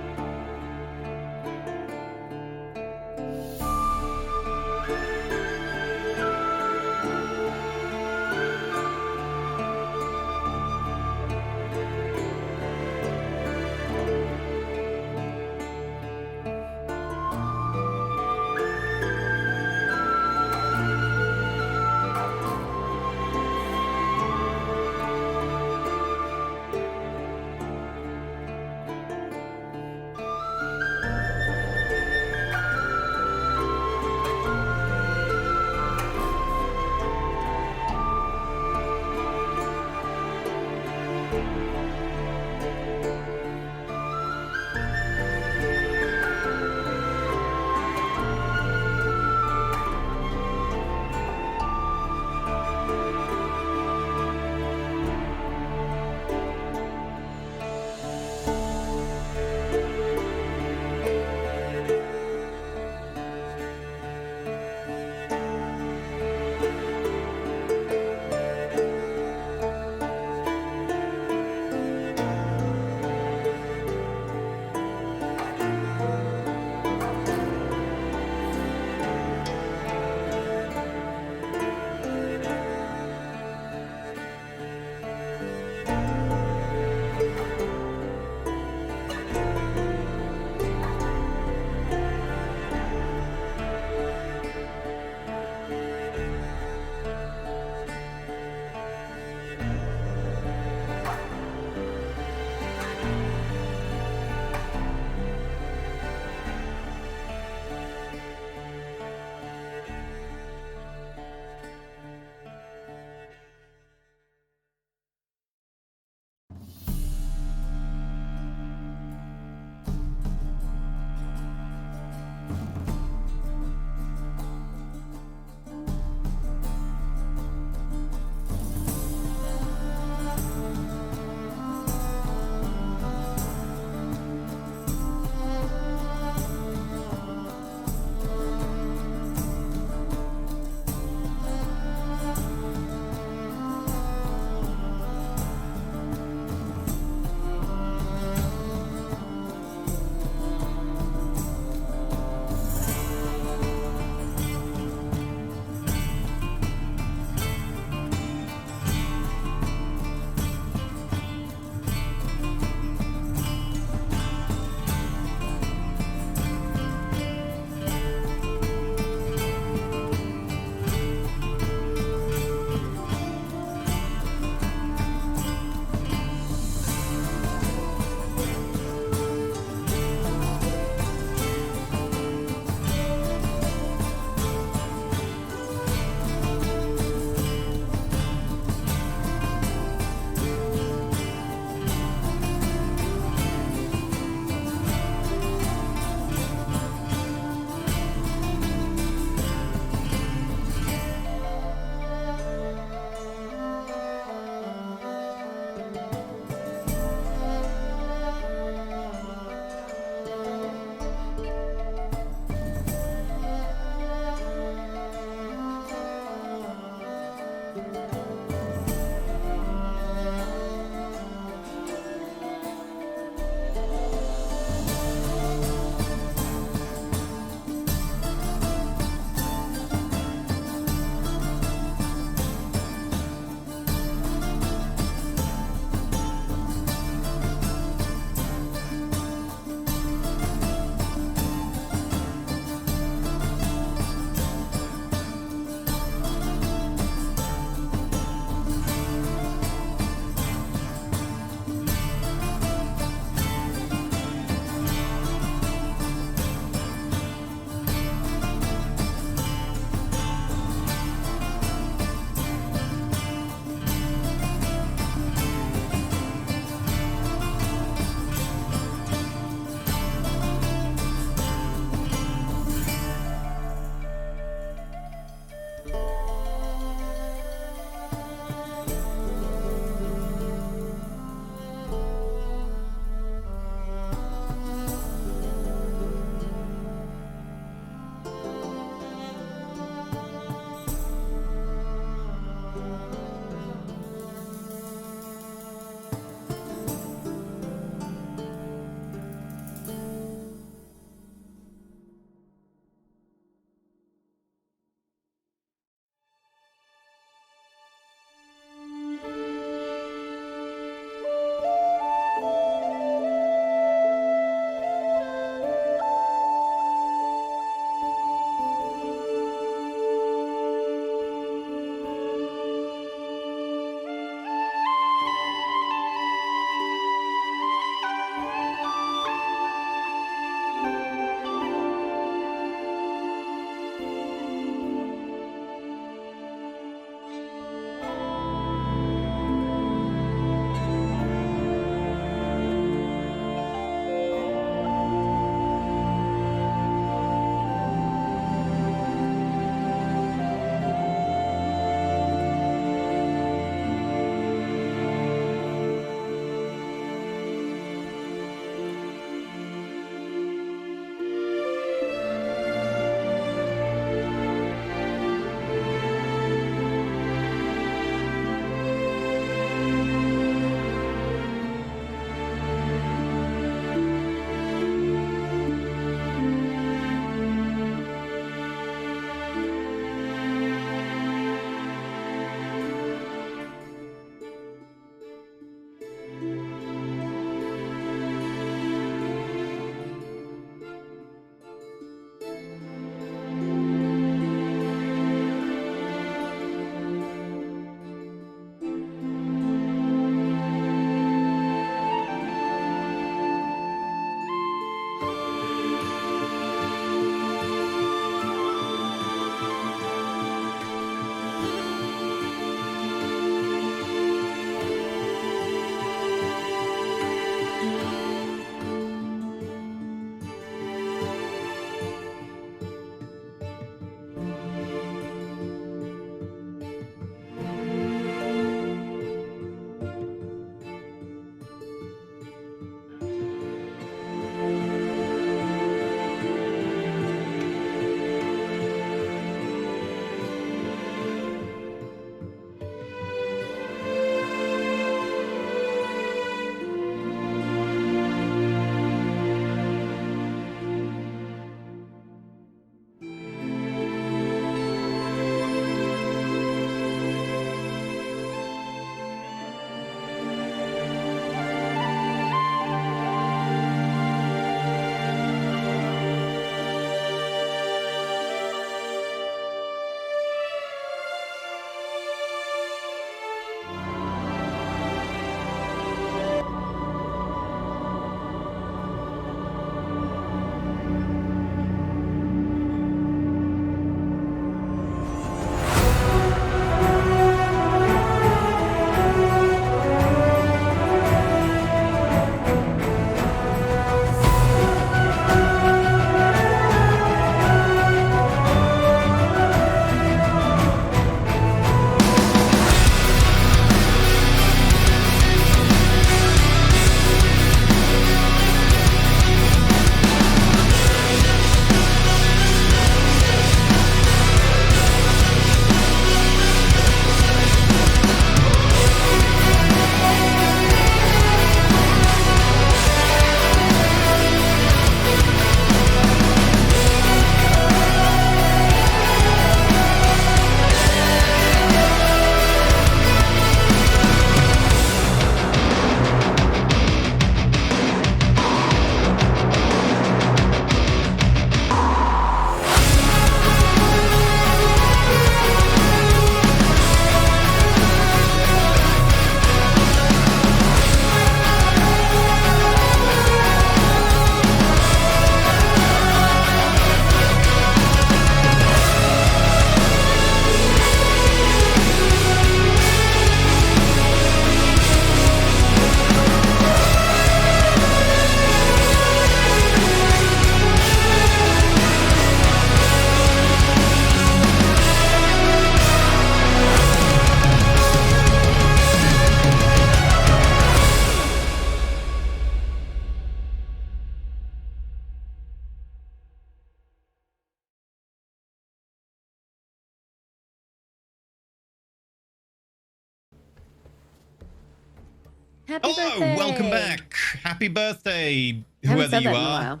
Happy Hello, birthday! welcome back. Happy birthday, I haven't whoever said you that in a are.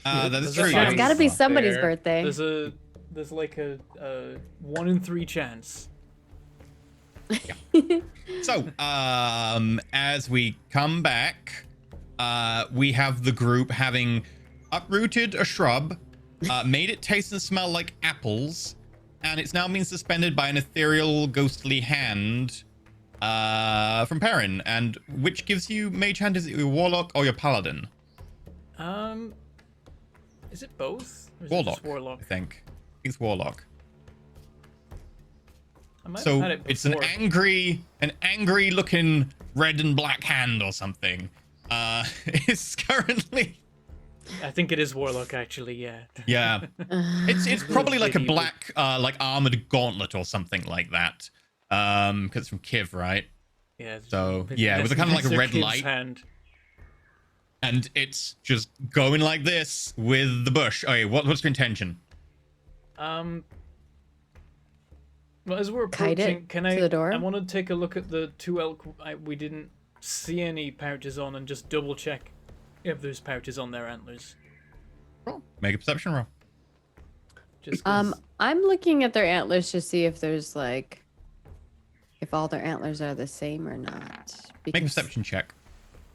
while. That is There's a true. chance. It's got to be Up somebody's there. birthday. There's like a 1 in 3 chance. So, as we come back, we have the group having uprooted a shrub, made it taste and smell like apples, and it's now being suspended by an ethereal, ghostly hand from Perrin. And which gives you mage hand? Is it your warlock or your paladin? Is it both? Or is it Warlock, just warlock? I think. It's warlock. I might have So had it it's an before. angry looking red and black hand or something. It's currently, I think it is warlock actually. Yeah. yeah. It's probably like a medieval. black like armored gauntlet or something like that. Because it's from Kiv, right? Yeah. So, yeah, with a kind of like a That's red kid's light. Hand. And it's just going like this with the bush. Okay, what's your intention? Well, as we're Kite it approaching, can to I? the door? I want to take a look at the 2 elk. We didn't see any pouches on, and just double check if there's pouches on their antlers. Roll. Make a perception roll. Just 'cause I'm looking at their antlers to see if there's like, if all their antlers are the same or not. Make a perception check.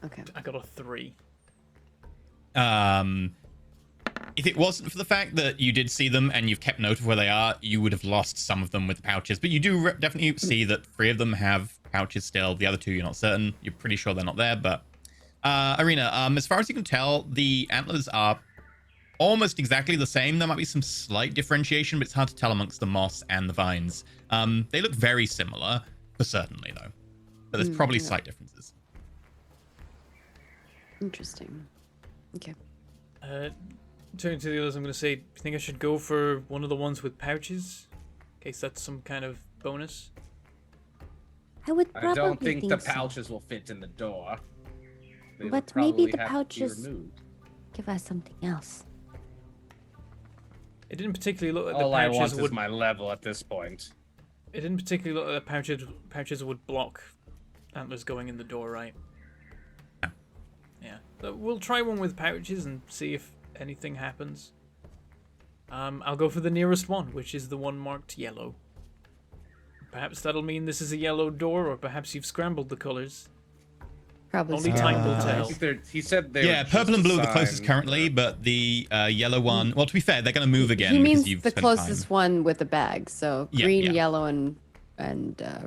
Okay. I got a 3. If it wasn't for the fact that you did see them and you've kept note of where they are, you would have lost some of them with the pouches. But you do definitely see that 3 of them have pouches still. The other 2, you're not certain. You're pretty sure they're not there. But Arena, as far as you can tell, the antlers are almost exactly the same. There might be some slight differentiation, but it's hard to tell amongst the moss and the vines. They look very similar, for certainly though. But there's probably yeah. slight differences. Interesting. Okay. Turning to the others, I'm going to say, do you think I should go for one of the ones with pouches? In case that's some kind of bonus. I would I probably don't think the so. pouches will fit in the door. They would But maybe probably the have to be pouches- removed. Give us something else. It didn't particularly look like All the I want pouches is would. my level at this point. It didn't particularly look like the pouches would block antlers going in the door, right? Yeah. So we'll try one with pouches and see if anything happens. I'll go for the nearest one, which is the one marked yellow. Perhaps that'll mean this is a yellow door, or perhaps you've scrambled the colors. Probably Only so. time will I tell. think he said they Yeah, were purple just and blue are the closest assigned, currently, but the yellow one. Well, to be fair, they're going to move again. He because means you've the spent closest time. one with the bag. So Yeah, green, yeah. yellow, and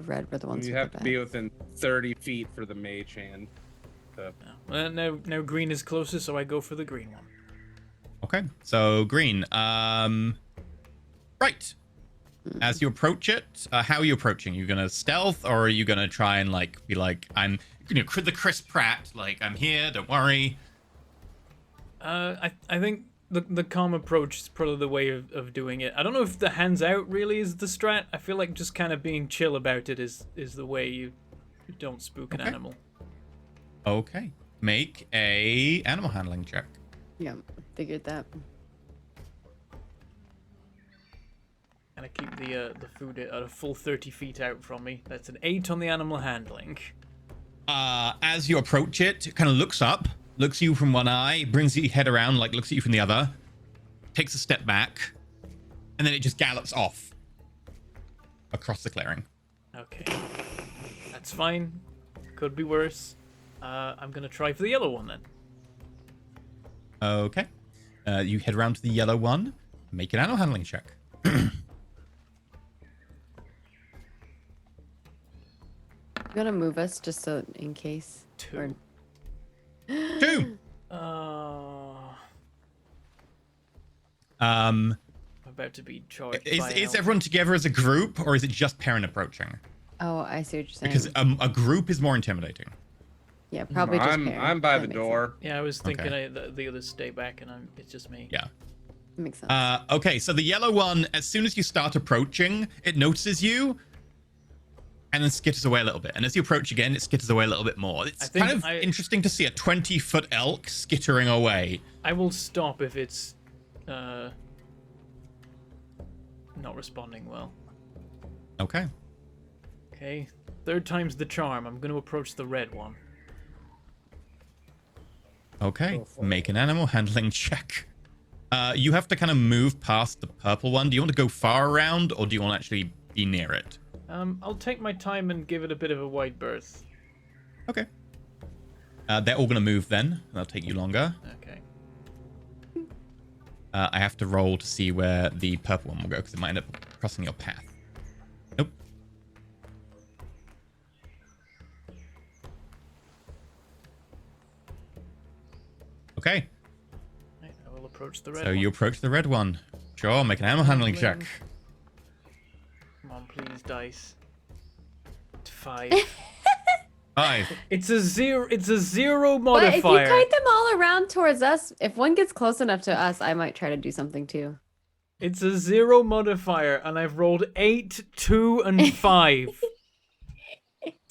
red were the ones You with have the to bag. be within 30 feet for the mage hand. Well, now green is closest, so I go for the green one. Okay, so green. Right. As you approach it, how are you approaching? You gonna stealth, or are you gonna try and like be like, I'm, the Chris Pratt, like I'm here, don't worry. I think the calm approach is probably the way of doing it. I don't know if the hands out really is the strat. I feel like just kind of being chill about it is the way you don't spook an Okay. animal. Okay, make a animal handling check. Yeah, figured that. And I keep the food at a full 30 feet out from me. That's an 8 on the animal handling. As you approach it, it kind of looks up, looks at you from one eye, brings your head around, like looks at you from the other, takes a step back, and then it just gallops off across the clearing. Okay, that's fine. Could be worse. I'm gonna try for the yellow one then. Okay. You head around to the yellow one, make an animal handling check. You want to move us just so in case? 2. Or... 2. I'm about to be charged. by an Is elk. everyone together as a group, or is it just Perrin approaching? Oh, I see what you're saying. Because a group is more intimidating. Yeah, probably just I'm Perrin. I'm by That the makes door. Yeah, I was thinking Okay. the others stay back, and it's just me. Yeah. sense. That makes sense. Okay, so the yellow one, as soon as you start approaching, it notices you and then skitters away a little bit. And as you approach again, it skitters away a little bit more. It's I think kind of interesting to see a 20-foot elk skittering away. I will stop if it's not responding well. Okay. Okay, 3rd time's the charm. I'm going to approach the red one. Okay, Go for make it. an animal handling check. You have to kind of move past the purple one. Do you want to go far around, or do you want to actually be near it? I'll take my time and give it a bit of a wide berth. Okay. They're all going to move then. That'll take you longer. Okay. I have to roll to see where the purple one will go, because it might end up crossing your path. Nope. Okay. Right, I will approach the red So one. you approach the red one. Sure, make an animal handling check. Come on, please, dice. 5. 5. It's a zero. It's a zero But if you modifier. kite them all around towards us, if one gets close enough to us, I might try to do something too. It's a 0 modifier, and I've rolled 8, 2, and 5.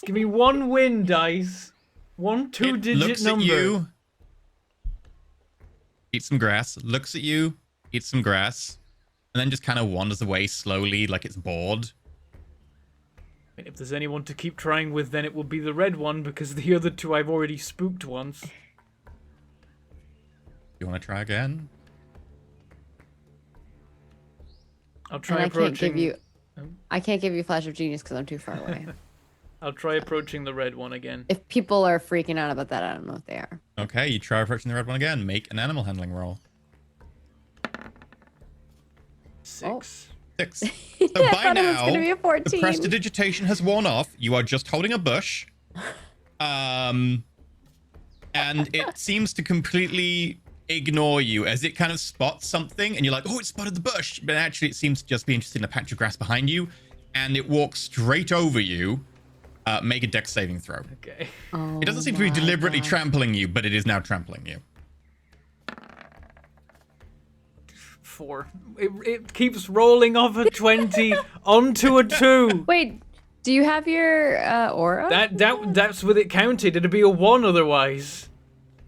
Give me one win, dice. One It two-digit looks number. at you. Eats some grass. Looks at you. Eats some grass. And then just kind of wanders away slowly, like it's bored. And if there's anyone to keep trying with, then it will be the red one, because the other two I've already spooked once. You want to try again? I'll try And approaching. I can't give you Flash of Genius because I'm too far away. I'll try approaching the red one again. If people are freaking out about that, I don't know if they are. Okay, you try approaching the red one again. Make an animal handling roll. 6. 6. So I by thought it was now, gonna be a the 14. prestidigitation has worn off. You are just holding a bush. And it seems to completely ignore you as it kind of spots something, and you're like, oh, it spotted the bush. But actually, it seems to just be interested in a patch of grass behind you, and it walks straight over you. Make a dex saving throw. Okay. Oh It doesn't seem to be my deliberately God. trampling you, but it is now trampling you. 4. It keeps rolling off a 20 onto a 2. Wait, do you have your aura? That's with it counted. It'd be a 1 otherwise.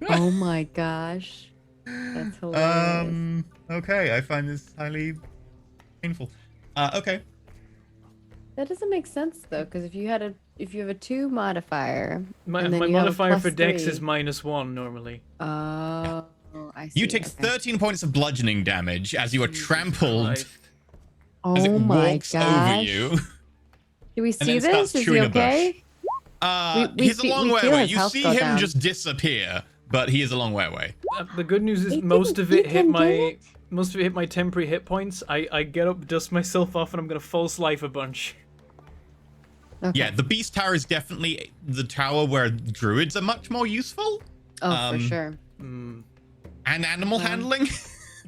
Oh my gosh. That's hilarious. Okay, I find this highly painful. Okay. That doesn't make sense though, because if you have a 2 modifier, My and then you have a modifier for dex +3. is -1 normally. Oh, I see. You take okay. 13 points of bludgeoning damage as you are trampled Christ. as it Oh my walks gosh. over you. Do we then see starts this? Is chewing he a bush. okay? We He's a long way feel away. his You health see go him down. just disappear, but he is a long way away. The good news is He most didn't- of it he hit can do my it? most of it hit my temporary hit points. I get up, dust myself off, and I'm gonna false life a bunch. Okay. Yeah, the beast tower is definitely the tower where druids are much more useful. Oh, for sure. And animal handling.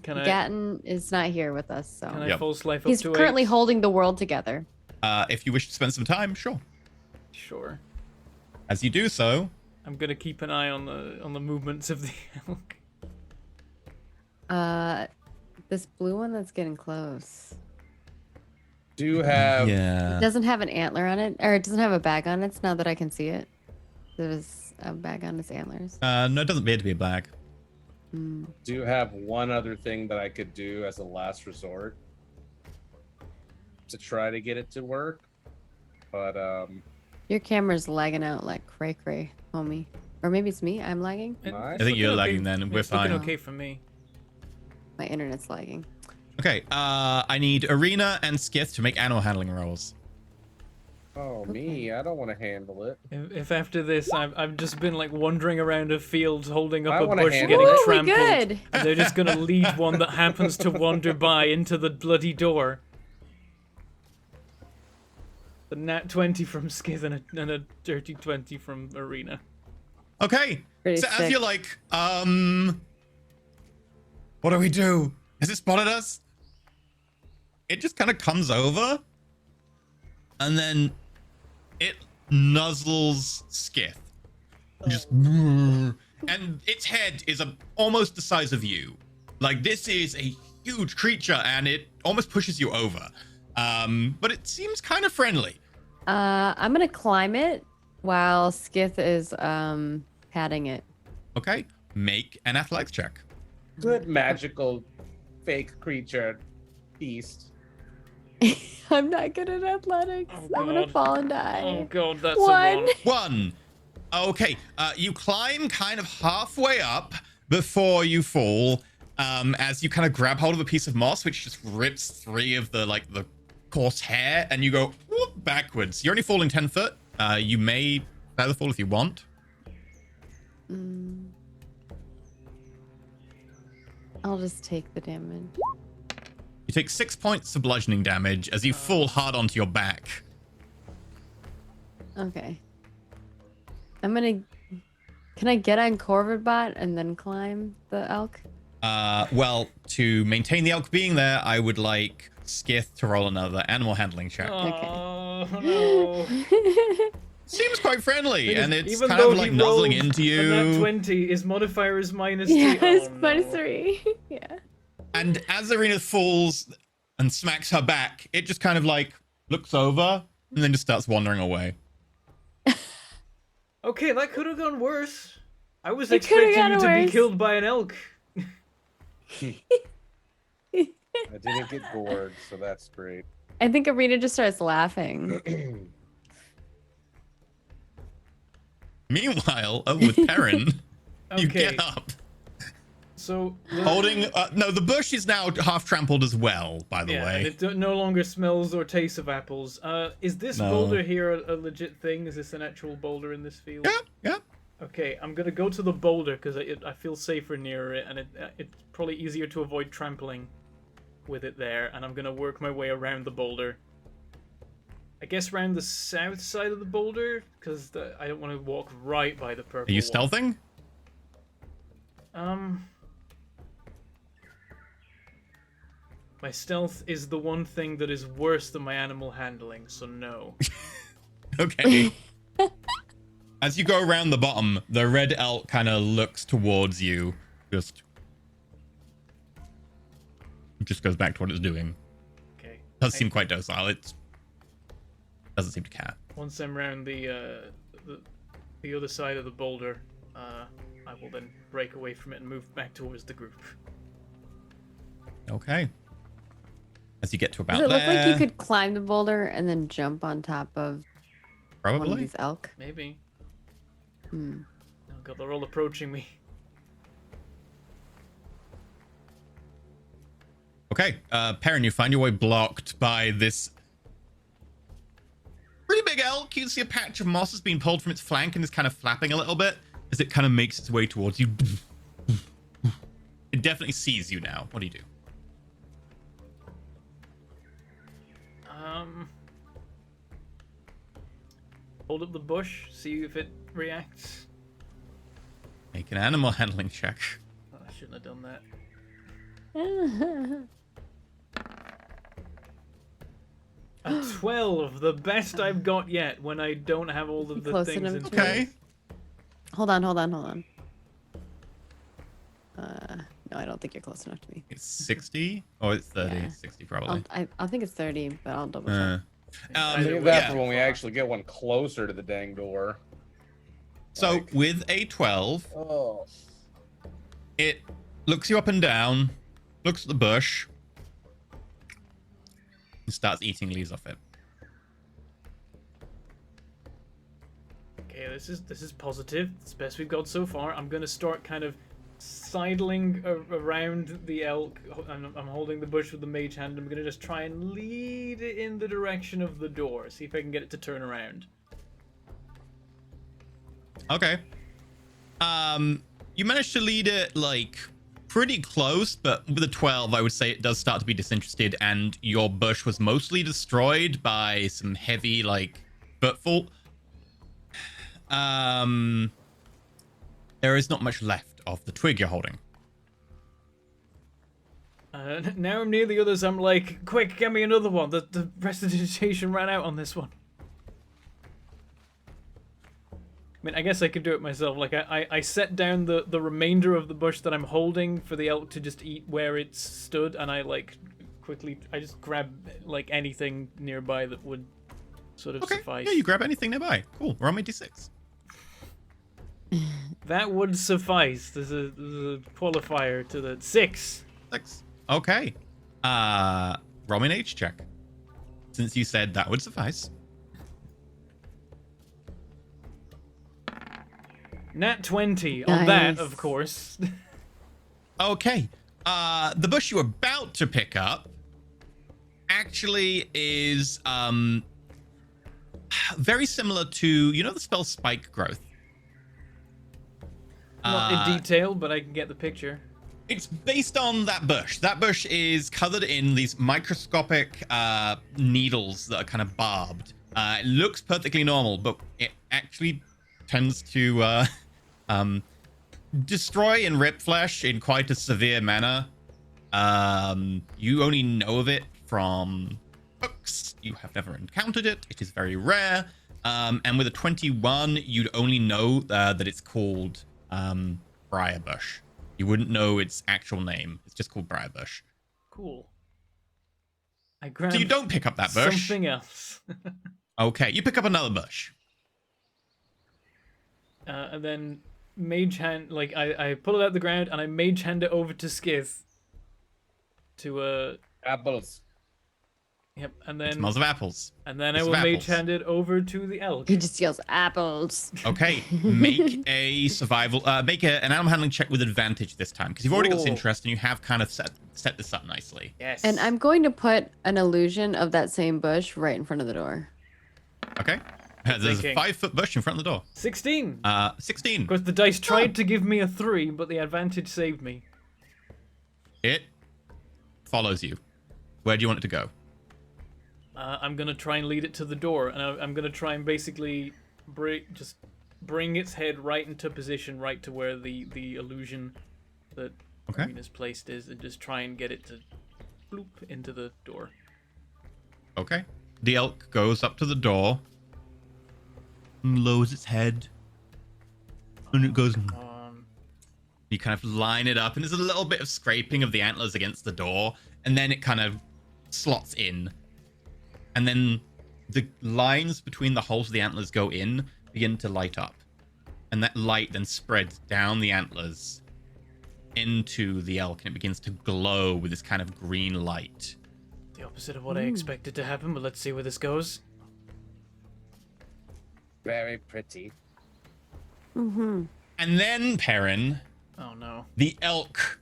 Can I Gatton is not here with us, so can I Yep. false life up he's to currently 8? holding the world together. If you wish to spend some time, sure. Sure. As you do so, I'm gonna keep an eye on the movements of the elk. This blue one that's getting close. Do have It doesn't have an antler on it, or it doesn't have a bag on it. It's not that I can see it. There's a bag on its antlers. no, it doesn't appear to be a bag. do have one other thing that I could do as a last resort to try to get it to work. But Your camera's lagging out like cray cray, homie. Or maybe it's me. I'm lagging. It- I it's think you're looking okay. lagging then, we're It's looking fine. okay for me. My internet's lagging. Okay, I need Arena and Skith to make animal handling rolls. oh me, I don't want to handle it. If after this I've just been like wandering around a field holding I up a wanna bush handle getting it. Ooh, we trampled, good. and they're just gonna lead one that happens to wander by into the bloody door. The nat 20 from Skith and a dirty 20 from Arena. Okay, Pretty so as sick. you're like, what do we do? Has it spotted us? It just kind of comes over, and then it nuzzles Skith. Just, and its head is almost the size of you. Like, this is a huge creature, and it almost pushes you over. But it seems kind of friendly. I'm gonna climb it while Skith is patting it. Okay, make an athletics check. Good magical fake creature beast. I'm not good at athletics. Oh, I'm gonna God. fall and Oh die. god, that's One. a 1. 1. Okay, you climb kind of halfway up, before you fall, as you kind of grab hold of a piece of moss, which just rips 3 of the coarse hair, and you go whoop, backwards. You're only falling 10 foot. You may feather fall if you want. I'll just take the damage. You take 6 points of bludgeoning damage as you fall hard onto your back. Okay. Can I get on Corvidbot and then climb the elk? Well, to maintain the elk being there, I would like Skith to roll another animal handling check. Oh, no. Seems quite friendly, Because and it's even kind though of he like nuzzling rolled into a nat you. 20, his modifier is -3. Yes, Oh, no. -3. Yeah. And as Arena falls and smacks her back, it just kind of like looks over and then just starts wandering away. Okay, that could have gone worse. I was It coulda expecting you gone to be worse. killed by an elk. I didn't get bored, so that's great. I think Arena just starts laughing. Meanwhile, with Perrin, you Okay, get up. so... Holding... no, the bush is now half trampled as well, by the yeah, way. and it no longer smells or tastes of apples. Is this No. boulder here a legit thing? Is this an actual boulder in this field? Yeah, yeah. Okay, I'm gonna go to the boulder because I feel safer near it, and it's probably easier to avoid trampling with it there. And I'm gonna work my way around the boulder. I guess around the south side of the boulder because I don't want to walk right by the purple. Are you wall. stealthing? My stealth is the one thing that is worse than my animal handling, so no. Okay. As you go around the bottom, the red elk kind of looks towards you. Just goes back to what it's doing. Okay. Does seem quite docile. It doesn't seem to care. Once I'm around the other side of the boulder, I will then break away from it and move back towards the group. Okay. As you get to about Does it look like there, you could climb the boulder and then jump on top of one of probably. these elk? Maybe. Hmm. Oh god, they're all approaching me. Okay, Perrin, you find your way blocked by this pretty big elk. You can see a patch of moss has been pulled from its flank and is kind of flapping a little bit as it kind of makes its way towards you. It definitely sees you now. What do you do? Hold up the bush, see if it reacts. Make an animal handling check. Oh, I shouldn't have done that. A 12, the best I've got yet when I don't have all of the Close things enough in to Okay. Hold on. No, I don't think you're close enough to me. It's 60? Oh, it's 30. Yeah. 60 probably. I think it's 30, but I'll double check. Either Save way, that yeah. for when we actually get one closer to the dang door. So Like- with a 12, Oh. it looks you up and down, looks at the bush, and starts eating leaves off it. Okay, this is positive. It's the best we've got so far. I'm gonna start kind of sidling around the elk. I'm holding the bush with the mage hand. I'm gonna just try and lead it in the direction of the door. See if I can get it to turn around. Okay. You managed to lead it like pretty close, but with a 12, I would say it does start to be disinterested, and your bush was mostly destroyed by some heavy like footfall. There is not much left of the twig you're holding. Now I'm near the others. I'm like, quick, get me another one. The prestidigitation ran out on this one. I mean, I guess I could do it myself. Like, I set down the remainder of the bush that I'm holding for the elk to just eat where it stood, and I, like, I just grab, like, anything nearby that would sort of Okay. suffice. Yeah, you grab anything nearby. Cool. Roll me d6. That would suffice. There's a qualifier to the 6. 6. Okay. Roll me an H check. Since you said that would suffice. Nat 20 on that, Nice. of course. Okay. The bush you're about to pick up actually is very similar to, you know, the spell spike growth. Not in detail, but I can get the picture. It's based on that bush. That bush is covered in these microscopic needles that are kind of barbed. It looks perfectly normal, but it actually tends to destroy and rip flesh in quite a severe manner. You only know of it from books. You have never encountered it. It is very rare. And with a 21, you'd only know that it's called briar bush. You wouldn't know its actual name. It's just called briar bush. Cool. I grab So you don't pick up that bush. something else. Okay, you pick up another bush. And then mage hand, like I pull it out of the ground and I mage hand it over to Skiz. To Apples. Yep, and It then smells of apples. and then I It's will of mage apples. hand it over to the elk. He just yells apples. Okay, make a survival, make an animal handling check with advantage this time, because you've already got this Ooh. interest and you have kind of set this up nicely. Yes. And I'm going to put an illusion of that same bush right in front of the door. Okay, there's a thinking. 5-foot bush in front of the door. 16. 16. Of course, the dice tried to give me a 3, but the advantage saved me. It follows you. Where do you want it to go? I'm gonna try and lead it to the door, and I'm gonna try and basically bring its head right into position, right to where the illusion that Okay. Arena's placed is, and just try and get it to bloop into the door. Okay. The elk goes up to the door and lowers its head. And it goes... You kind of line it up, and there's a little bit of scraping of the antlers against the door, and then it kind of slots in. And then the lines between the holes of the antlers go in, begin to light up. And that light then spreads down the antlers into the elk, and it begins to glow with this kind of green light. The opposite of what I expected to happen, but let's see where this goes. Very pretty. Mm-hmm. And then, Perrin, Oh no. the elk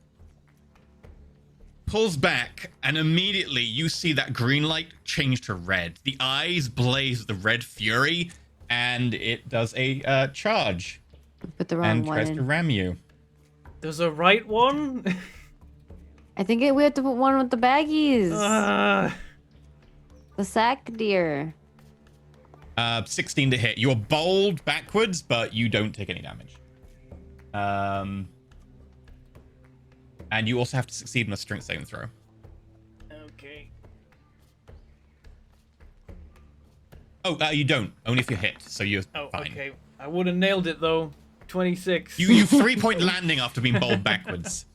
pulls back, and immediately you see that green light change to red. The eyes blaze with the red fury, and it does a charge Put the wrong and one tries to in. ram you. There's a right one? I think we have to put one with the baggies. Ah. The sack deer. 16 to hit. You're bowled backwards, but you don't take any damage. And you also have to succeed on a strength saving throw. Okay. Oh, you don't. Only if you're hit, so you're Oh, fine. okay. I would have nailed it though. 26. You 3-point landing after being bowled backwards.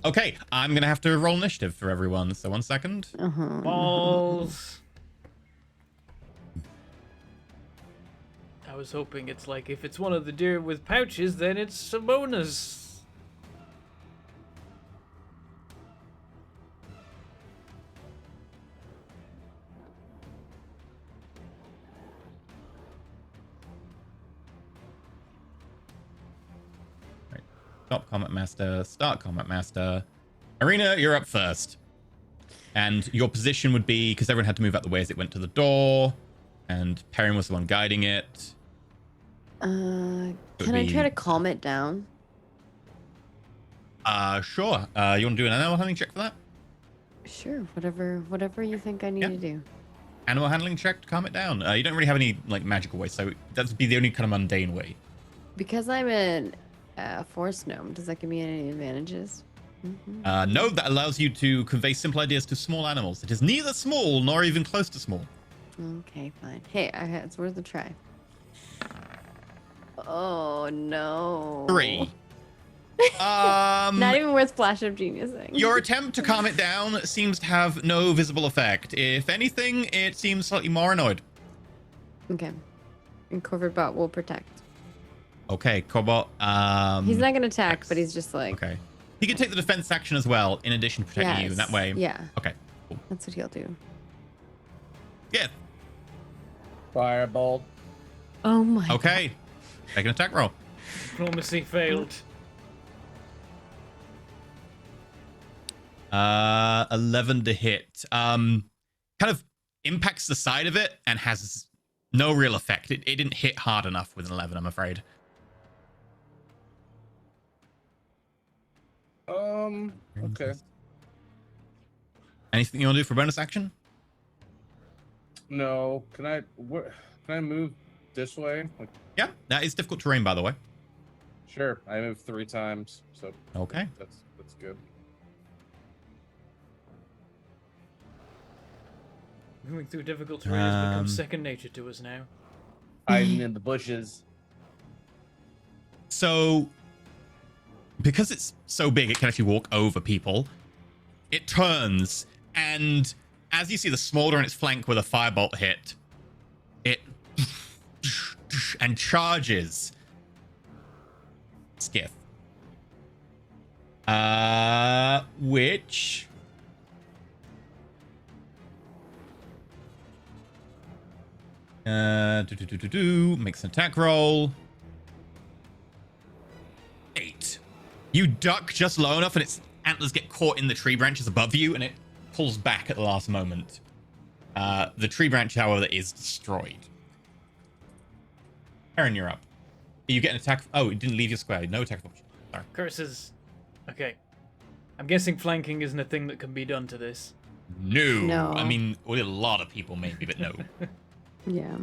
Okay, I'm gonna have to roll initiative for everyone. So 1 second. Balls. I was hoping it's like if it's one of the deer with pouches, then it's a bonus. Right. Stop combat master. Start combat master. Arena, you're up first. And your position would be, because everyone had to move out the way as it went to the door, and Perrin was the one guiding it. Can would I be- try to calm it down? Sure. You want to do an animal handling check for that? Sure, whatever you think I need Yeah. to do. Animal handling check to calm it down. You don't really have any like magical way, so that'd be the only kind of mundane way. Because I'm a forest gnome, does that give me any advantages? No, that allows you to convey simple ideas to small animals. It is neither small nor even close to small. Okay, fine. Hey, it's worth a try. Oh no. 3. Not even worth flash of geniusing. Your attempt to calm it down seems to have no visible effect. If anything, it seems slightly more annoyed. Okay. And Corvid Bot will protect. Okay, Cobalt. He's not gonna attack, X. but he's just like. Okay. He can take the defense action as well, in addition to protecting you in that way. Yeah, Okay. Cool. that's what he'll do. Yeah. Firebolt. Oh my. Okay. Make an attack roll. Diplomacy failed. 11 to hit. Kind of impacts the side of it and has no real effect. It didn't hit hard enough with an 11, I'm afraid. Okay. Anything you want to do for bonus action? No, can I move this way? Like, Yeah, that is difficult terrain, by the way. sure. I moved 3 times, so Okay. that's good. Moving through difficult terrain has become second nature to us now. Hiding in the bushes. So, because it's so big, it can actually walk over people. It turns, and as you see the smolder in its flank with a firebolt hit, it and charges Skiff. Which makes an attack roll. 8. You duck just low enough, and its antlers get caught in the tree branches above you, and it pulls back at the last moment. The tree branch, however, is destroyed. Aaron, you're up. You get an attack. Oh, it didn't leave your square. No attack option. Sorry. Curses. Okay. I'm guessing flanking isn't a thing that can be done to this. No. I mean, well, a lot of people maybe, but no. Yeah.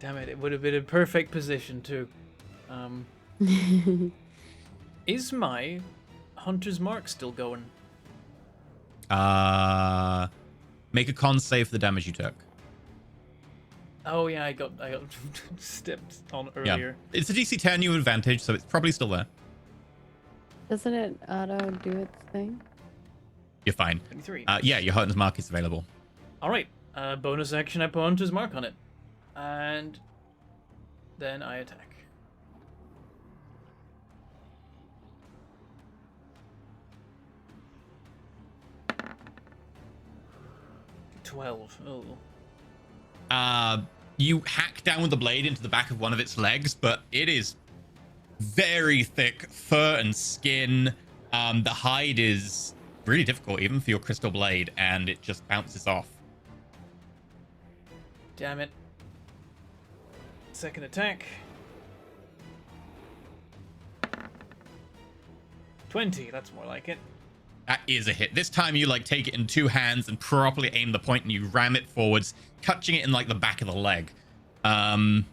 Damn it, it would have been a perfect position too. Is my Hunter's Mark still going? Make a con save for the damage you took. Oh yeah, I got stepped on earlier. Yeah. It's a DC 10, you have advantage, so it's probably still there. Doesn't it auto do its thing? You're fine. 23. Yeah, your Hunter's Mark is available. Alright, bonus action, I put Hunter's Mark on it. And then I attack. Oh. You hack down with the blade into the back of one of its legs, but it is very thick fur and skin. The hide is really difficult, even for your crystal blade, and it just bounces off. Damn it. Second attack. 20, that's more like it. That is a hit. This time you like take it in 2 hands and properly aim the point, and you ram it forwards, catching it in like the back of the leg. Wondering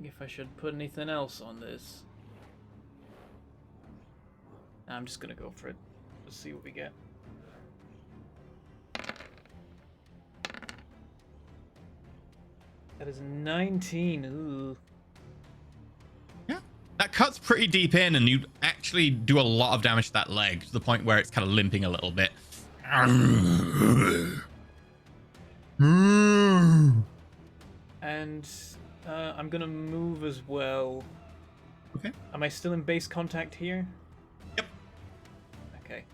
if I should put anything else on this. I'm just gonna go for it. Let's see what we get. That is 19. Ooh. That cuts pretty deep in, and you actually do a lot of damage to that leg, to the point where it's kind of limping a little bit. And I'm gonna move as well. Okay. Am I still in base contact here? Yep. Okay.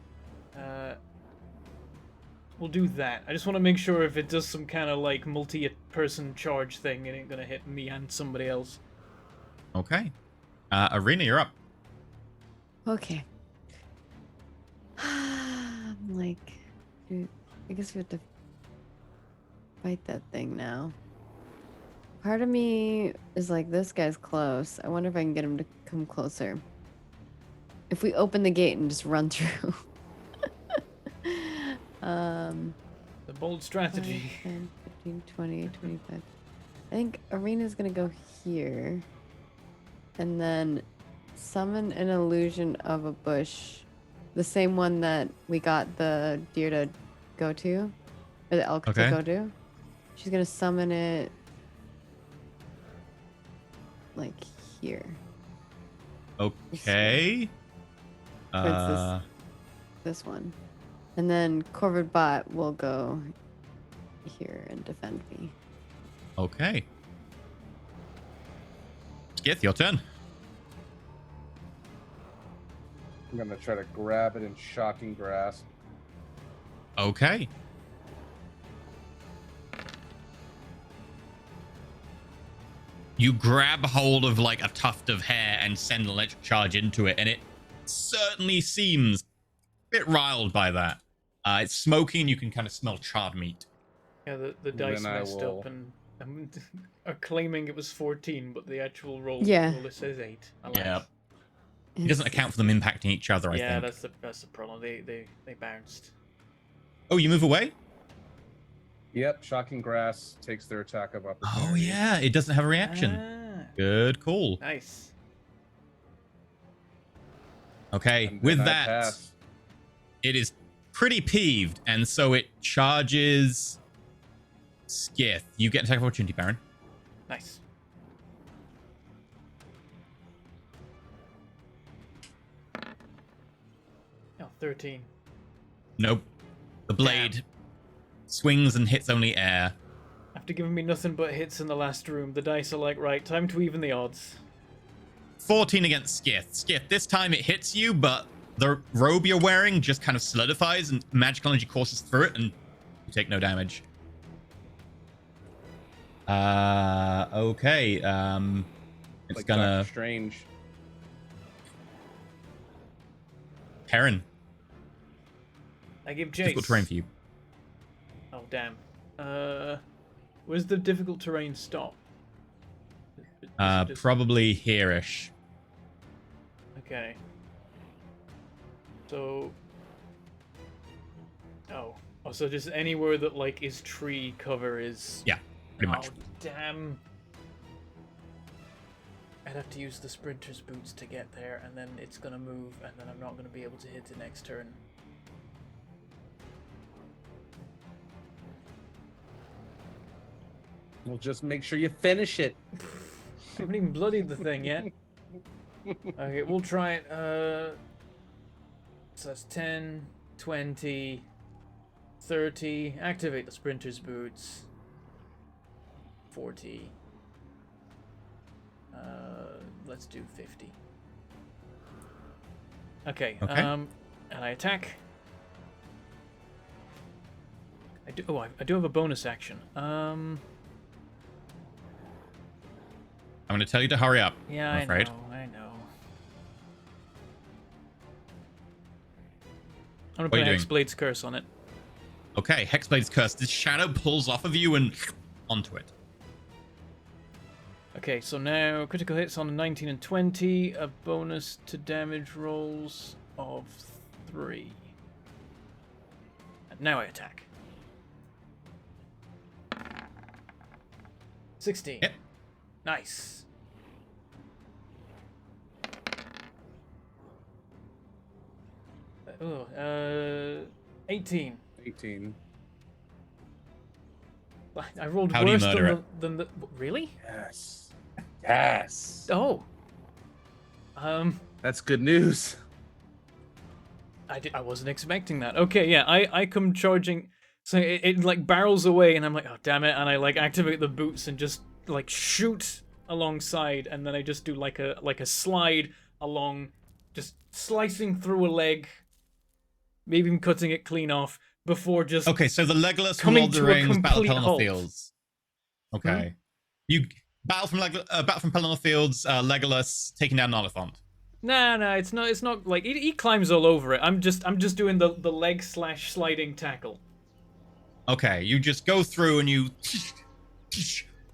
We'll do that. I just want to make sure if it does some kind of like multi-person charge thing, it ain't gonna hit me and somebody else. Okay. Arena, you're up. Okay. I'm like, dude, I guess we have to fight that thing now. Part of me is like, this guy's close. I wonder if I can get him to come closer. If we open the gate and just run through. The bold strategy. 5, 10, 15, 20, 25. I think Arena's gonna go here. And then summon an illusion of a bush. The same one that we got the deer to go to. Or the elk to go to. She's gonna summon it like here. Okay. This one. And then Corvid Bot will go here and defend me. Okay. Skith, your turn. I'm gonna try to grab it in shocking grasp. Okay. You grab hold of like a tuft of hair and send an electric charge into it, and it certainly seems a bit riled by that. It's smoking, and you can kind of smell charred meat. Yeah, the Then dice I messed will- up and are claiming it was 14, but the actual roller says 8. Alas. Yeah. It doesn't account for them impacting each other, I Yeah, think. that's the problem. They bounced. Oh, you move away? Yep, shocking grass takes their attack of opportunity. Oh, yeah. It doesn't have a reaction. Ah, Good call. nice. Okay, And with then I that, pass. it is pretty peeved, and so it charges Skith. You get an attack of opportunity, Baron. Nice. Oh, 13. Nope. The blade swings and hits only air. After giving me nothing but hits in the last room, the dice are like, right, time to even the odds. 14 against Skith. Skith, this time it hits you, but the robe you're wearing just kind of solidifies and magical energy courses through it, and you take no damage. Okay. It's Like gonna... Doctor Strange. Perrin. I give Jace. Difficult terrain for you. Oh, damn. Where's the difficult terrain stop? Is it just- Probably here-ish. Okay. So... Oh, so just anywhere that, like, is tree cover is... Yeah, pretty much. Oh, damn. I'd have to use the sprinter's boots to get there, and then it's gonna move, and then I'm not gonna be able to hit it next turn. Well, just make sure you finish it. I haven't even bloodied the thing yet. Okay, we'll try it. So that's 10, 20, 30. Activate the sprinter's boots. 40. Let's do 50. Okay. Okay. And I attack. I do. Oh, I do have a bonus action. I'm going to tell you to hurry up. Yeah, I'm afraid. I know. I'm gonna What are put you doing? Hexblade's Curse on it. Okay, Hexblade's Curse. This shadow pulls off of you and onto it. Okay, so now critical hits on a 19 and 20, a bonus to damage rolls of 3. And now I attack. 16. Yep. Nice. Oh, 18. 18. I rolled How do you worse murder than the... Really? Yes. Yes. Oh. That's good news. I wasn't expecting that. Okay, yeah, I come charging, so it like barrels away, and I'm like, oh damn it, and I like activate the boots and just like shoot alongside, and then I just do like a slide along, just slicing through a leg, maybe even cutting it clean off before just Okay, so the Legolas from Lord Coming of the to a Rings Battle of complete Pelennor halt. Fields. Okay. You Battle from Pelennor Fields, Legolas taking down Oliphant. Nah, it's not like he climbs all over it. I'm just doing the leg / sliding tackle. Okay, you just go through and you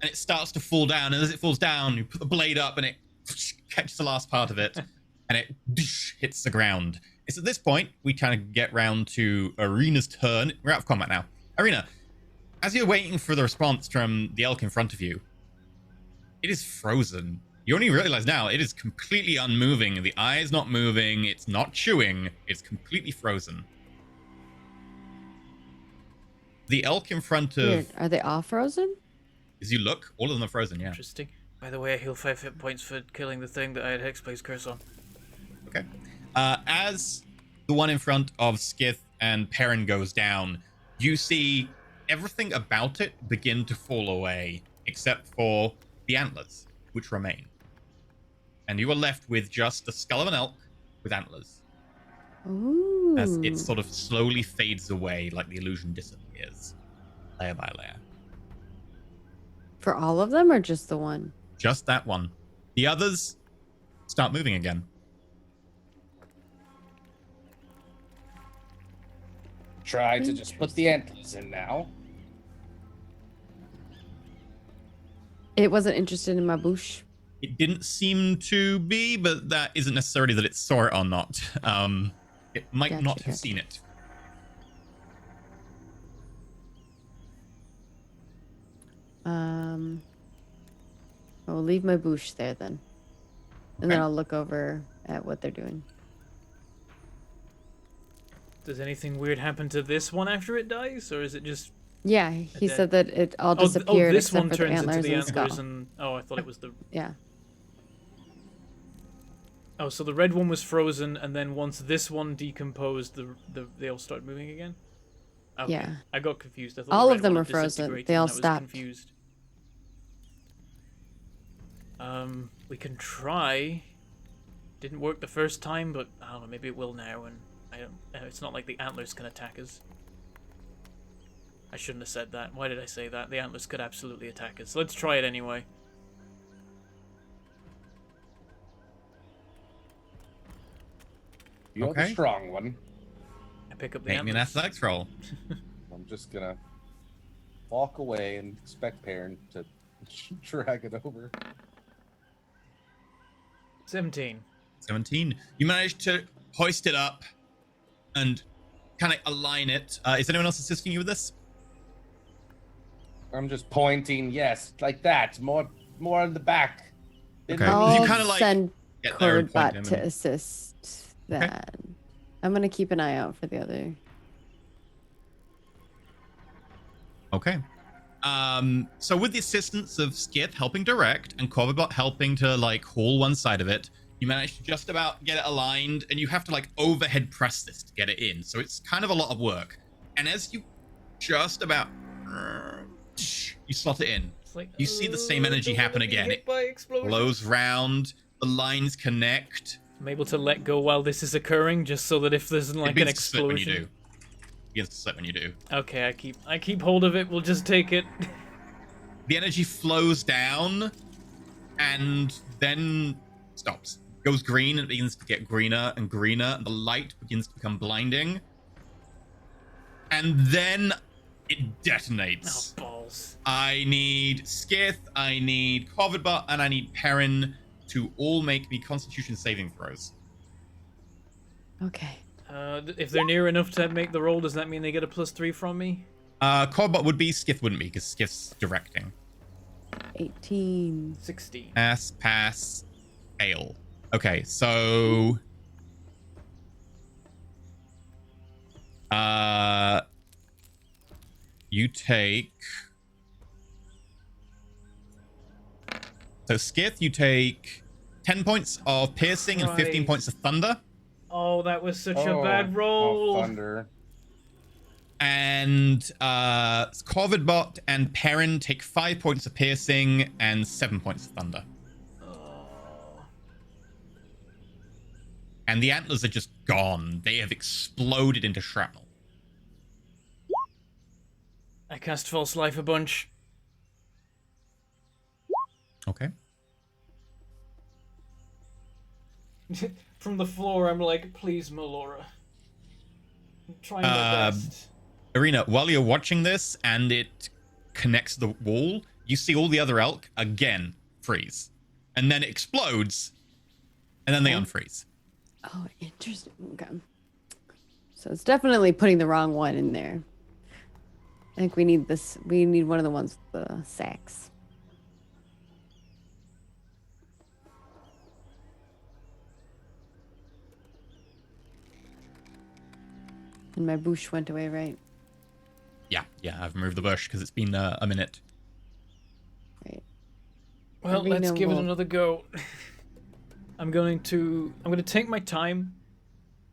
and it starts to fall down, and as it falls down, you put the blade up and it catches the last part of it and it hits the ground. It's at this point we kind of get round to Arena's turn. We're out of combat now. Arena, as you're waiting for the response from the elk in front of you, it is frozen. You only realize now it is completely unmoving. The eye is not moving. It's not chewing. It's completely frozen. The elk in front of... Weird. Are they all frozen? As you look, all of them are frozen, yeah. Interesting. By the way, I heal 5 hit points for killing the thing that I had Hexblade's Curse on. Okay. As the one in front of Skith and Perrin goes down, you see everything about it begin to fall away, except for the antlers, which remain. And you are left with just the skull of an elk with antlers. Ooh. As it sort of slowly fades away, like the illusion disappears, layer by layer. For all of them or just the one? Just that one. The others start moving again. Try to just put the antlers in now. It wasn't interested in my bush. It didn't seem to be, but that isn't necessarily that it saw it or not. It might Gotcha, not have gotcha. seen it. I'll leave my bush there then. And then Okay. I'll look over at what they're doing. Does anything weird happen to this one after it dies, or is it just? Yeah, he dead- said that it all Oh, disappeared this except one for the turns into antlers the and the antlers, skull. and oh, I thought it was the. Yeah. Oh, so the red one was frozen, and then once this one decomposed, they all start moving again. Okay. Yeah. I got confused. I thought All the of red them one were had frozen. disintegrated, They and all I was stopped. Confused. We can try. Didn't work the first time, but I don't know. Maybe it will now, and I don't. It's not like the antlers can attack us. I shouldn't have said that. Why did I say that? The antlers could absolutely attack us. Let's try it anyway. You're the Okay. strong one. I pick up the Make me an antlers. athletics roll. I'm just gonna walk away and expect Perrin to drag it over. 17. 17. You managed to hoist it up and kind of align it. Is anyone else assisting you with this? I'm just pointing, yes, like that. More in the back. Okay. I'll You kinda, like, send get there and point Cordbot him to and- assist that. I'm gonna keep an eye out for the other. Okay. So with the assistance of Skith helping direct and Corvabot helping to like haul one side of it, you manage to just about get it aligned, and you have to like overhead press this to get it in. So it's kind of a lot of work. And as you just about you slot it in, It's like, you see the same energy don't wanna happen be again. hit It by explosions. blows round, the lines connect. I'm able to let go while this is occurring, just so that if there's like it an begins to slip when you do. explosion. It begins to slip when you do. Okay, I keep hold of it. We'll just take it. The energy flows down and then stops. Goes green and begins to get greener and greener, and the light begins to become blinding. And then it Oh detonates. balls! I need Skith, I need Corvidbot, and I need Perrin to all make me Constitution saving throws. Okay. If they're near enough to make the roll, does that mean they get a +3 from me? Corvidbot would be, Skith wouldn't be, because Skith's directing. 18. 16. Pass, fail. Okay, so you take, so Skith, you take 10 points of piercing and 15 Christ. points of thunder, Oh, that was such a bad roll. Oh, thunder. and Corvidbot and Perrin take 5 points of piercing and 7 points of thunder. And the antlers are just gone. They have exploded into shrapnel. I cast False Life a bunch. Okay. From the floor, I'm like, please, Melora. I'm trying my best. Arena, while you're watching this and it connects the wall, you see all the other elk again freeze. And then it explodes. And then they unfreeze. Oh, interesting. Okay. So it's definitely putting the wrong one in there. I think we need this. We need one of the ones with the sacks. And my bush went away, right? Yeah, I've removed the bush because it's been a minute. Right. Well, Arena let's give it will- another go. I'm going to take my time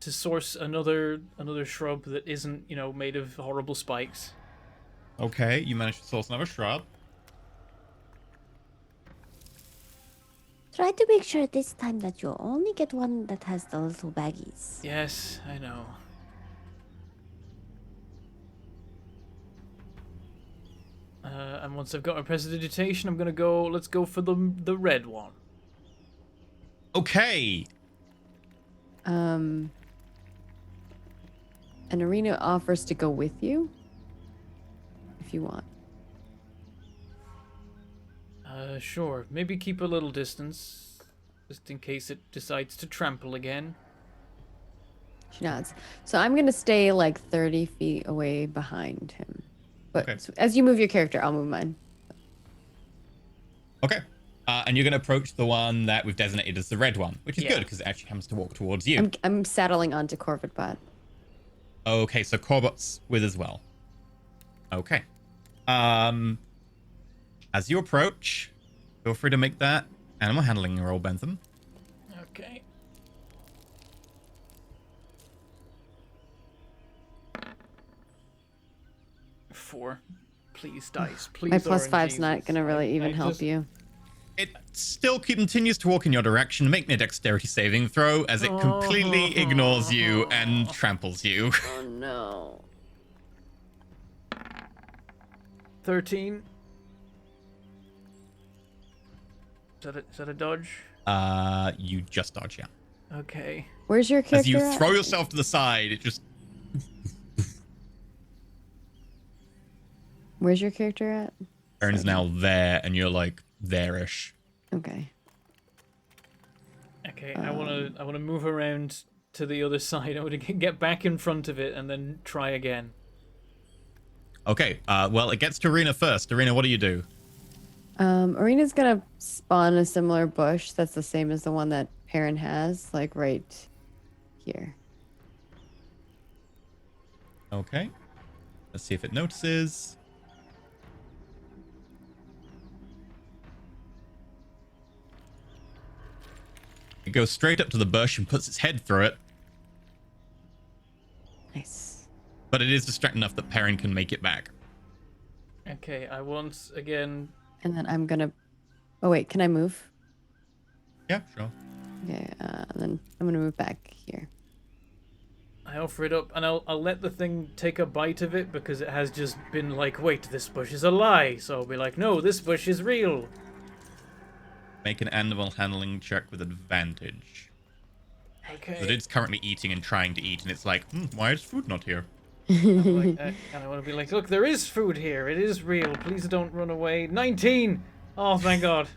to source another shrub that isn't, made of horrible spikes. Okay, you managed to source another shrub. Try to make sure this time that you only get one that has the little baggies. Yes, I know. And once I've got my prestidigitation, I'm gonna go. Let's go for the red one. Okay. An Arena offers to go with you if you want. Sure. Maybe keep a little distance, just in case it decides to trample again. She nods. So I'm gonna stay like 30 feet away behind him. But Okay. as you move your character, I'll move mine. Okay. And you're going to approach the one that we've designated as the red one, which is Yeah. good because it actually happens to walk towards you. I'm saddling onto Corvid Bot. Okay, so Corbot's with as well. Okay. As you approach, feel free to make that animal handling roll, Bentham. Okay. Four. Please, dice. Please. My plus Orange 5's not Jesus. gonna really I even help just- you. It still continues to walk in your direction. Make me a dexterity saving throw as it completely ignores you and tramples you. Oh no. 13. Is that a dodge? You just dodge, yeah. Okay. Where's your character As you at? throw yourself to the side, it just... Where's your character at? Aaron's now there, and you're like there-ish. Okay. Okay. I wanna move around to the other side. I want to get back in front of it and then try again. Okay, well, it gets to Arena first. Arena, what do you do? Arena's gonna spawn a similar bush that's the same as the one that Perrin has, like right here. Okay. Let's see if it notices. It goes straight up to the bush and puts its head through it, Nice. but it is distracted enough that Perrin can make it back. Okay. I once again. And then I'm gonna. Oh wait, can I move? Yeah, sure. Okay. Then I'm gonna move back here. I offer it up, and I'll let the thing take a bite of it because it has just been like, wait, this bush is a lie. So I'll be like, no, this bush is real. Make an animal handling check with advantage. Okay. But it's currently eating and trying to eat, and it's like, why is food not here? Like, and I want to be like, look, there is food here. It is real. Please don't run away. 19. Oh, thank God.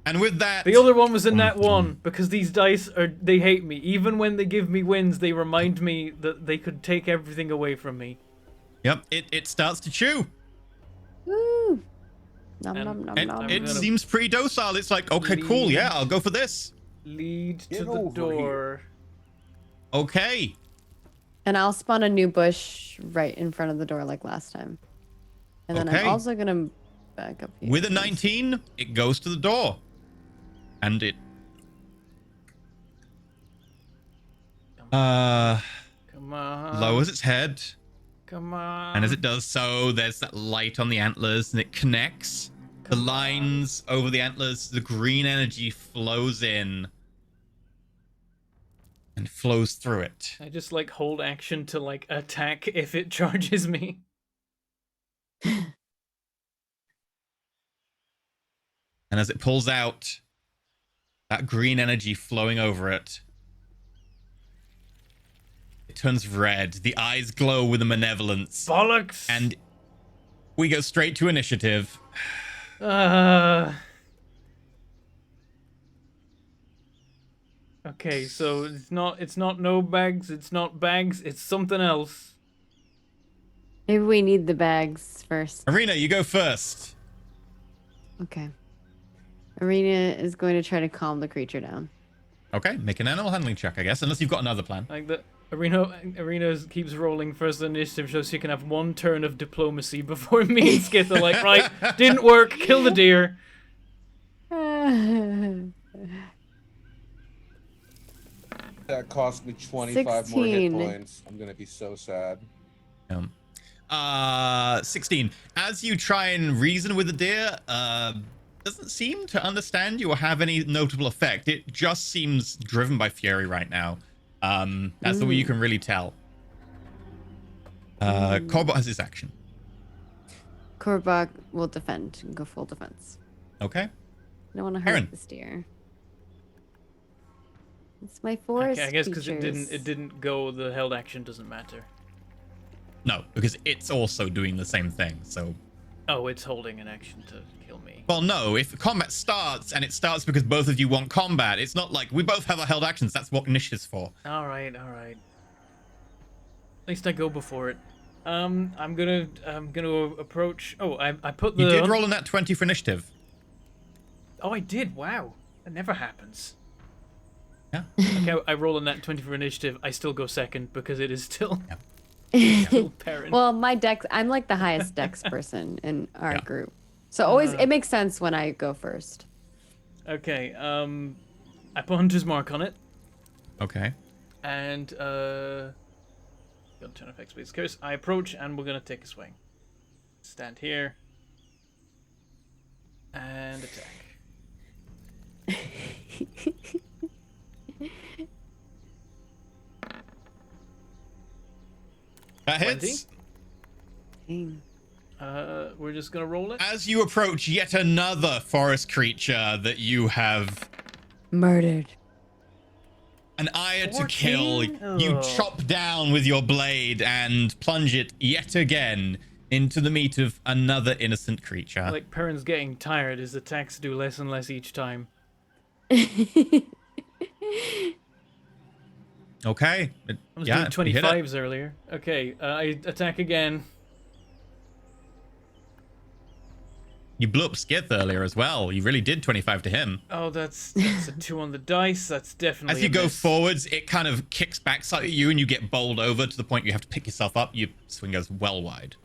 And with that... The other one was in that one because these dice they hate me. Even when they give me wins, they remind me that they could take everything away from me. Yep, it starts to chew. Woo! Nom And- nom nom And nom. it gonna- seems pretty docile. It's like, okay, cool, yeah, I'll go for this. Lead to Get the over door. Okay. And I'll spawn a new bush right in front of the door like last time. And then Okay. I'm also gonna back up here. With a 19, it goes to the door. And it... Come on. lowers its head. Come on. And as it does so, there's that light on the antlers, and it connects. The lines over the antlers, the green energy flows in. And flows through it. I just like hold action to like attack if it charges me. And as it pulls out, that green energy flowing over it, it turns red. The eyes glow with a malevolence. Bollocks. And we go straight to initiative. Okay, so it's not no bags, it's not bags, it's something else. Maybe we need the bags first. Arena, you go first. Okay. Arena is going to try to calm the creature down. Okay, make an animal handling check, I guess, unless you've got another plan. Like the Arena keeps rolling first initiative so she can have one turn of diplomacy before me and Skith are like, right, didn't work, kill the deer. That cost me 25 more hit 16. points. I'm gonna be so sad. 16. As you try and reason with the deer, doesn't seem to understand you or have any notable effect. It just seems driven by fury right now. That's the way you can really tell. Corbett has his action. Korbach will defend and go full defense. Okay. I don't want to hurt Aaron. this deer. It's my forest. Okay, I guess because creatures. it didn't go. The held action doesn't matter. No, because it's also doing the same thing. So, Oh, it's holding an action to kill me. well, no. If combat starts and it starts because both of you want combat, it's not like we both have our held actions. That's what initiative's for. All right. At least I go before it. I'm gonna approach. Oh, I put the. You did roll in that 20 for initiative. Oh, I did. Wow, that never happens. Yeah. Okay, I roll in that 20 for initiative. I still go second because it is still. Yeah. Still Perrin. Well, my dex. I'm like the highest dex person in our Yeah. group, so always it makes sense when I go first. Okay. I put Hunter's Mark on it, Okay. and Got turn effects, please. Curse. I approach, and we're gonna take a swing. Stand here. And attack. That hits. 20? Dang. We're just gonna roll it. As you approach yet another forest creature that you have Murdered. an ire to 14? kill, you Oh. chop down with your blade and plunge it yet again into the meat of another innocent creature. Like Perrin's getting tired. His attacks do less and less each time. Okay. I was Yeah, doing you hit it. 25s earlier. Okay, I attack again. You blew up Skith earlier as well. You really did 25 to him. Oh, that's a 2 on the dice. That's definitely As you a go miss. forwards, it kind of kicks back slightly at you and you get bowled over to the point you have to pick yourself up. Your swing goes well wide.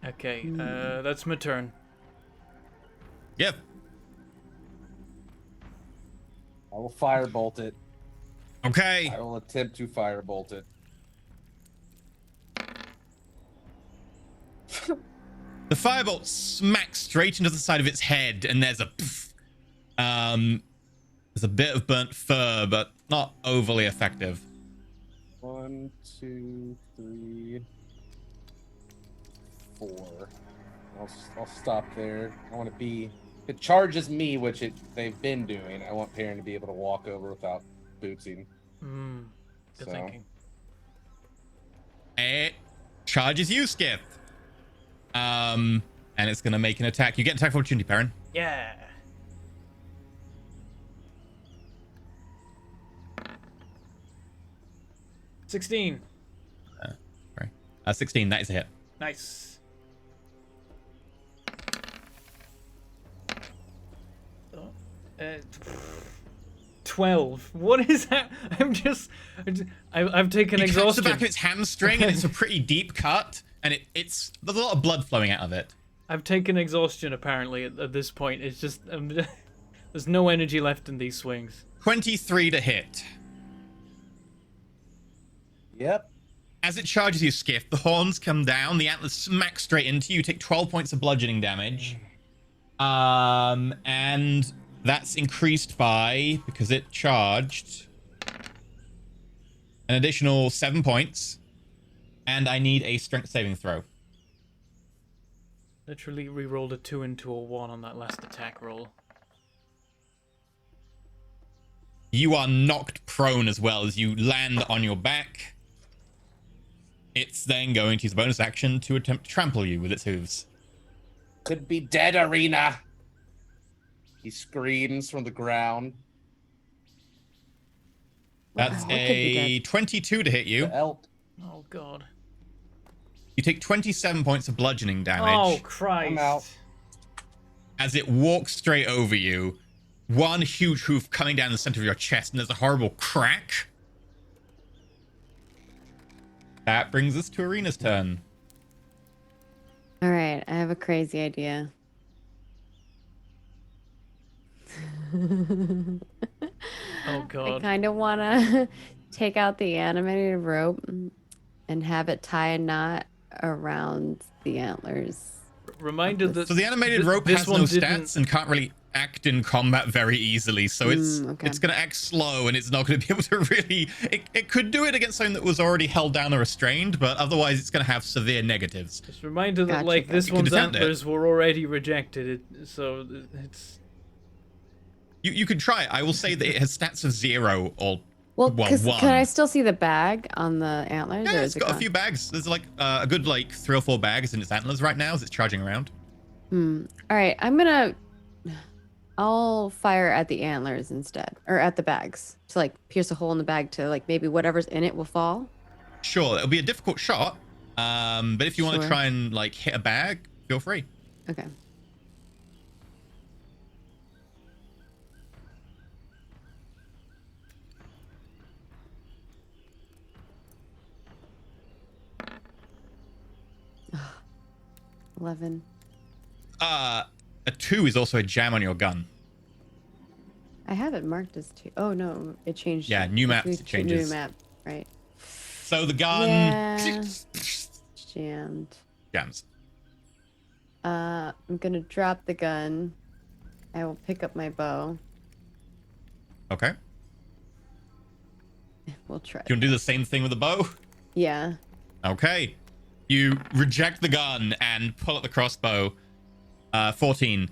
Okay, that's my turn. Yep. I will firebolt it. Okay. I will attempt to firebolt it. The firebolt smacks straight into the side of its head, and there's a pff. There's a bit of burnt fur, but not overly effective. 1, 2, 3, 4. I'll stop there. I want to be. If it charges me, which they've been doing, I want Perrin to be able to walk over without bootsing. Good So. thinking. It charges you, Skith. And it's gonna make an attack. You get an attack of opportunity, Perrin. Yeah. $16. Sorry. 16. That is a hit. Nice. Oh, 12. What is that? I've taken You catch the exhaustion. back of its hamstring, and it's a pretty deep cut, and there's a lot of blood flowing out of it. I've taken exhaustion apparently at this point. It's just there's no energy left in these swings. 23 to hit. Yep. As it charges you, Skiff, the horns come down, the antlers smack straight into you, take 12 points of bludgeoning damage. And that's increased by, because it charged, an additional 7 points. And I need a strength saving throw. Literally re-rolled a 2 into a 1 on that last attack roll. You are knocked prone as well as you land on your back. It's then going to use a bonus action to attempt to trample you with its hooves. Could be dead, Arena. He screams from the ground. That's Wow, it could be a 22 to hit you. The elk. Oh god. You take 27 points of bludgeoning damage. Oh Christ. I'm out. As it walks straight over you, one huge hoof coming down the center of your chest, and there's a horrible crack. That brings us to Arena's turn. All right, I have a crazy idea. Oh I god. kind of want to take out the animated rope and have it tie a knot around the antlers. Reminder that So the animated rope this has one no didn't- stats and can't really act in combat very easily, so okay. it's going to act slow, and it's not going to be able to really. It could do it against something that was already held down or restrained, but otherwise it's going to have severe negatives. Just a reminder that Gotcha, like this gotcha. You one's can defend it. antlers were already rejected, so it's. You could try it. I will say that it has stats of 0 or Well, well, because 1. can I still see the bag on the antlers? Yeah, or it's is it got a gone? few bags. There's like a good like 3 or 4 bags in its antlers right now as it's charging around. All right, I'll fire at the antlers instead, or at the bags to like pierce a hole in the bag to like maybe whatever's in it will fall. Sure, it'll be a difficult shot, but if you want to Sure. try and like hit a bag, feel free. Okay. Ugh. 11. A 2 is also a jam on your gun. I have it marked as 2. Oh no, it changed. Yeah, new maps, it changes. New map, right? So the gun Yeah. Jammed. jams. I'm gonna drop the gun. I will pick up my bow. Okay. We'll try. Do you want to do the same thing with the bow? Yeah. Okay. You reject the gun and pull out the crossbow. 14.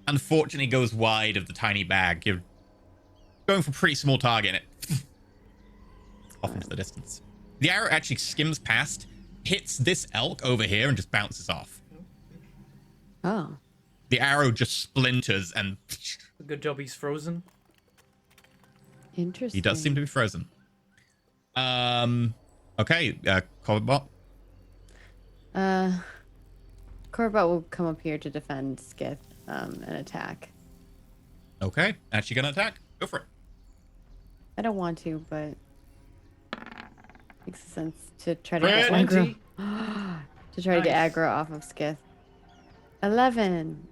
Unfortunately goes wide of the tiny bag. You're going for a pretty small target and it off into the distance. The arrow actually skims past, hits this elk over here and just bounces off. Oh. The arrow just splinters and Good job he's frozen. Interesting. he does seem to be frozen. Okay, Corbett. Corbett will come up here to defend Skith and attack. Okay, actually gonna attack. Go for it. I don't want to, but makes sense to try to Crit. get aggro. 20. To try to get Nice. aggro off of Skith. 11.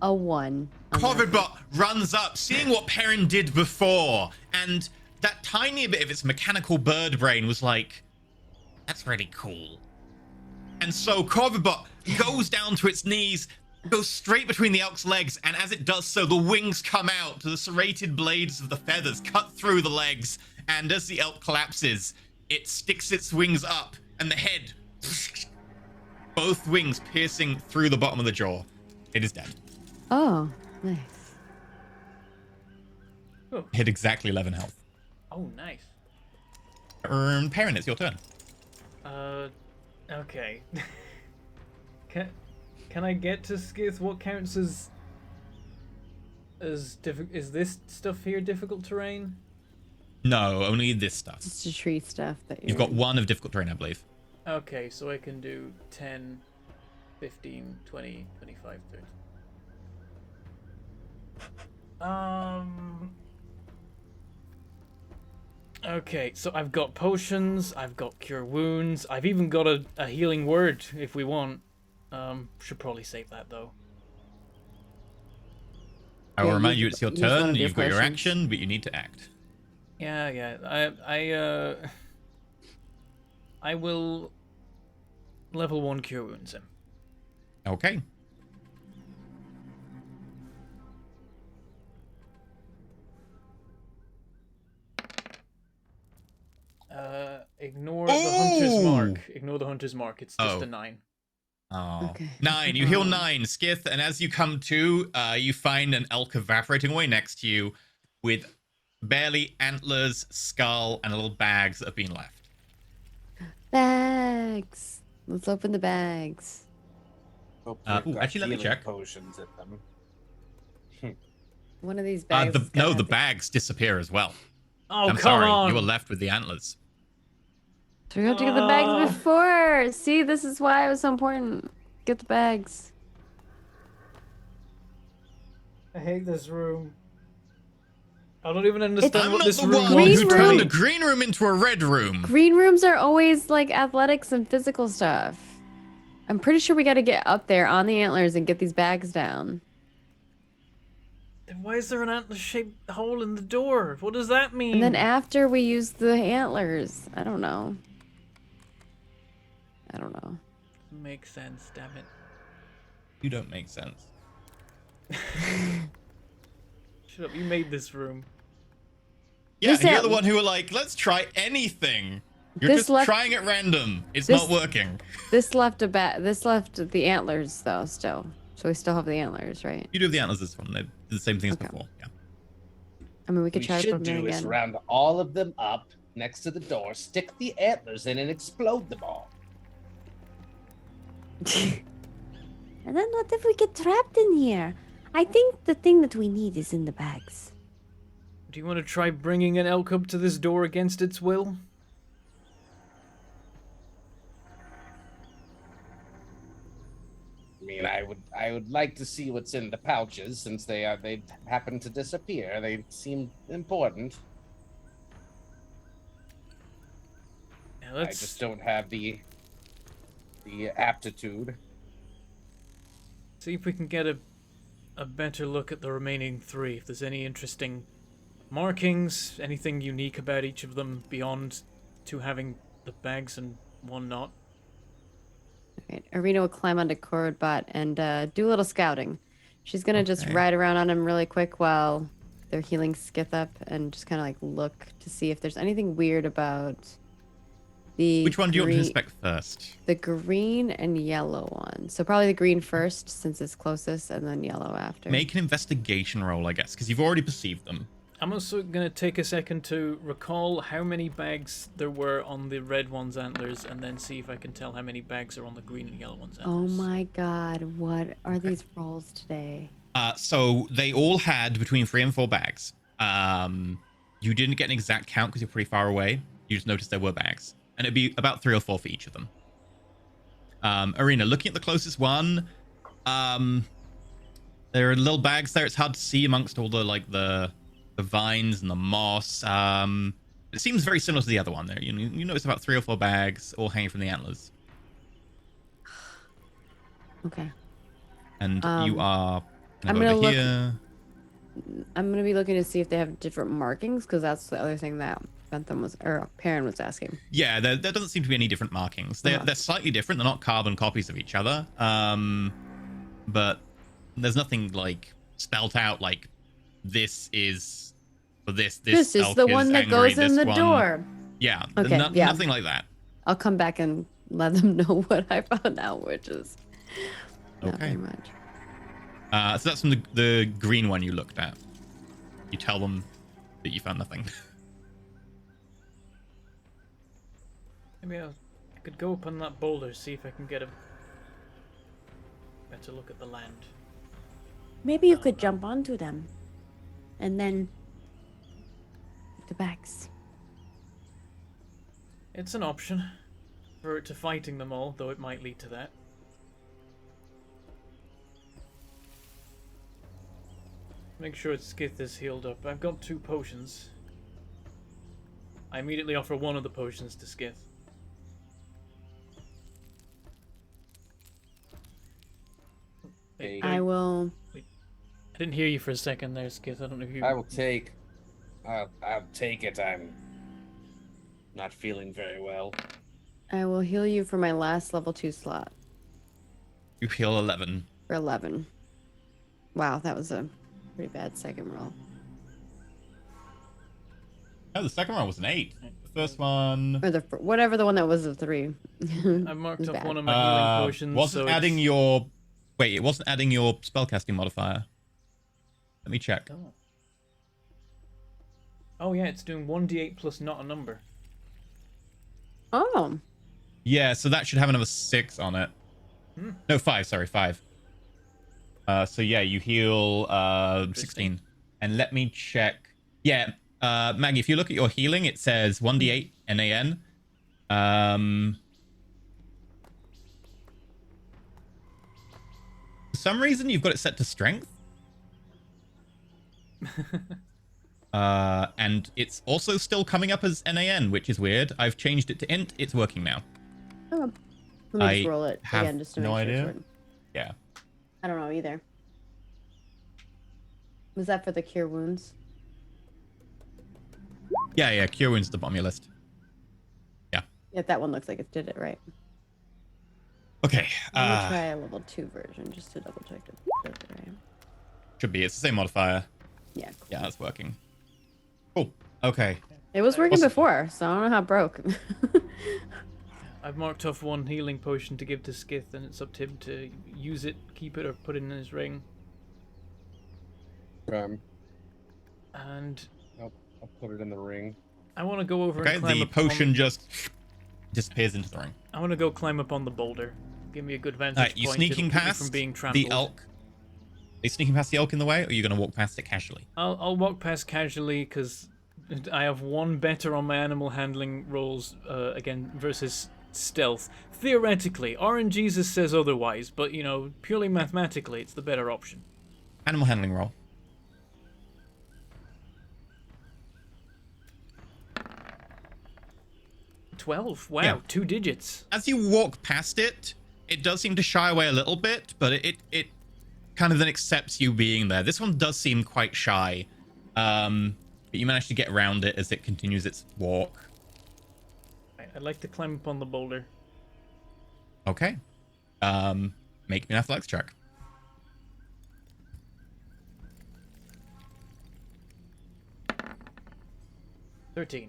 A 1. on that. Corvidbot runs up, seeing what Perrin did before, and that tiny bit of its mechanical bird brain was like, that's really cool. And so Corvidbot goes down to its knees, goes straight between the elk's legs, and as it does so, the wings come out, the serrated blades of the feathers cut through the legs, and as the elk collapses, it sticks its wings up, and the head, both wings piercing through the bottom of the jaw. It is dead. Oh, nice. Hit exactly 11 health. Oh, nice. Perrin, it's your turn. Okay. Can I get to Skith? What counts as difficult? Is this stuff here difficult terrain? No, only this stuff. Just the tree stuff that You've got 1 of difficult terrain, I believe. Okay, so I can do 10, 15, 20, 25, 30. Okay, so I've got potions, I've got cure wounds, I've even got a healing word if we want. Should probably save that though. I will Yeah, remind you you it's your use one turn. of your You've got your potions. action, but you need to act. Yeah. I will level 1 cure wounds him. Okay. Ignore the hunter's Ooh! mark. Ignore the hunter's mark. It's just Oh. a 9. Oh. Okay. 9. You heal 9, Skith, and as you come to, you find an elk evaporating away next to you with barely antlers, skull, and little bags that have been left. Bags. Let's open the bags. Hope Ooh, they've got actually, let me healing check. Potions in them. One of these bags. has No, gotta the be- bags disappear as well. Oh, I'm come sorry, on! you were left with the antlers. So we have to get the bags before. See, this is why it was so important. Get the bags. I hate this room. I don't even understand I'm what not this the room one Green wants who to turned room. a be. green room into a red room. Green rooms are always like athletics and physical stuff. I'm pretty sure we got to get up there on the antlers and get these bags down. Then why is there an antler-shaped hole in the door? What does that mean? And then after we use the antlers, I don't know. Makes sense, damn it. You don't make sense. Shut up, you made this room. Yeah, This you're at- the one who were like, let's try anything. You're This just left- trying at random. It's this- not working. This left the antlers though still. So we still have the antlers, right? You do have the antlers this one. They're the same thing as Okay. before. Yeah. I mean, we could We try to put should them in do is again. round all of them up next to the door, stick the antlers in, and explode them all. And then what if we get trapped in here? I think the thing that we need is in the bags. Do you want to try bringing an elk up to this door against its will? I mean, I would like to see what's in the pouches since they happen to disappear. They seem important. Yeah, I let's just don't have the aptitude. see if we can get a better look at the remaining three. If there's any interesting markings, anything unique about each of them beyond two having the bags and one not. Right. Arena will climb onto Corbot and do a little scouting. She's gonna just Okay. ride around on him really quick while they're healing Skith up and just kind of like look to see if there's anything weird about the. Which one do you want to green- inspect first? The green and yellow one. So probably the green first since it's closest, and then yellow after. Make an investigation roll, I guess, because you've already perceived them. I'm also going to take a second to recall how many bags there were on the red one's antlers and then see if I can tell how many bags are on the green and yellow one's Oh antlers. my god, what are these rolls today? So they all had between 3 and 4 bags. You didn't get an exact count because you're pretty far away. You just noticed there were bags, and it'd be about 3 or 4 for each of them. Arena, looking at the closest one, there are little bags there. It's hard to see amongst all the vines and the moss. It seems very similar to the other one there. You notice about 3 or 4 bags all hanging from the antlers, Okay. and you are I'm gonna gonna go look- over here. I'm gonna be looking to see if they have different markings because that's the other thing that Bentham was or Perrin was asking. Yeah, there doesn't seem to be any different markings. They're slightly different. They're not carbon copies of each other. But there's nothing like spelt out like this is for this. This is elk the one that angry, goes in this the one- door. Yeah, Okay, yeah. nothing like that. I'll come back and let them know what I found out, which is not Okay. very much. So that's from the green one you looked at. You tell them that you found nothing. Maybe I could go up on that boulder, see if I can get a better look at the land. Maybe you could jump onto them. And then the bags. It's an option for it to fighting them all, though it might lead to that. Make sure its Skith is healed up. I've got 2 potions. I immediately offer one of the potions to Skith. Hey, I will. I didn't hear you for a second there, Skith. I don't know if you... I will take. I'll take it. I'm not feeling very well. I will heal you for my last level 2 slot You heal 11. for 11. Wow, that was a pretty bad second roll. Oh, the second one was an 8. The first one Or whatever the one that was a 3. I marked was up bad. one of my healing potions, wasn't so adding it's... your. Wait, it wasn't adding your spellcasting modifier. Let me check. Oh yeah, it's doing 1d8 plus not a number. Oh, Yeah, so that should have another 6 on it. No, 5. Sorry, 5. So yeah, you heal 16. And let me check. Yeah, Maggie, if you look at your healing, it says 1d8 NAN. For some reason, you've got it set to strength. And it's also still coming up as NAN, which is weird. I've changed it to int. It's working now. oh. Let me just I roll it have again just to no make sure it's idea. working. Yeah. I don't know either. Was that for the cure wounds? Yeah, Cure Wounds at the bottom of your list. Yeah. Yeah, that one looks like it did it right. Okay. Let me try a level 2 version just to double check it. Right. Should be. It's the same modifier. Yeah. Yeah, that's working. Cool. Okay. It was working Awesome. before, so I don't know how it broke. I've marked off one healing potion to give to Skith, and it's up to him to use it, keep it, or put it in his ring. And I'll put it in the ring. I want to go over Okay, and climb the up potion just disappears into the ring. I want to go climb up on the boulder. Give me a good vantage You point. sneaking It'll keep me past from being trampled. the elk? Are you sneaking past the elk in the way, or are you going to walk past it casually? I'll walk past casually because I have one better on my animal handling rolls again versus stealth. Theoretically, RNGesus says otherwise, but you know, purely mathematically, it's the better option. Animal handling roll. $12. Wow, Yeah. 2 digits. As you walk past it, it does seem to shy away a little bit, but it kind of then accepts you being there. This one does seem quite shy, but you manage to get around it as it continues its walk. I'd like to climb up on the boulder. Okay. Make me an athletics check. $13.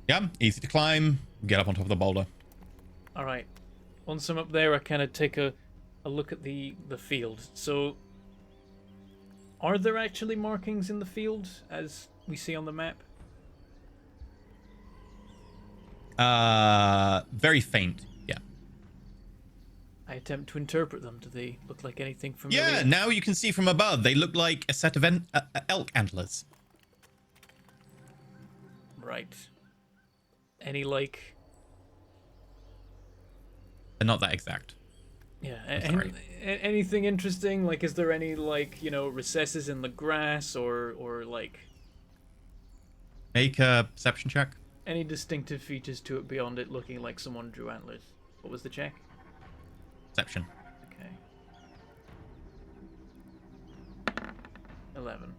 Yeah, easy to climb. Get up on top of the boulder. All right. Once I'm up there, I kind of take a look at the field. So, are there actually markings in the field as we see on the map? Very faint. Yeah. I attempt to interpret them. Do they look like anything familiar? Yeah, now you can see from above. They look like a set of elk antlers. Right. Any like? They're not that exact. Yeah. sorry. Anything interesting? Like, is there any like recesses in the grass or like Make a perception check. any distinctive features to it beyond it looking like someone drew antlers? What was the check? Perception. Okay. 11.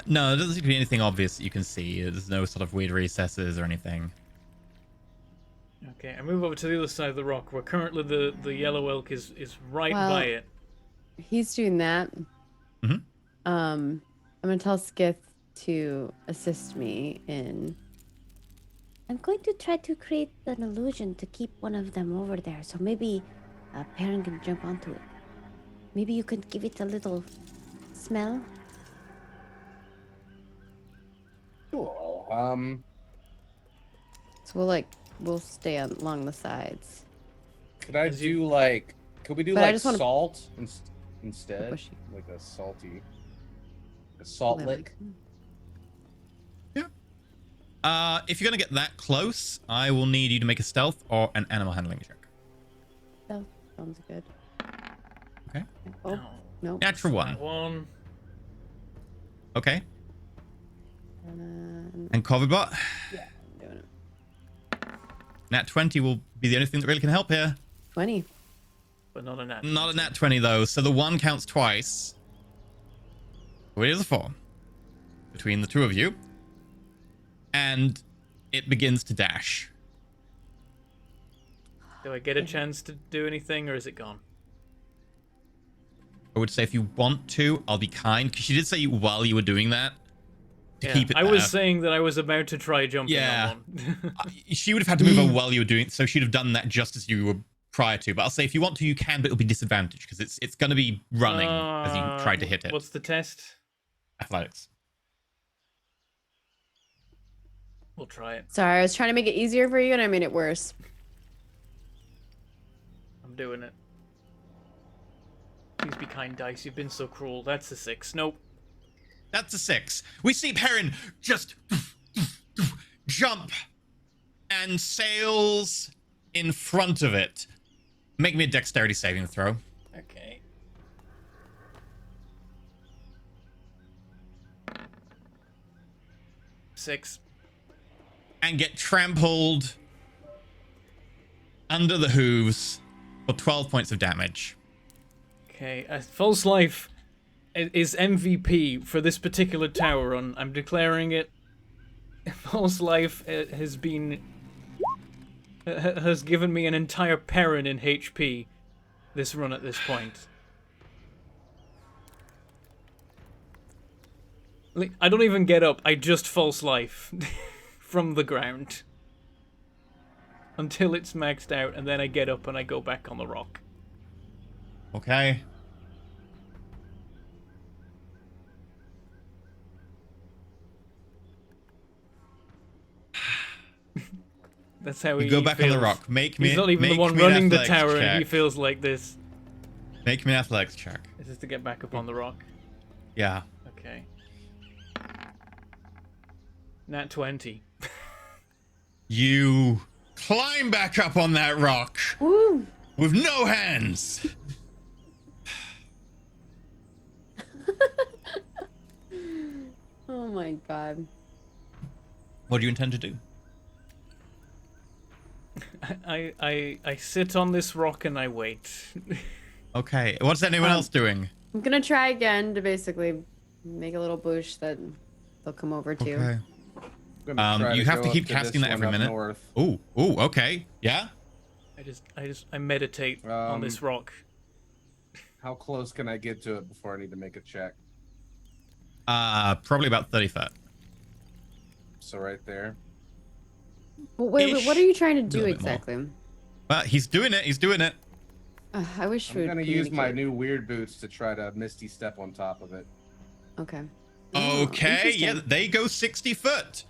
No, there doesn't seem to be anything obvious that you can see. There's no sort of weird recesses or anything. Okay, I move over to the other side of the rock where currently the yellow elk is right Well, by it. He's doing that. Mhm. I'm gonna tell Skith to assist me in. I'm going to try to create an illusion to keep one of them over there, so maybe a parent can jump onto it. Maybe you could give it a little smell. Cool. So we'll stay along the sides. Could I As you- do like? Could we do But I like just wanna- salt instead? Bushy. Like a salt lick. If you're gonna get that close, I will need you to make a stealth or an animal handling check. That sounds good. Okay. Oh, No. no. Natural one. One. Okay. I'm And Corvibot, doing it. nat 20 will be the only thing that really can help here. 20. But not a nat. Not a nat 20 though, so the 1 counts twice. So it is a 4 between the two of you, and it begins to dash. Do I get a chance to do anything, or is it gone? I would say if you want to, I'll be kind, because she did say while you were doing that to keep it I there. was saying that I was about to try jumping Yeah. on one. She would have had to move over while you were doing it, so she'd have done that just as you were prior to. But I'll say if you want to, you can, but it'll be disadvantaged because it's going to be running as you tried to hit it. What's the test? Athletics. We'll try it. Sorry, I was trying to make it easier for you and I made it worse. I'm doing it. Please be kind, dice. You've been so cruel. That's a 6. Nope. That's a 6. We see Perrin just jump and sails in front of it. Make me a dexterity saving throw. Okay. Six. And get trampled under the hooves for 12 points of damage. Okay. False Life is MVP for this particular tower run. I'm declaring it. False Life has given me an entire Perrin in HP this run at this point. Like, I don't even get up. I just false life from the ground until it's maxed out, and then I get up and I go back on the rock. Okay. That's how You he go back on feels. the rock. Make me. He's not even the make one me an running the athletics tower, and he check. feels like this. Make me an athletics check. This is to get back up on the rock. Yeah. Okay. Nat 20. You climb back up on that rock Woo! with no hands. Oh my god. What do you intend to do? I sit on this rock and I wait. Okay. What's anyone else doing? I'm gonna try again to basically make a little bush that they'll come over to. Okay. I'm gonna try You have go to up keep to casting this that one every up minute. north. Ooh. Ooh. Okay. Yeah. I meditate on this rock. How close can I get to it before I need to make a check? Probably about 30 foot. So right there. Well, wait, Ish. what are you trying to do Little bit more. exactly? But he's doing it. He's doing it. I wish we I'm would gonna use my communicate. new weird boots to try to misty step on top of it. Okay. Oh, Okay. Yeah. interesting. They go 60 foot.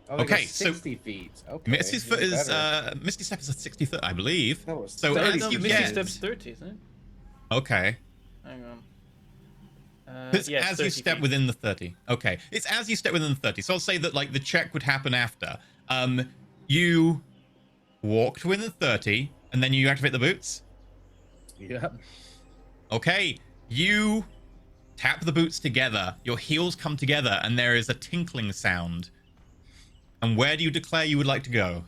Oh, they go Okay, so 60 feet. Okay. Misty's foot even is better. Misty Step is a 60 foot, I believe. That was So 30 as No, you Misty get, Step's 30, isn't it? okay, Hang on. it's Yeah, it's as you 30 step feet. within the 30. Okay, it's as you step within the 30. So I'll say that like the check would happen after. You walked within 30, and then you activate the boots. Yep. Okay, you tap the boots together. Your heels come together, and there is a tinkling sound. And where do you declare you would like to go?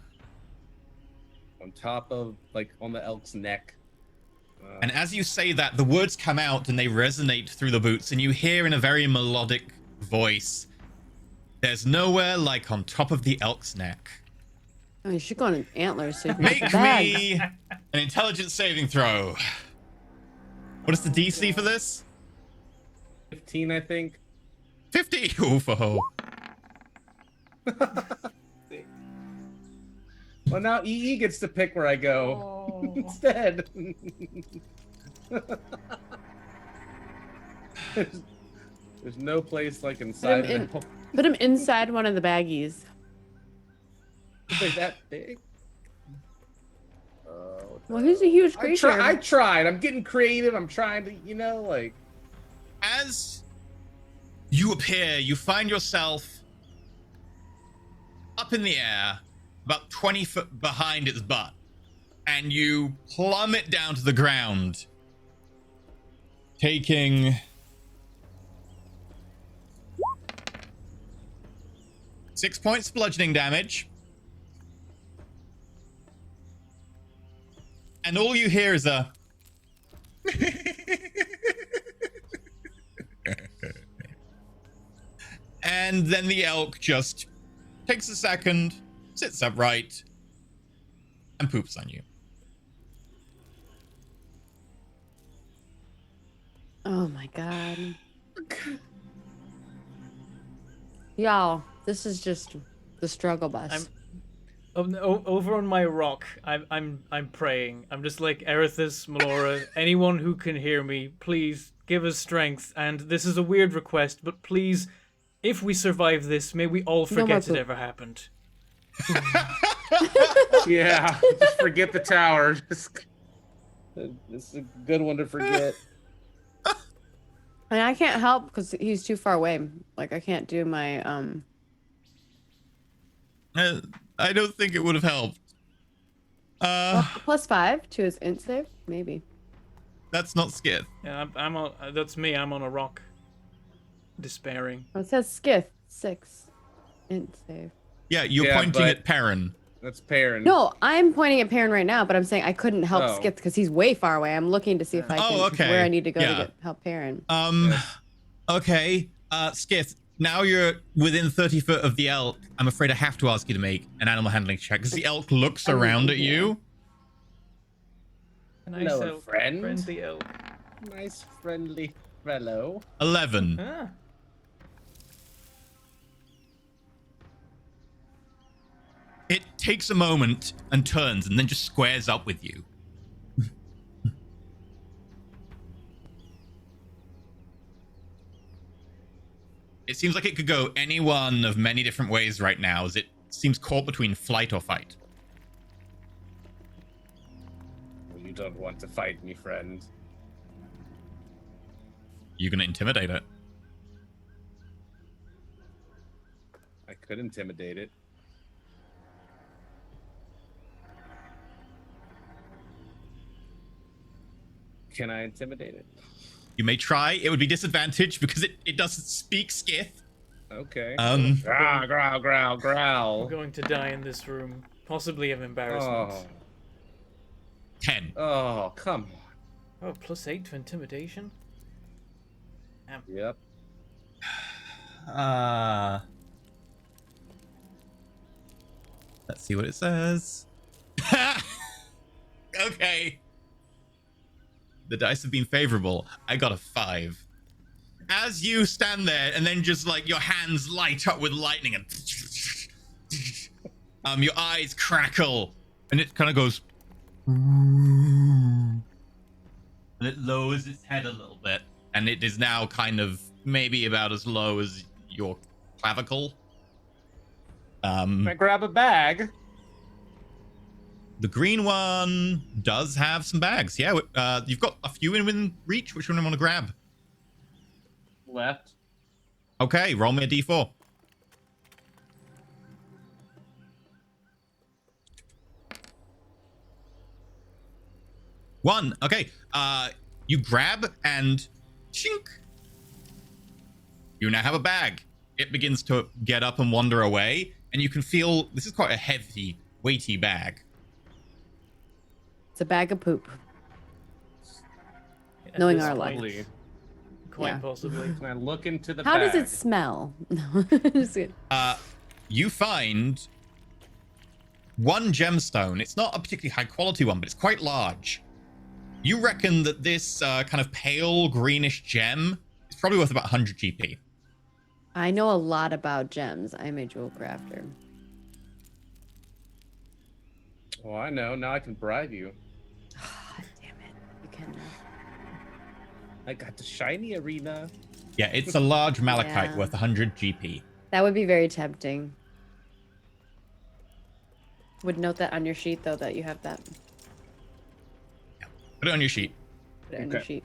On top of, like, on the elk's neck. And as you say that, the words come out and they resonate through the boots, and you hear in a very melodic voice, "There's nowhere like on top of the elk's neck." Oh, you should go on an antler so you can Make get the bags. me an intelligence saving throw. What is the DC for this? 15, I think. 50. Ooh, for ho. Well, now EE gets to pick where I go instead. There's no place like inside Put him an elk. Put him inside one of the baggies. Is they that big? Oh, Well, he's a huge I, creature. I tried. I'm getting creative. I'm trying to, like. As you appear, you find yourself up in the air, about 20 foot behind its butt, and you plummet down to the ground, taking 6 points bludgeoning damage. And all you hear is a and then the elk just takes a second, sits upright, and poops on you. Oh my god. Y'all, this is just the struggle bus. Over on my rock, I'm praying. I'm just like, Erithus, Melora, anyone who can hear me, please give us strength. And this is a weird request, but please, if we survive this, may we all forget it ever happened. Yeah, just forget the tower. This is a good one to forget. And I can't help because he's too far away. Like I can't do my I don't think it would have helped. +5 to his int save, maybe. That's not Skith. Yeah, I'm on. That's me. I'm on a rock, despairing. Oh, it says Skith 6 int save. Yeah, you're Yeah, pointing but- at Perrin. That's Perrin. No, I'm pointing at Perrin right now, but I'm saying I couldn't help Oh. Skith because he's way far away. I'm looking to see if I can okay. where I need to go Yeah. to get help Perrin. Okay. Skith, now you're within 30 foot of the elk. I'm afraid I have to ask you to make an animal handling check because the elk looks around at you. Nice Hello, elk, friend. friendly elk. Nice, friendly fellow. 11. Ah. takes a moment and turns and then just squares up with you. It seems like it could go any one of many different ways right now, as it seems caught between flight or fight. You don't want to fight me, friend. You gonna intimidate it? I could intimidate it. Can I intimidate it? You may try. It would be disadvantaged because it doesn't speak Skith. Okay. Growl, Growl, growl, I'm growl. going to die in this room, possibly of embarrassment. Oh. 10. Oh, come on. Oh, +8 to intimidation? Damn. Yep. Let's see what it says. Okay. The dice have been favorable. I got a 5. As you stand there and then just like your hands light up with lightning and your eyes crackle and it kind of goes and it lowers its head a little bit and it is now kind of maybe about as low as your clavicle. Can I grab a bag? The green one does have some bags. Yeah, you've got a few in within reach. Which one do you want to grab? Left. Okay, roll me a d4. One. Okay. You grab and chink. You now have a bag. It begins to get up and wander away, and you can feel this is quite a heavy, weighty bag. It's a bag of poop. At Knowing this our point, life. Quite Yeah. possibly. Can I look into the How bag? does it smell? No, just kidding. You find one gemstone. It's not a particularly high quality one, but it's quite large. You reckon that this kind of pale greenish gem is probably worth about 100 GP. I know a lot about gems. I'm a jewel crafter. Oh, I know. Now I can bribe you. Damn it. You can. I got the shiny arena. Yeah, it's a large malachite Yeah. worth 100 GP. That would be very tempting. Would note that on your sheet, though, that you have that. Put it on your sheet. Put it on your Okay. sheet.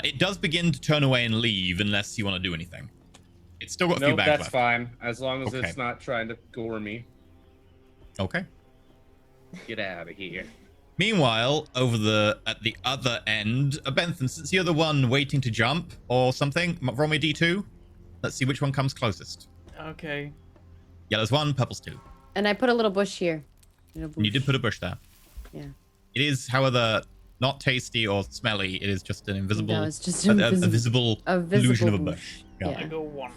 It does begin to turn away and leave unless you want to do anything. It's still got a few Nope, bags that's left. fine. As long as Okay. it's not trying to gore me. Okay. Get out of here. Meanwhile, at the other end, Bentham, since you're the one waiting to jump or something, roll me a d2. Let's see which one comes closest. Okay. Yellow's 1, purple's 2. And I put a little bush here. You did put a bush there. Yeah. It is, however, not tasty or smelly. It is just an invisible, No, it's just a invisible. visible illusion of a bush. Yeah. I go 1.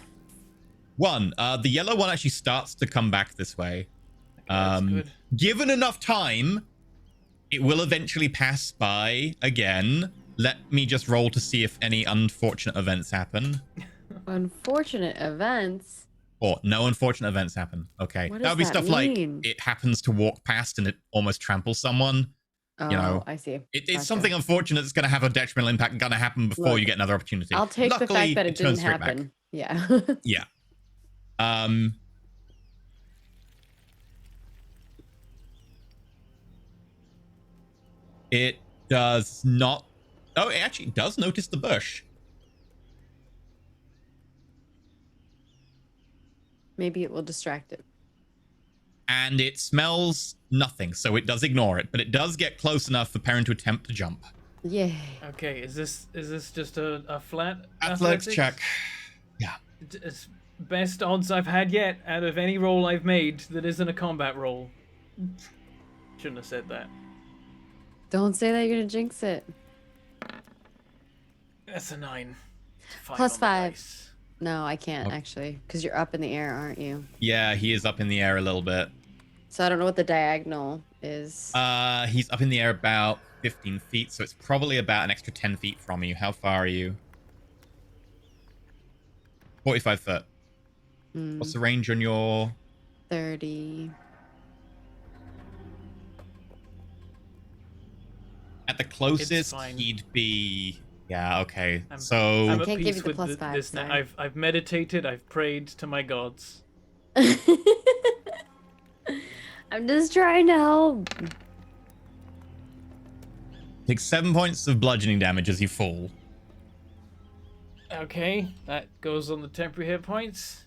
1. The yellow one actually starts to come back this way. That's good. Given enough time, it will eventually pass by again. Let me just roll to see if any unfortunate events happen. Unfortunate events. Or no unfortunate events happen. Okay. What That would be does that stuff mean? like it happens to walk past and it almost tramples someone. Oh, know, I see. It's Gotcha. something unfortunate that's going to have a detrimental impact, going to happen before Look, you get another opportunity. I'll take the Luckily, fact that it turns didn't straight back. happen. Yeah. Yeah. It does not. Oh, it actually does notice the bush. Maybe it will distract it. And it smells nothing, so it does ignore it, but it does get close enough for Perrin to attempt to jump. Yay. Okay, is this just a flat Athletics check. Yeah. It's best odds I've had yet out of any roll I've made that isn't a combat roll. Shouldn't have said that. Don't say that you're gonna jinx it. That's a 9. Plus on the 5. dice. No, I can't Okay. actually, because you're up in the air, aren't you? Yeah, he is up in the air a little bit. So I don't know what the diagonal is. He's up in the air about 15 feet, so it's probably about an extra 10 feet from you. How far are you? 45 foot. What's the range on your? 30. At the closest, fine. he'd be. Yeah. Okay. I'm So at Can't give peace you the with plus 5, this now. sorry. I've meditated. I've prayed to my gods. I'm just trying to help. take 7 points of bludgeoning damage as you fall. Okay, that goes on the temporary hit points.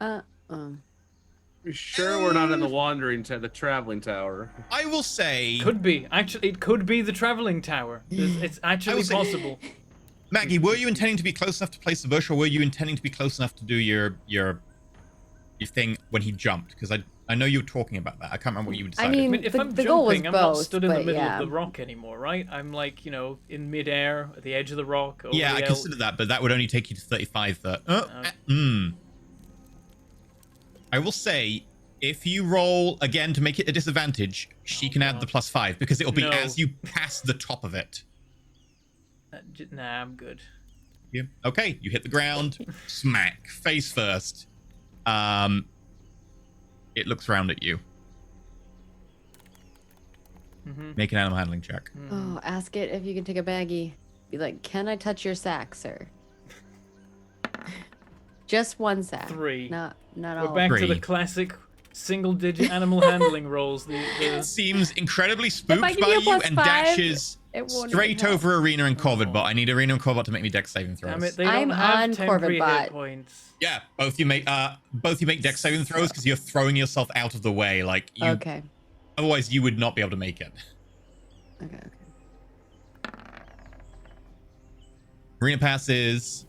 You sure we're not in the traveling tower? I will say, Could be. Actually, it could be the traveling tower. It's actually was- possible. Maggie, were you intending to be close enough to place the bush, or were you intending to be close enough to do your thing when he jumped? Because I know you were talking about that. I can't remember what you decided. I mean, mean, if the- I'm the goal was jumping, I'm not both, stood in the but middle yeah. of the rock anymore, right? I'm like, in midair, at the edge of the rock. Over Yeah, the I elk. considered that, but that would only take you to 35. I will say, if you roll again to make it a disadvantage, she can add the +5 because it'll be No. as you pass the top of it. Nah, I'm good. Yeah. Okay, you hit the ground, smack, face first. It looks around at you. Make an animal handling check. Oh, ask it if you can take a baggie. Be like, can I touch your sack, sir? Just one sack. 3. Not We're all. back to the 3. classic single-digit animal handling rolls. Seems incredibly I spooked give by you a you and +5, dashes it won't straight even help. over Arena and Corvid Bot. I need Arena and Corvid to make me dex saving throws. Damn it, they I'm don't have on temporary Corvid hit Bot. points. Yeah, both you make dex saving throws because you're throwing yourself out of the way. Like you, Okay. otherwise you would not be able to make it. Okay. Arena passes.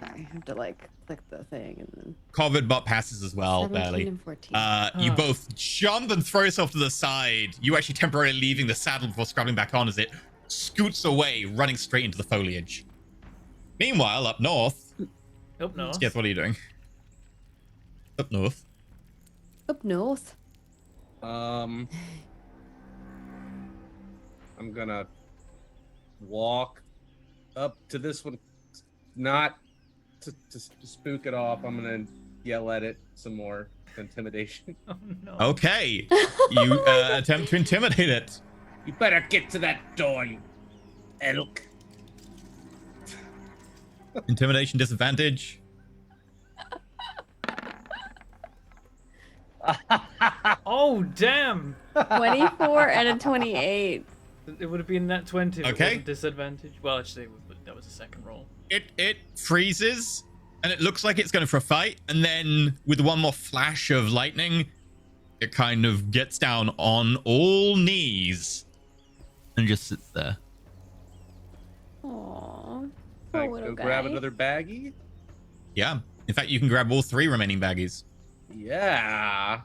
Sorry, I have to like click the thing and then. Corvid Bot passes as well, 17 barely. and 14. You both jump and throw yourself to the side. You actually temporarily leaving the saddle before scrabbling back on as it scoots away, running straight into the foliage. Meanwhile, up north, Up north. guess what are you doing? Up north. Up north. I'm gonna walk up to this one, not to spook it off. I'm gonna yell at it some more. Intimidation. Oh no. Okay, you attempt to intimidate it. You better get to that door, you elk. Intimidation disadvantage. Oh damn! 24 and a 28. It would have been that 20 if it Okay. wasn't disadvantage. Well, actually, that was a second roll. It freezes, and it looks like it's going for a fight, and then with one more flash of lightning, it kind of gets down on all knees and just sits there. Aww. Can I Poor little go grab guy. another baggie? Yeah. In fact, you can grab all 3 remaining baggies. Yeah.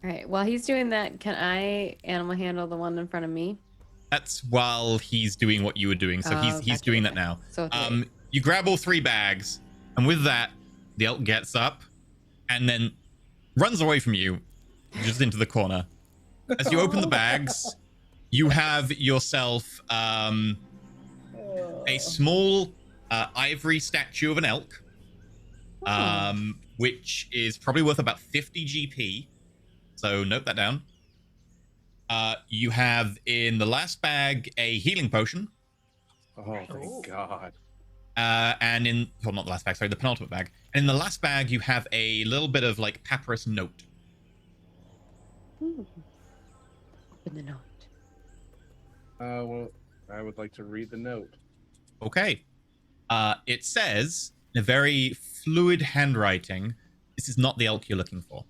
All right. While he's doing that, can I animal handle the one in front of me? That's while he's doing what you were doing, so Oh, he's gotcha, doing that okay. now. So 3. You grab all 3 bags, and with that, the elk gets up and then runs away from you, just into the corner. As you open the bags, you have yourself a small ivory statue of an elk, which is probably worth about 50 GP. So note that down. You have in the last bag a healing potion. Oh, thank God. And not the last bag, sorry, the penultimate bag. And in the last bag, you have a little bit of like papyrus note. Open the note. Well, I would like to read the note. Okay. It says in a very fluid handwriting, this is not the elk you're looking for.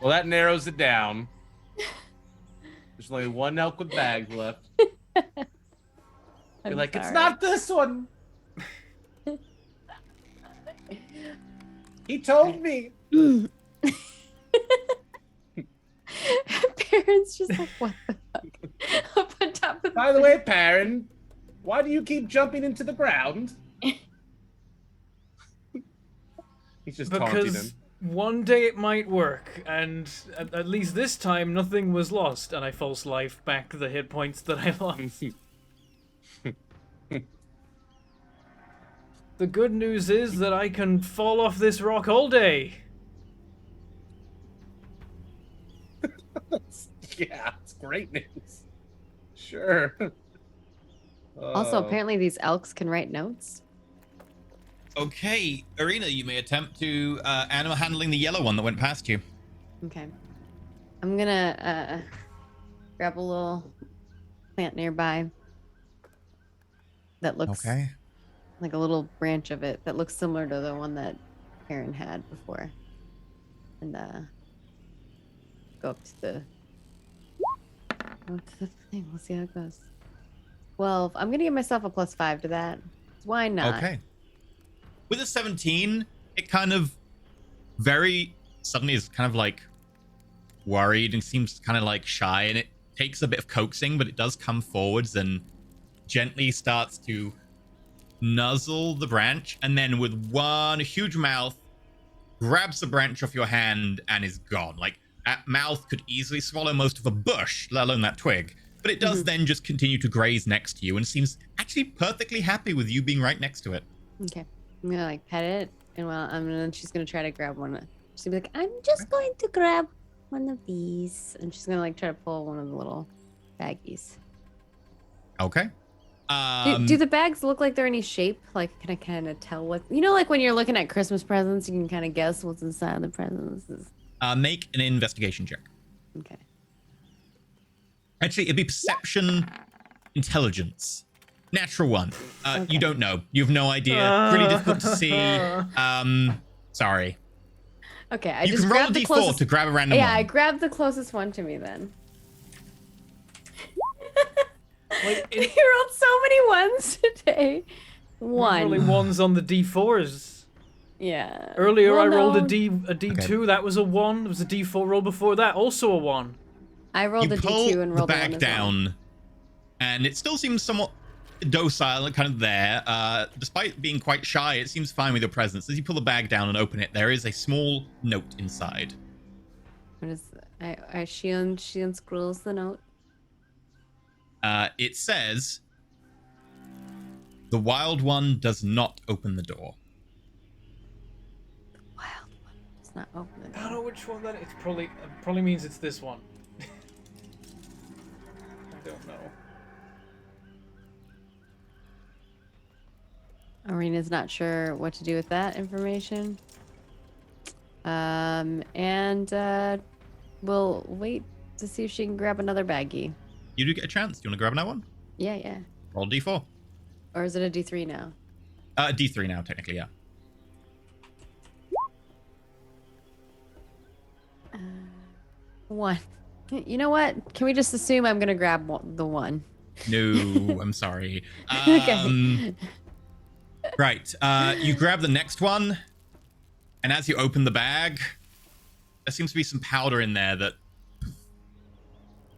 Well, that narrows it down. There's only one elk with bags left. You're like, it's not this one. He told me. Parents just like, what the fuck? Up on top of By the way, Perrin, why do you keep jumping into the ground? He's just taunting him. Because one day it might work, and at least this time nothing was lost, and I false life back the hit points that I lost. The good news is that I can fall off this rock all day. Yeah, it's great news. Sure. Also, Oh. apparently these elks can write notes. Okay, Arena, you may attempt to animal handling the yellow one that went past you. Okay. I'm gonna grab a little plant nearby that looks Okay. like a little branch of it that looks similar to the one that Aaron had before. And go up to the thing. We'll see how it goes. 12. I'm gonna give myself a +5 to that. Why not? Okay. With a 17, it kind of very suddenly is kind of like worried and seems kind of like shy, and it takes a bit of coaxing, but it does come forwards and gently starts to nuzzle the branch, and then with one huge mouth grabs the branch off your hand and is gone. Like, that mouth could easily swallow most of a bush, let alone that twig. But it does then just continue to graze next to you and seems actually perfectly happy with you being right next to it. Okay. I'm gonna like pet it, and she's gonna try to grab one. She's gonna be like, I'm just going to grab one of these, and she's gonna like try to pull one of the little baggies. Okay. Do the bags look like they're any shape? Like, can I kind of tell what, like when you're looking at Christmas presents, you can kind of guess what's inside the presents. Make an investigation check. Okay. Actually, it'd be perception, intelligence. Natural one. You don't know. You have no idea. Really difficult to see. Sorry. Okay, I You just can roll a grabbed the d4 closest. to grab a random Yeah, one. I grabbed the closest one to me then. Like, You rolled so many ones today. Rolling One. ones on the D4s. Yeah. Earlier Well, I rolled no. a D2, Okay. that was a 1. There was a D4 roll before that, also a 1. I rolled You a pull D2 and the rolled a 1 bag as well. down, and it still seems somewhat docile and kind of there. Despite being quite shy, it seems fine with your presence. As you pull the bag down and open it, there is a small note inside. What is she unscrolls the note. It says, "The wild one does not open the door." Wild one does not open the I don't door. know which one that is. It probably means it's this one. I don't know. Arena's not sure what to do with that information. We'll wait to see if she can grab another baggie. You do get a chance. Do you want to grab another one? Yeah. Roll d4. Or is it a D3 now? D3 now, technically, yeah. One. You know what? Can we just assume I'm gonna grab the one? No, I'm sorry. Okay. Right. You grab the next one, and as you open the bag, there seems to be some powder in there that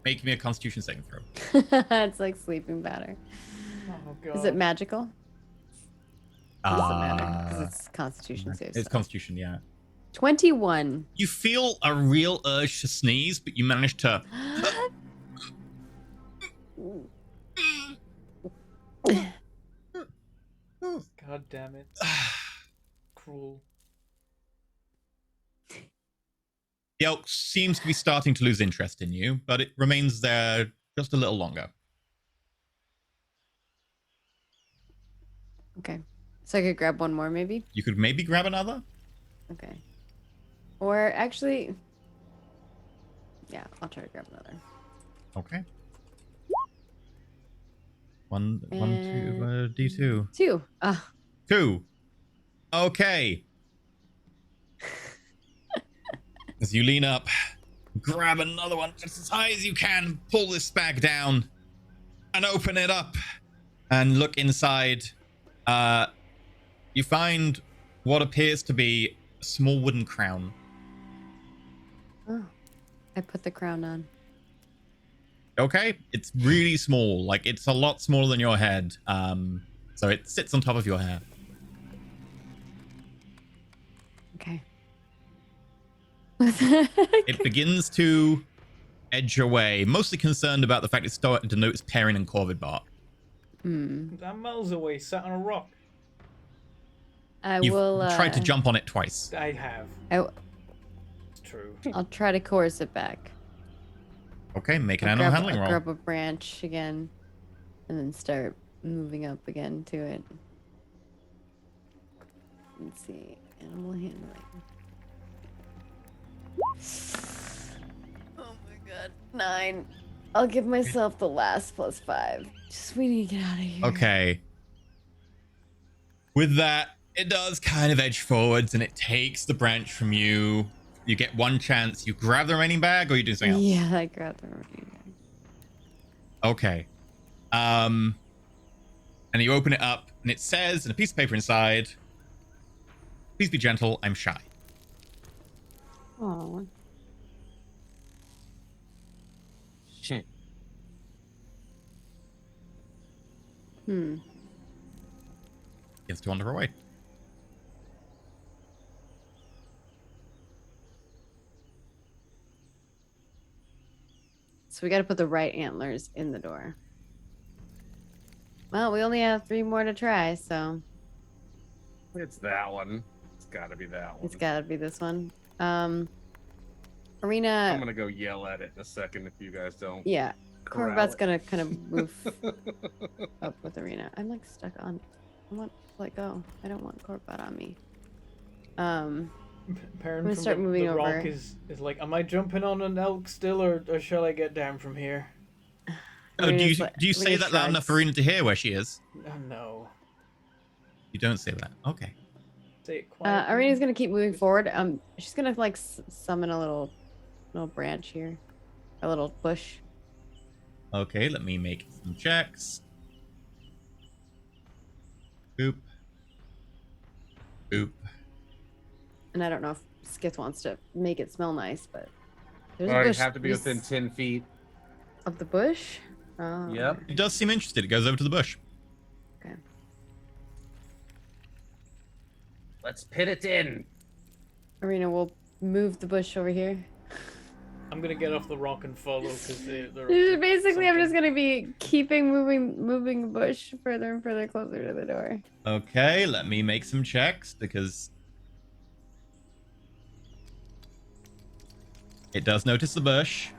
make me a Constitution saving throw. It's like sleeping powder. Oh, God. Is it magical? Doesn't matter because it's Constitution save. It's Constitution, yeah. 21. You feel a real urge to sneeze, but you manage to. God damn it. Cruel. The elk seems to be starting to lose interest in you, but it remains there just a little longer. Okay. So I could grab one more, maybe? You could maybe grab another. Okay. Or actually... Yeah, I'll try to grab another. Okay. One, two, D2. 2. 2. Okay. As you lean up, grab another one just as high as you can, pull this bag down, and open it up, and look inside. You find what appears to be a small wooden crown. Oh. I put the crown on. Okay, it's really small. Like, it's a lot smaller than your head. So it sits on top of your hair. Okay. It begins to edge away, mostly concerned about the fact it's starting to notice Perrin and Corvid bark. Hmm. I'm miles away, sat on a rock. I You've will. tried to jump on it twice. I have. It's true. I'll try to course it back. Okay, make an I'll animal grab, handling I'll roll. grab a branch again, and then start moving up again to it. Let's see, animal handling. Oh my god, 9. I'll give myself the last +5. Just we need to get out of here. Okay. With that, it does kind of edge forwards and it takes the branch from you. You get one chance. You grab the remaining bag or you do something else? Yeah, I grabbed the remaining bag. Okay. And you open it up and it says in a piece of paper inside, please be gentle, I'm shy. Oh. Shit. Hmm. He has to wander away. So we got to put the right antlers in the door. Well, we only have 3 more to try, so It's that one. It's got to be that one. it's got to be this one. Arena. I'm gonna go yell at it in a second if you guys don't. Yeah, corral Corvat's it. gonna kind of move up with Arena. I'm like stuck on. I want to let go. I don't want Corvat on me. Perrin gonna from start the moving rock over. is like, am I jumping on an elk still, or shall I get down from here? Oh, do Arena's you say Arena that loud enough for shrugs. Arena to hear where she is? No. You don't say that. Okay. Say it quietly. Arena's gonna keep moving forward. She's gonna like summon a little branch here, a little bush. Okay, let me make some checks. Boop. Boop. And I don't know if Skith wants to make it smell nice, but there's Or a you bush have to be this- within 10 feet. of the bush. Oh, Yep. It does seem interested. It goes over to the bush. Okay. Let's pit it in. Arena will move the bush over here. I'm gonna get off the rock and follow because they're Basically, I'm just something. gonna be keeping moving the bush further and further closer to the door. Okay, let me make some checks because it does notice the bush.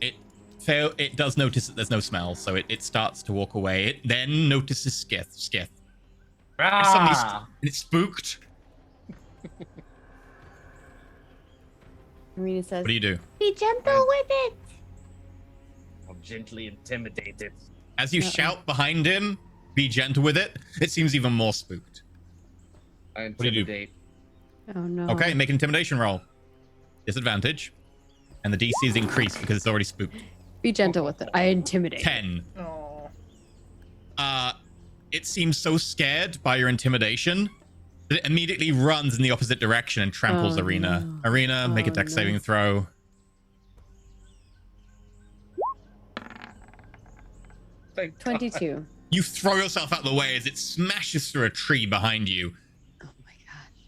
It does notice that there's no smell, so it starts to walk away. It then notices Skith. And suddenly it's spooked. Arena says, What do you do? Be gentle with it. I'll gently intimidate it. As you shout behind him, be gentle with it, it seems even more spooked. I do you do? intimidate. "Oh no." Okay, make an intimidation roll. Disadvantage. And the DC is increased because it's already spooked. Be gentle with it. I intimidate. 10. Oh. It seems so scared by your intimidation that it immediately runs in the opposite direction and tramples Oh, Arena. no. Arena, make a Oh, dex no. saving throw. Thank God. 22. You throw yourself out of the way as it smashes through a tree behind you. Oh my gosh.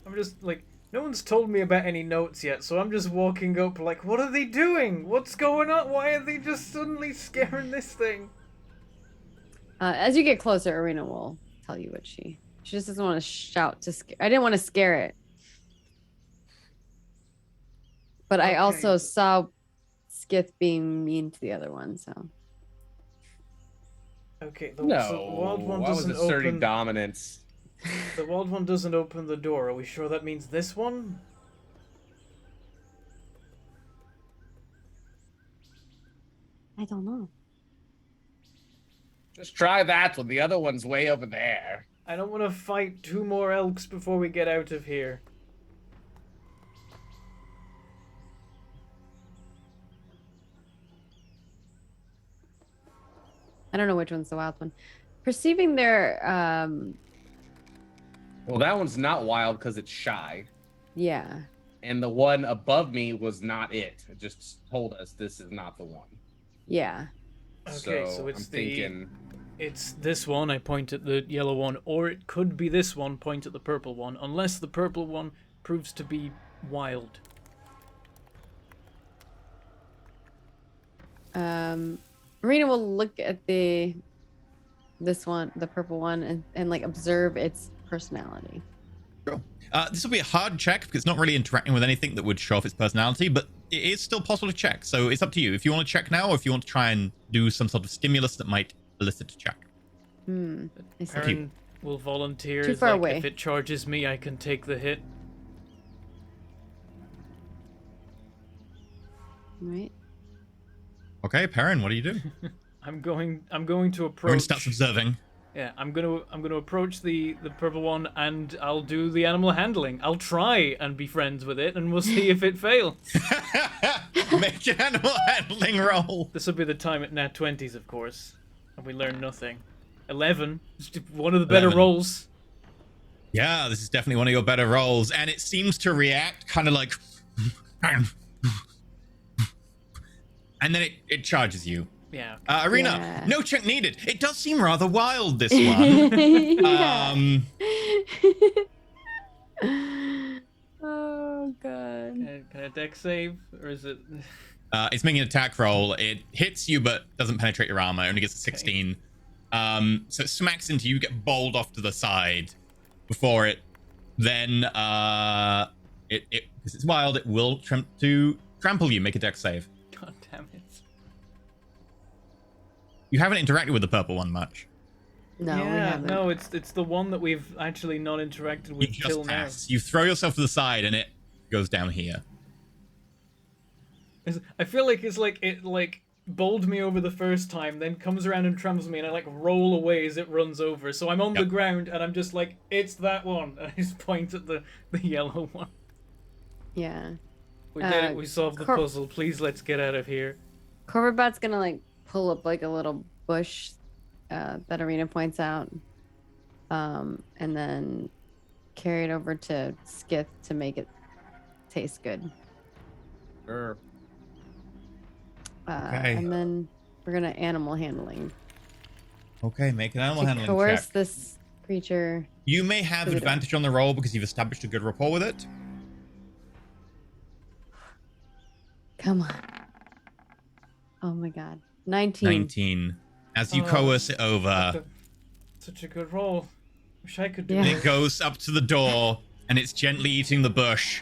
I'm just like, no one's told me about any notes yet, so I'm just walking up like, what are they doing? What's going on? Why are they just suddenly scaring this thing? As you get closer, Arena will tell you what she just doesn't want to shout to scare. I didn't want to scare it. But I also Okay. saw Skith being mean to the other one, so. Okay, the No, wild one I was doesn't asserting open. dominance. The wild one doesn't open the door. Are we sure that means this one? I don't know. Just try that one. The other one's way over there. I don't want to fight 2 more elks before we get out of here. I don't know which one's the wild one. Perceiving their Well, that one's not wild because it's shy. yeah. And the one above me was not it. It just told us this is not the one. Yeah. Okay, so it's I'm thinking It's this one, I point at the yellow one, or it could be this one, point at the purple one, unless the purple one proves to be wild. Marina will look at the this one, the purple one, and like observe its personality. Sure. This will be a hard check because it's not really interacting with anything that would show off its personality, but it is still possible to check. So it's up to you if you want to check now or if you want to try and do some sort of stimulus that might elicit a check. I see. Aaron will volunteer. Too It's far like, away. If it charges me, I can take the hit. Right. Okay, Perrin, what do you do? I'm going to Perrin approach. starts observing. Yeah, I'm gonna approach the purple one, and I'll do the animal handling. I'll try and be friends with it, and we'll see if it fails. Make an animal handling roll. This will be the time at nat 20s, of course, and we learn nothing. 11, just one of the better 11. rolls. Yeah, this is definitely one of your better rolls, and it seems to react kind of like, and then it charges you. Yeah. Arena, Yeah. no check needed. It does seem rather wild, this one. Yeah. Oh god. Can I deck save, or is it? It's making an attack roll. It hits you, but doesn't penetrate your armor. It only gets a 16. So it smacks into you. You get bowled off to the side before it. Then, because it's wild, it will trample you. Make a deck save. God damn it. You haven't interacted with the purple one much. No, we Yeah, haven't. no, it's the one that we've actually not interacted with You till just now. pass. You throw yourself to the side, and it goes down here. I feel like it bowled me over the first time, then comes around and tramples me, and I like roll away as it runs over. So I'm on the Yep. ground, and I'm just like, it's that one. And I just point at the yellow one. Yeah. We did it. We solved the Cor- puzzle. Please, let's get out of here. Corverbot's gonna like pull up like a little bush that Arena points out, and then carry it over to Skith to make it taste good. Sure. Okay. And then we're gonna animal handling Okay, make an animal to handling coerce check. this creature. You may have to the door. advantage on the roll because you've established a good rapport with it. Come on. Oh my god. 19. 19. As you Oh, coerce it over, Such a good roll. Wish I could do Yeah. it. it goes up to the door and it's gently eating the bush.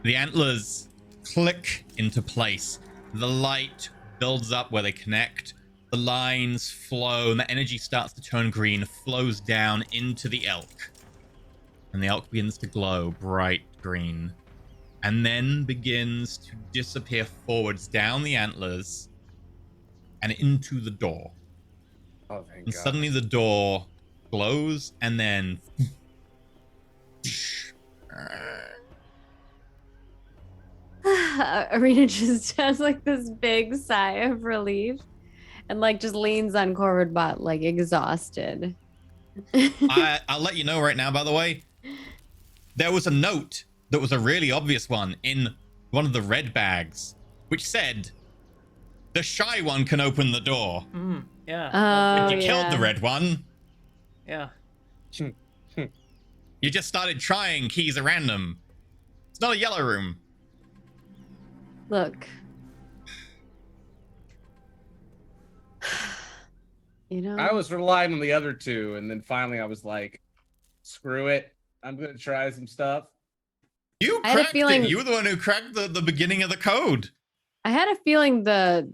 The antlers click into place. The light builds up where they connect. The lines flow and the energy starts to turn green, flows down into the elk. And the elk begins to glow bright green. And then begins to disappear forwards down the antlers and into the door. Oh, thank And God. suddenly the door glows and then Arena just has like this big sigh of relief and like just leans on Corverbot like exhausted. I'll let you know right now, by the way. There was a note that was a really obvious one in one of the red bags, which said, "The shy one can open the door." Yeah. Oh, You killed the yeah. red one. Yeah. You just started trying keys at random. It's not a yellow room. Look. You know, I was relying on the other two, and then finally I was like, screw it. I'm going to try some stuff. You I had a cracked feeling- it. You were the one who cracked the beginning of the code. I had a feeling the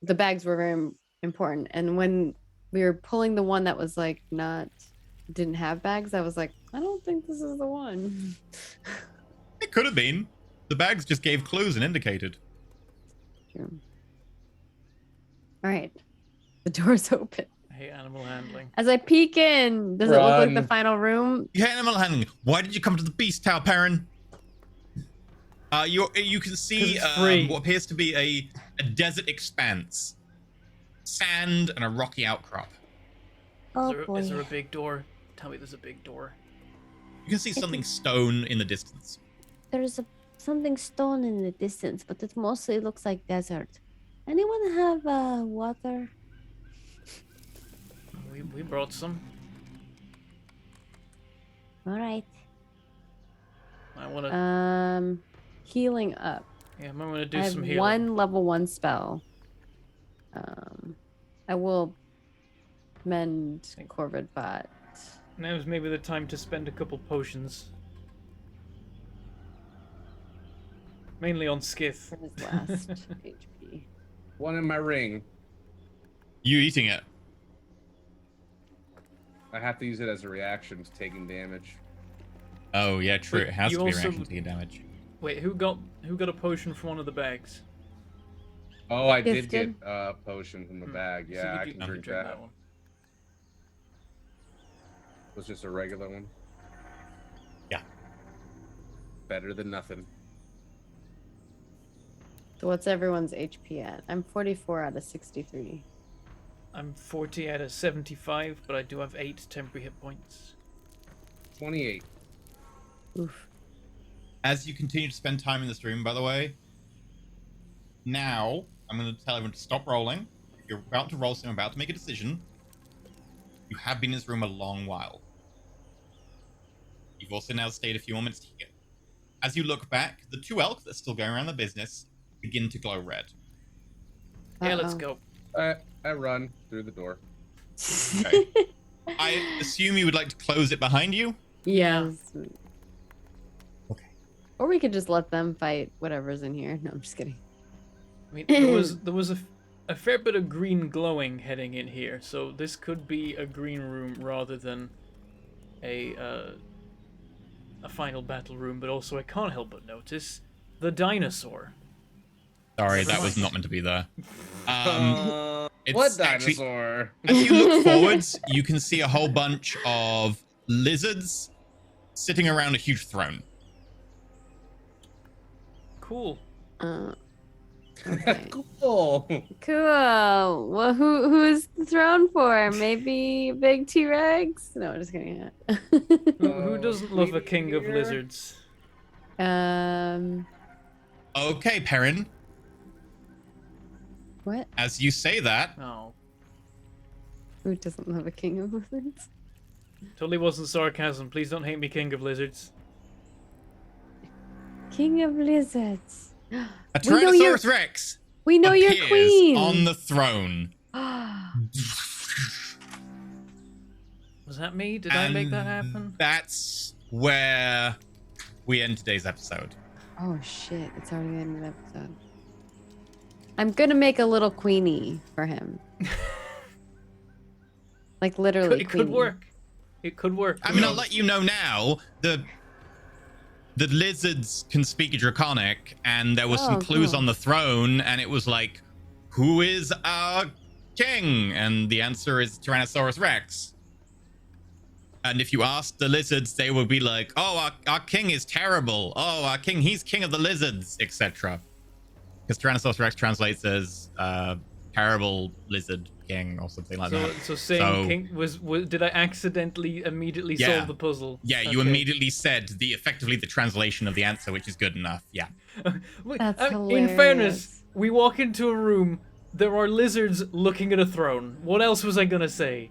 bags were very important, and when we were pulling the one that was like didn't have bags, I was like, I don't think this is the one. It could have been. The bags just gave clues and indicated. True. All right, the door's open. I hate animal handling. As I peek in, does it look like the Run. final room? Yeah, animal handling. Why did you come to the beast tower, Perrin? You can 'Cause see it's free. what appears to be a desert expanse, sand and a rocky outcrop. Oh Is there boy. a big door? Tell me there's a big door. You can see something stone in the distance. There's something stone in the distance, but it mostly looks like desert. Anyone have water? We brought some. All right. I wanna. Healing up. Yeah, I'm gonna do I have some healing. one level 1 spell. I will mend Corvid Bot. Now's maybe the time to spend a couple potions. Mainly on Skiff. For his last HP. One in my ring. You eating it? I have to use it as a reaction to taking damage. Oh yeah, true. Wait, It has you to be a also- reaction to take damage. Wait, who got a potion from one of the bags? Oh, I did get Gifted? a potion from the bag. So Yeah, you I do- can you drink that. one. It was just a regular one. Yeah. Better than nothing. So what's everyone's HP at? I'm 44 out of 63. I'm 40 out of 75, but I do have 8 temporary hit points. 28. Oof. As you continue to spend time in this room, by the way, now I'm going to tell everyone to stop rolling. If you're about to roll, so I'm about to make a decision. You have been in this room a long while. You've also now stayed a few moments here. As you look back, the 2 elk that are still going around the business begin to glow red. Yeah, let's Uh-oh. go. I run through the door. Okay. I assume you would like to close it behind you? Yes. Okay. Or we could just let them fight whatever's in here. No, I'm just kidding. I mean, there was a fair bit of green glowing heading in here, so this could be a green room rather than a final battle room. But also, I can't help but notice the dinosaur. Sorry, Never that was mind. not meant to be there. It's What actually- dinosaur? As you look forwards, you can see a whole bunch of lizards sitting around a huge throne. Cool. Okay. Cool. Cool. Well, who is the throne for? Maybe big T-Rex? No, just kidding. Who doesn't love a king of Here. lizards? Okay, Perrin, What? as you say that, Oh, Who doesn't love a king of lizards? totally wasn't sarcasm. Please don't hate me, king of lizards. King of lizards. a We know you're- Tyrannosaurus Rex We know you're appears queen. on the throne. Was that me? Did I make that And happen? That's where we end today's episode. Oh shit! It's already the end of the episode. I'm gonna make a little queenie for him. Like literally. It could queenie. work. It could work. I mean, I'll let you know now. The lizards can speak Draconic, and there was some Oh, clues cool. on the throne, and it was like, "Who is our king?" And the answer is Tyrannosaurus Rex. And if you ask the lizards, they will be like, "Oh, our king is terrible. Oh, our king, he's king of the lizards, etc." Because Tyrannosaurus Rex translates as terrible lizard king or something like that. So saying So- king was did I accidentally immediately Yeah. solve the puzzle? Yeah, you Okay. immediately said effectively the translation of the answer, which is good enough. Yeah. Wait, That's in fairness, hilarious. we walk into a room. There are lizards looking at a throne. What else was I gonna say?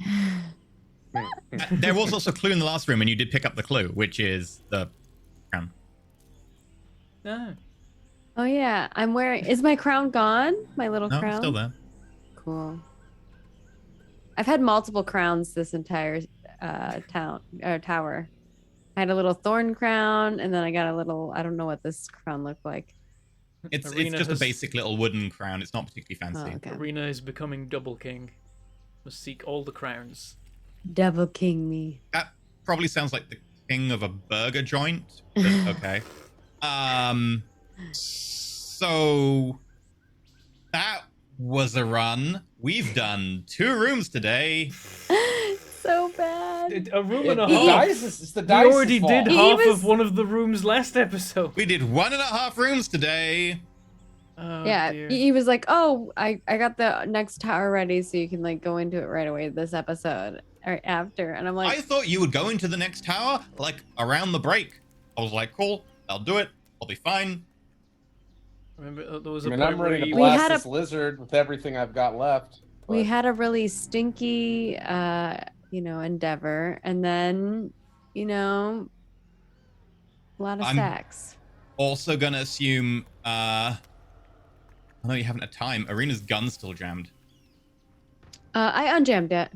There was also a clue in the last room, and you did pick up the clue, which is the crown. Ah, Oh yeah, I'm wearing. Is my crown gone? My little No, crown. still there. Cool. I've had multiple crowns this entire tower. I had a little thorn crown, and then I got a little. I don't know what this crown looked like. It's Arena just has- a basic little wooden crown. It's not particularly Oh, fancy. okay. Arena is becoming double king. Must seek all the crowns. Devil king me. That probably sounds like the king of a burger joint. But okay. So that was a run. We've done 2 rooms today. So bad. A room and a The half. dice is, it's the We dice already did He half was- of one of the rooms last episode. We did 1.5 rooms today. Oh, Yeah, dear. he was like, "Oh, I got the next tower ready, so you can like go into it right away this episode or after." And I'm I like, thought you would go into the next tower like around the break. I was like, cool, I'll do it. I'll be fine. Remember, there was I a mean, point I'm where ready to you- We blast had a- this lizard with everything I've got left. we but- had a really stinky, endeavor, and then, a lot of I'm- sex. Also gonna assume, I know you haven't had time. Arena's gun's still jammed. I unjammed it.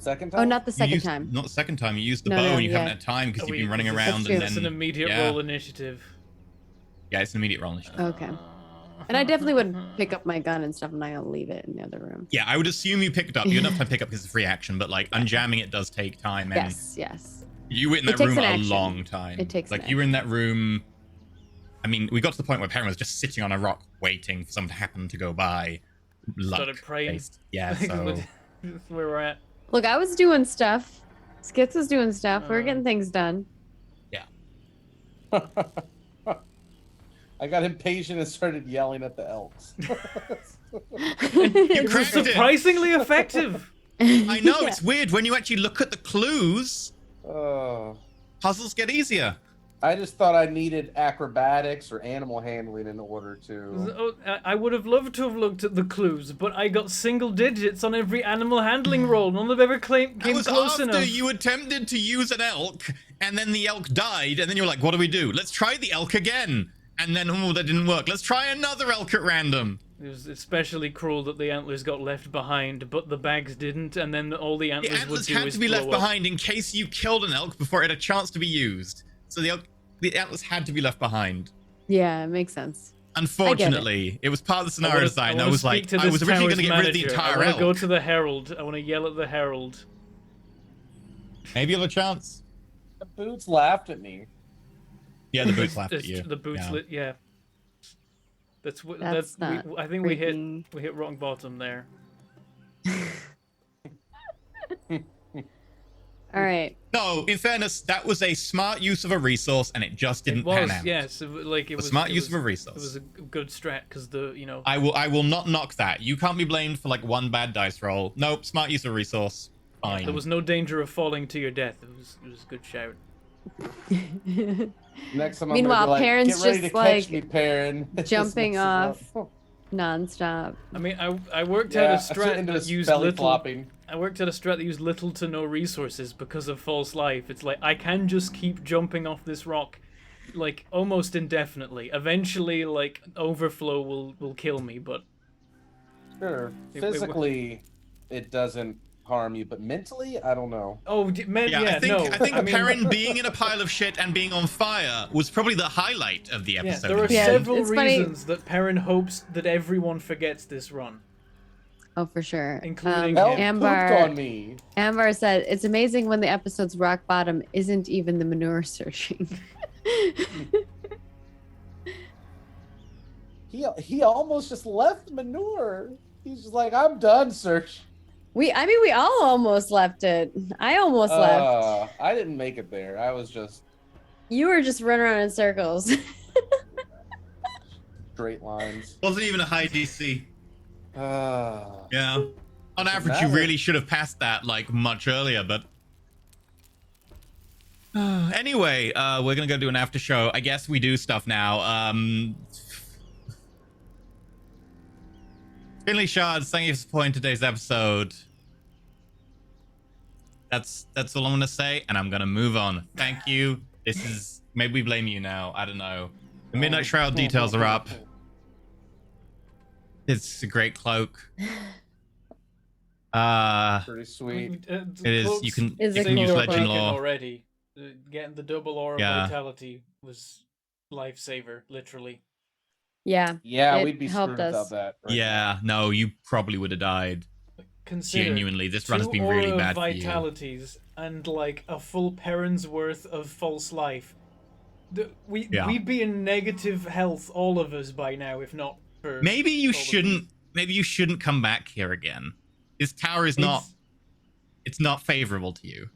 Second Oh, time? not the You second used- time. Not the second time. You used the No, bow no, and you haven't yeah. had time because Oh, you've been running it's- around and It's then. an immediate yeah. roll initiative. Yeah, it's an immediate roll initiative. Okay. And I definitely would pick up my gun and stuff, and I'll leave it in the other room. Yeah, I would assume you picked up. You enough time to pick up because it's free action, but like unjamming it does take time. And Yes. you were in It that takes room an a action. long time. It takes an like you were in that room. I mean, we got to the point where Perrin was just sitting on a rock waiting for something to happen to go by. Started praying. Based. Yeah, so That's where we're at. Look, I was doing stuff. Skits was doing stuff. We were getting things done. I got impatient and started yelling at the elks. you It was cracked it. surprisingly effective. I know Yeah. it's weird when you actually look at the clues. Oh. Puzzles get easier. I just thought I needed acrobatics or animal handling in order to. Oh, I would have loved to have looked at the clues, but I got single digits on every animal handling roll. None of them ever came That was close after enough. you attempted to use an elk, and then the elk died, and then you were like, "What do we do? Let's try the elk again." And then, oh, that didn't work. Let's try another elk at random. It was especially cruel that the antlers got left behind, but the bags didn't, and then all the The antlers, antlers would do had is to be left blow up. behind in case you killed an elk before it had a chance to be used. So the antlers had to be left behind. Yeah, it makes sense. Unfortunately, it was part of the scenario design. I was like, I was originally going to get rid of the entire I want elk. to go to the herald. I want to yell at the herald. Maybe you'll have a chance. The boots laughed at me. Yeah, the boots laughed at It's- you. The boots Yeah. lit. Yeah. That's That's not I think freaking- we hit rock bottom there. All right. No, in fairness, that was a smart use of a resource, and it just didn't It was, pan out. yes, like it A was smart it use was, of a resource. It was a good strat because I will not knock that. You can't be blamed for like one bad dice roll. Nope, smart use of a resource. Fine. there was no danger of falling to your death. It was a good shout. Next time Meanwhile, I'm gonna be like, Perrin's get ready just, to catch like, me, Perrin. This jumping messes off. up. Nonstop. I mean, I worked Yeah, out a I sit strat into that his used belly little. flopping. I worked out a strat that used little to no resources because of false life. It's like I can just keep jumping off this rock, like almost indefinitely. Eventually, like overflow will kill me, but Sure. It- Physically, it doesn't harm you, but mentally, I don't know. oh man, yeah, I think no. I think I mean, Perrin being in a pile of shit and being on fire was probably the highlight of the yeah, episode. there are Yeah, several it's funny- reasons that Perrin hopes that everyone forgets this run. Oh, for sure. Including Elk him. pooped Amber, on me. Amber said, it's amazing when the episode's rock bottom isn't even the manure searching. He almost just left manure. He's just like, I'm done, search. we all almost left it. I almost left. I didn't make it there. I was just You were just running around in circles. straight lines. Wasn't even a high DC. Uh, Yeah. On average, you really should have passed that like much earlier, but. Anyway, we're gonna go do an after show. I guess we do stuff now. Finley Shards, thank you for supporting today's episode. That's all I'm gonna say, and I'm gonna move on. Thank you. This is maybe we blame you now. I don't know. The Midnight Shroud details are up. It's a great cloak. pretty sweet. It is. You can Is you it can use cool? legend Broken lore. already. Getting the double aura Yeah. vitality was lifesaver, literally. Yeah. Yeah, It we'd be helped screwed without us. that. right Yeah, no, you probably would have died. Consider Genuinely, this run has two been really aura bad for you. vitalities and like a full Perrin's worth of false life. Yeah. We'd be in negative health, all of us by now, if not for. Maybe you all of shouldn't. these. Maybe you shouldn't come back here again. This tower is not. It's- It's not favorable to you.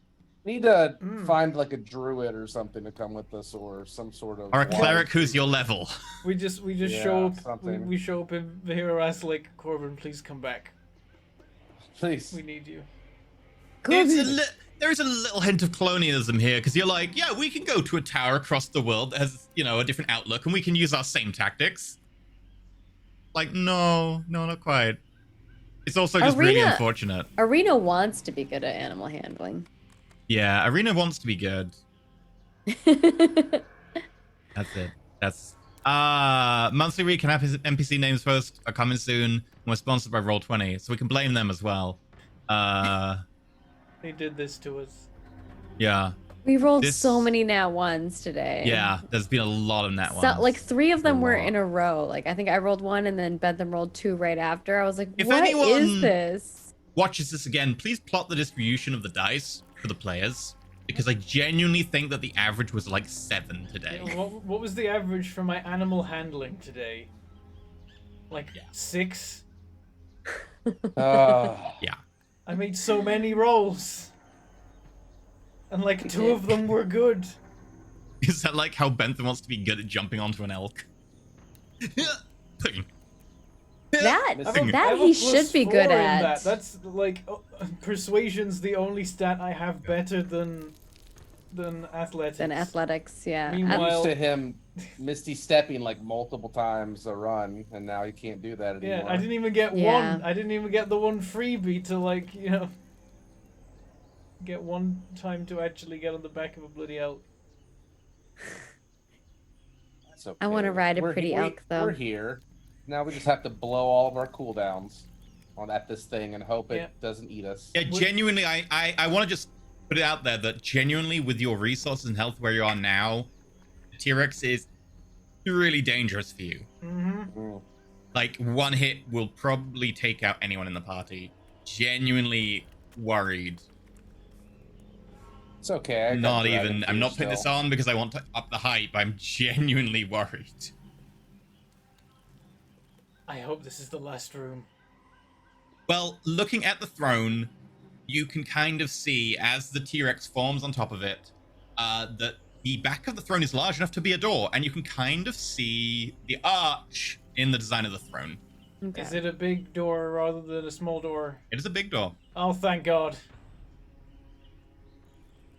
Need to Mm. find like a druid or something to come with us, or some sort of. Or a water cleric who's thief. your level. We just Yeah, show up. something. We show up in the hero as like Corbin, please come back. Please. We need you. There is a little hint of colonialism here because you're like, yeah, we can go to a tower across the world that has, a different outlook, and we can use our same tactics. Like, no, not quite. It's also just really Arena- unfortunate. Arena wants to be good at animal handling. Yeah, Arena wants to be good. That's That's it. That's monthly recap NPC names post are coming soon. And we're sponsored by Roll20, so we can blame them as well. They did this to us. Yeah. We rolled This- so many nat ones today. Yeah. There's been a lot of that So, ones. like 3 of them A were lot. in a row. Like I think I rolled 1 and then Bentham rolled 2 right after. I was like, If "What is anyone- this?" Watches this again, please plot the distribution of the dice for the players. Because I genuinely think that the average was like 7 today. Yeah, what was the average for my animal handling today? Like Yeah. 6? Oh, Yeah. I made so many rolls. And like 2 of them were good. Is that like how Bentham wants to be good at jumping onto an elk? Ping. That I have a- I that have a he plus should be 4 good in at. that. That's like persuasion's the only stat I have better than athletics. Than athletics, yeah. Meanwhile- I'm used to him misty stepping like multiple times a run, and now he can't do that anymore. Yeah, I didn't even get Yeah. one. I didn't even get the one freebie to like, get one time to actually get on the back of a bloody elk. That's okay. I wanna ride a We're pretty he- elk, though. We're here. Now we just have to blow all of our cooldowns on at this thing and hope it Yeah. doesn't eat us. Yeah, genuinely, I want to just put it out there that genuinely, with your resources and health where you are now, T-Rex is really dangerous for you. Mm-hmm. Mm. Like, one hit will probably take out anyone in the party. Genuinely worried. It's okay. I got Not dragon even, I'm fear not putting this still. on because I want to up the hype. I'm genuinely worried. I hope this is the last room. Well, looking at the throne, you can kind of see as the T-Rex forms on top of it, that the back of the throne is large enough to be a door, and you can kind of see the arch in the design of the throne. Okay. Is it a big door rather than a small door? It is a big door. Oh, thank God.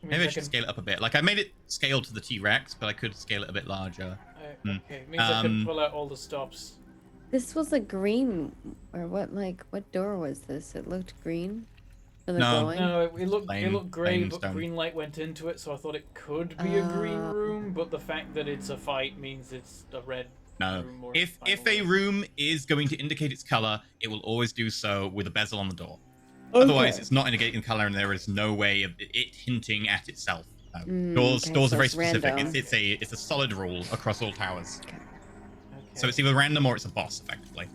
Maybe I should scale it up a bit. Like, I made it scale to the T-Rex, but I could scale it a bit larger. Okay, means I can Um, pull out all the stops. This was a green, or what? Like, what door was this? It looked green for the No. glowing. No, it looked Plain- grey, plain but stone. green light went into it, so I thought it could be a green room. But the fact that it's a fight means it's a red No. room. Or If final a room. room is going to indicate its color, it will always do so with a bezel on the door. Otherwise, it's not indicating color, and there is no way of it hinting at itself. No. Doors okay, are so very it's specific. random. It's a solid rule across all towers. Okay. So it's either random or it's a boss, effectively.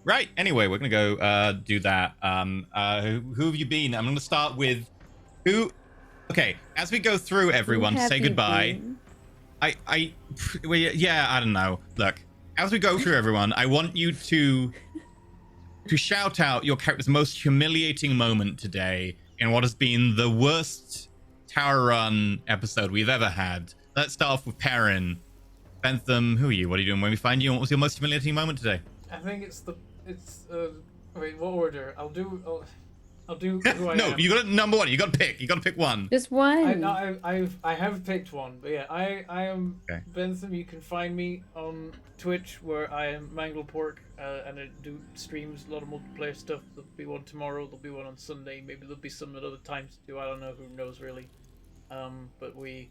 Right. Anyway, we're gonna go do that. Who have you been? I'm gonna start with who. Okay. As we go through everyone, Who have say you goodbye. been? Well, yeah, I don't know. Look, as we go through everyone, I want you to shout out your character's most humiliating moment today in what has been the worst Tower Run episode we've ever had. Let's start off with Perrin. Bentham, who are you? What are you doing when we find you? And what was your most humiliating moment today? I think it's wait, what order? I'll do who I No, am. you got number one. You got to pick. You got to pick one. Just one. I have picked one, but yeah, I am Okay. Bentham. You can find me on Twitch where I am Mangle Pork, and I do streams, a lot of multiplayer stuff. There'll be one tomorrow. There'll be one on Sunday. Maybe there'll be some at other times too. I don't know. Who knows really? But we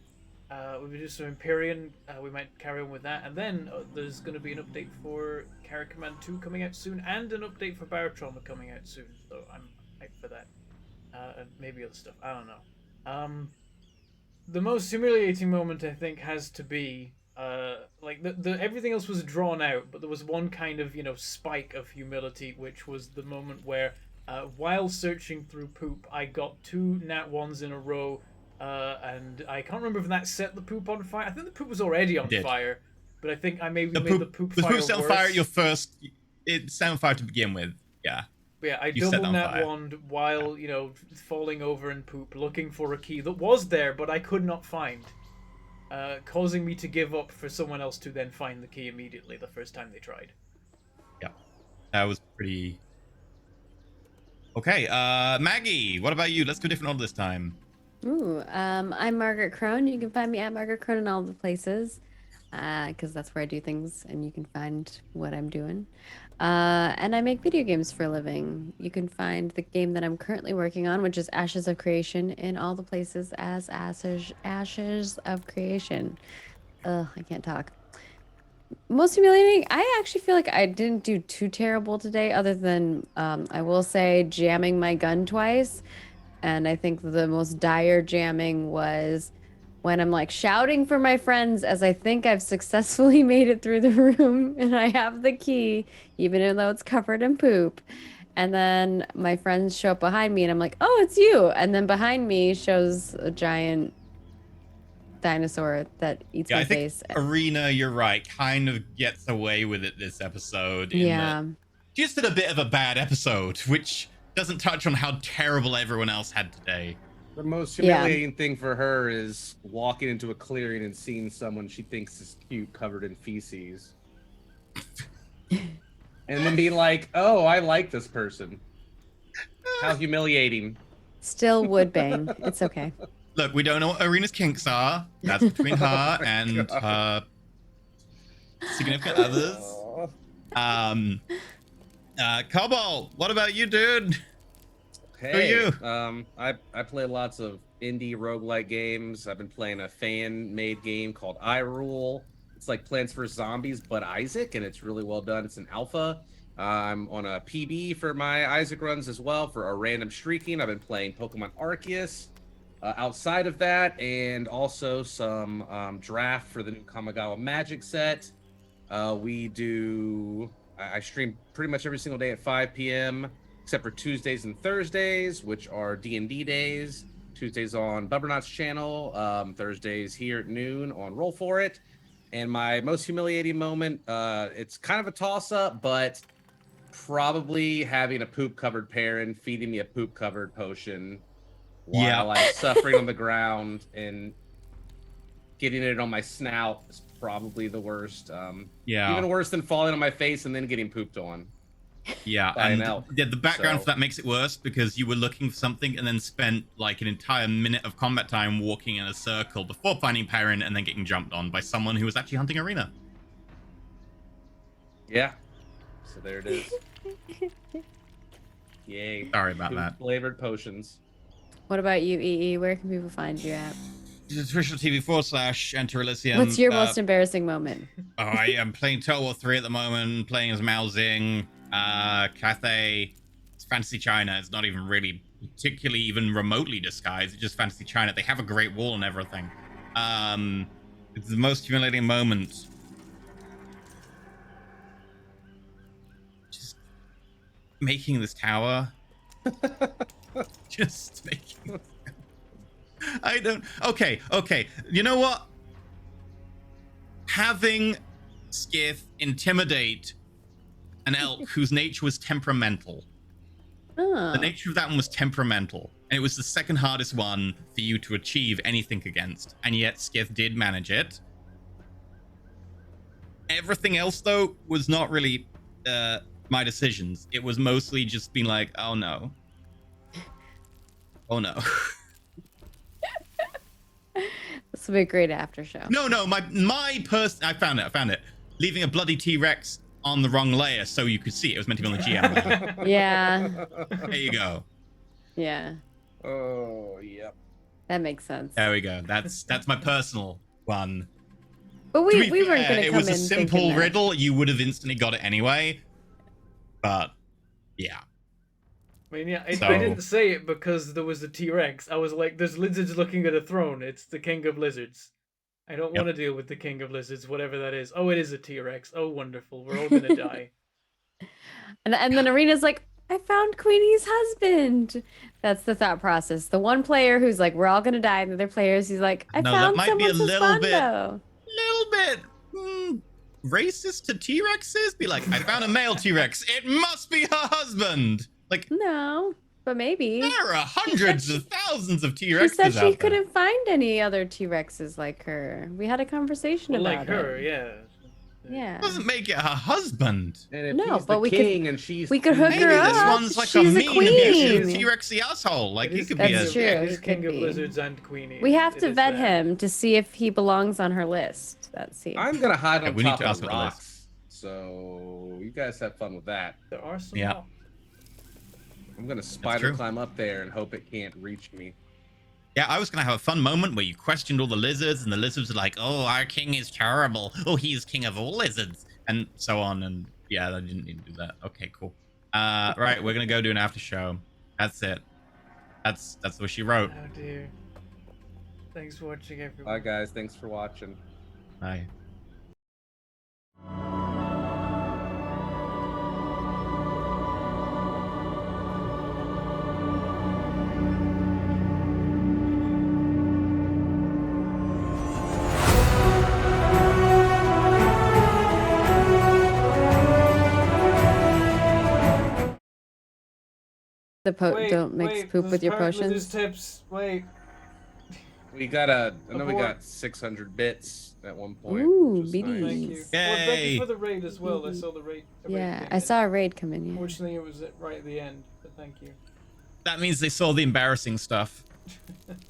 do some Empyrean. We might carry on with that, and then there's going to be an update for Carry Command 2 coming out soon, and an update for Barotrauma coming out soon. So I'm hyped for that. And maybe other stuff. I don't know. The most humiliating moment I think has to be like the everything else was drawn out, but there was one kind of spike of humility, which was the moment where while searching through poop, I got 2 nat 1s in a row, and I can't remember if that set the poop on fire. I think the poop was already on did. fire, but I think I maybe The made the poop fire poop set on worse. fire at your first. It set on fire to begin with. Yeah. Yeah, I You set double on nat fire. wand while, falling over in poop, looking for a key that was there, but I could not find. Causing me to give up for someone else to then find the key immediately the first time they tried. Yeah. That was pretty. Okay. Maggie, what about you? Let's do a different order this time. Ooh, I'm Margaret Crone. You can find me at Margaret Crone in all the places, because that's where I do things, and you can find what I'm doing. And I make video games for a living. You can find the game that I'm currently working on, which is Ashes of Creation, in all the places as Ashes of Creation. Ugh, I can't talk. Most humiliating, I actually feel like I didn't do too terrible today, other than I will say jamming my gun twice. And I think the most dire jamming was when I'm like shouting for my friends as I think I've successfully made it through the room and I have the key, even though it's covered in poop. And then my friends show up behind me and I'm like, oh, it's you. And then behind me shows a giant dinosaur that eats Yeah, my I think face. Arena, you're right, kind of gets away with it this episode. In Yeah. that she just did a bit of a bad episode, which doesn't touch on how terrible everyone else had today. The most Yeah. humiliating thing for her is walking into a clearing and seeing someone she thinks is cute covered in feces. And then being like, oh, I like this person. How humiliating. Still would bang. It's okay. Look, we don't know what Arena's kinks are. That's between her and her significant others. Cobalt, what about you, dude? Hey, you? I play lots of indie roguelike games. I've been playing a fan-made game called I Rule. It's like Plants vs. Zombies, but Isaac, and it's really well done. It's an alpha. I'm on a PB for my Isaac runs as well for a random streaking. I've been playing Pokemon Arceus. Outside of that, and also some draft for the new Kamigawa Magic set. I stream pretty much every single day at 5 p.m. except for Tuesdays and Thursdays, which are D&D days. Tuesdays on Bubbernot's channel, Thursdays here at noon on Roll For It. And my most humiliating moment, it's kind of a toss-up, but probably having a poop-covered parent feeding me a poop-covered potion while I'm suffering on the ground, and getting it on my snout is probably the worst. Even worse than falling on my face and then getting pooped on. Yeah, by an and elk. the background So- for that makes it worse because you were looking for something and then spent like an entire minute of combat time walking in a circle before finding Perrin and then getting jumped on by someone who was actually hunting Arena. Yeah. So there it is. Yay. Sorry about that. Flavored potions. What about you, EE? Where can people find you at? Twitch TV/ Enter Elysium. What's your most embarrassing moment? I am playing Total War 3 at the moment, playing as Mao Zing, Cathay. It's Fantasy China. It's not even really particularly even remotely disguised. It's just Fantasy China. They have a great wall and everything. It's the most humiliating moment. Just making this tower. Just making. I don't. Okay. You know what? Having Skiff intimidate an elk whose nature was temperamental. Oh. The nature of that one was temperamental, and it was the second hardest one for you to achieve anything against, and yet Skiff did manage it. Everything else, though, was not really my decisions. It was mostly just being like, oh no. Oh no. This will be a great after show. No, my person. I found it. Leaving a bloody T-Rex on the wrong layer so you could see it. It was meant to be on the GM layer. Yeah. There you go. Yeah. Oh, yep. That makes sense. There we go. That's my personal one. But To we be weren't fair, going to it come was in a simple thinking that. riddle. You would have instantly got it anyway. But yeah. I mean, yeah, So- I didn't say it because there was a T-Rex. I was like, there's lizards looking at a throne. It's the king of lizards. I don't Yep. want to deal with the king of lizards, whatever that is. Oh, it is a T-Rex. Oh, wonderful. We're all gonna die. And then Arena's like, I found Queenie's husband. That's the thought process. The one player who's like, we're all going to die. And the other players, he's like, I No, that found might be a someone's little bit- husbando. Little bit racist to T-Rexes. Be like, I found a male T-Rex. It must be her husband. Like, No, but maybe. there are hundreds of thousands of She T-Rexes said she out there. couldn't find any other T-Rexes like her. We had a conversation Well, about like her, it. yeah. Yeah. Doesn't make it her husband. And if No, he's but the we could- king and she's we could hook Maybe her this up. one's like She's a a mean, abusive queen. T-Rexy asshole. Like, it could be That's a... true. It is it king could of be. lizards and queenie. We have It to is vet that. him to see if he belongs on her list. That's it. I'm gonna hide Yeah, on we need top to of ask what the list- rocks. So you guys have fun with that. There are some. Yeah. rocks. I'm gonna spider true. climb up there and hope it can't reach me. Yeah, I was gonna have a fun moment where you questioned all the lizards, and the lizards are like, "Oh, our king is terrible. Oh, he is king of all lizards," and so on. And yeah, I didn't need to do that. Okay, cool. Right, we're gonna go do an after show. That's it. That's what she wrote. Oh dear. Thanks for watching, everyone. Bye, guys. Thanks for watching. Bye. Don't mix poop with your With his potions. tips. Wait. We got I know we Abort. got 600 bits at one point. Ooh, which is nice. Thank you. Beaties. Well, thank you Yay. for the raid as well. I saw the raid. Yeah, came I in. saw a raid come in. Yeah. Unfortunately, it was right at the end, but thank you. That means they saw the embarrassing stuff.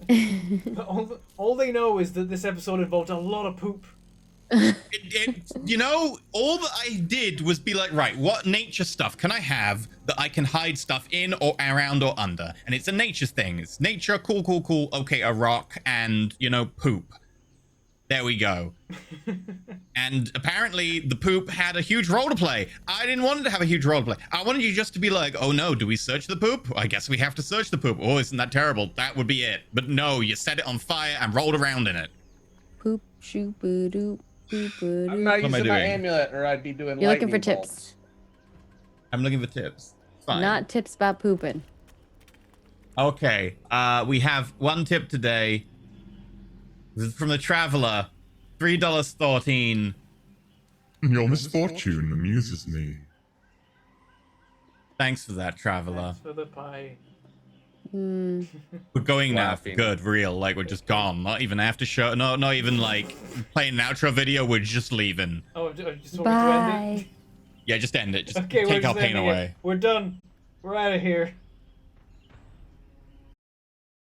But all they know is that this episode involved a lot of poop. You know, all that I did was be like, right, what nature stuff can I have that I can hide stuff in or around or under? And it's a nature thing. It's nature, cool. Okay, a rock and, you know, poop. There we go. And apparently the poop had a huge role to play. I didn't want it to have a huge role to play. I wanted you just to be like, oh no, do we search the poop? I guess we have to search the poop. Oh, isn't that terrible? That would be it. But no, you set it on fire and rolled around in it. Poop, shoop, doop, boop, I'm not What am I using my doing? amulet, or I'd be doing. You're looking for lightning tips. bolts. I'm looking for tips. Fine. Not tips about pooping. Okay, we have one tip today. This is from the Traveler. $3.13. Your misfortune amuses me. Thanks for that, Traveler. Thanks for the pie. Hmm. We're going now. Laughing. Good, real. Like, we're just gone. Not even after show. No, not even like playing an outro video. We're just leaving. Oh, I just want me to end it? Bye. Yeah, just end it. Just Okay, we're take our just pain ending it. away. We're done. We're out of here.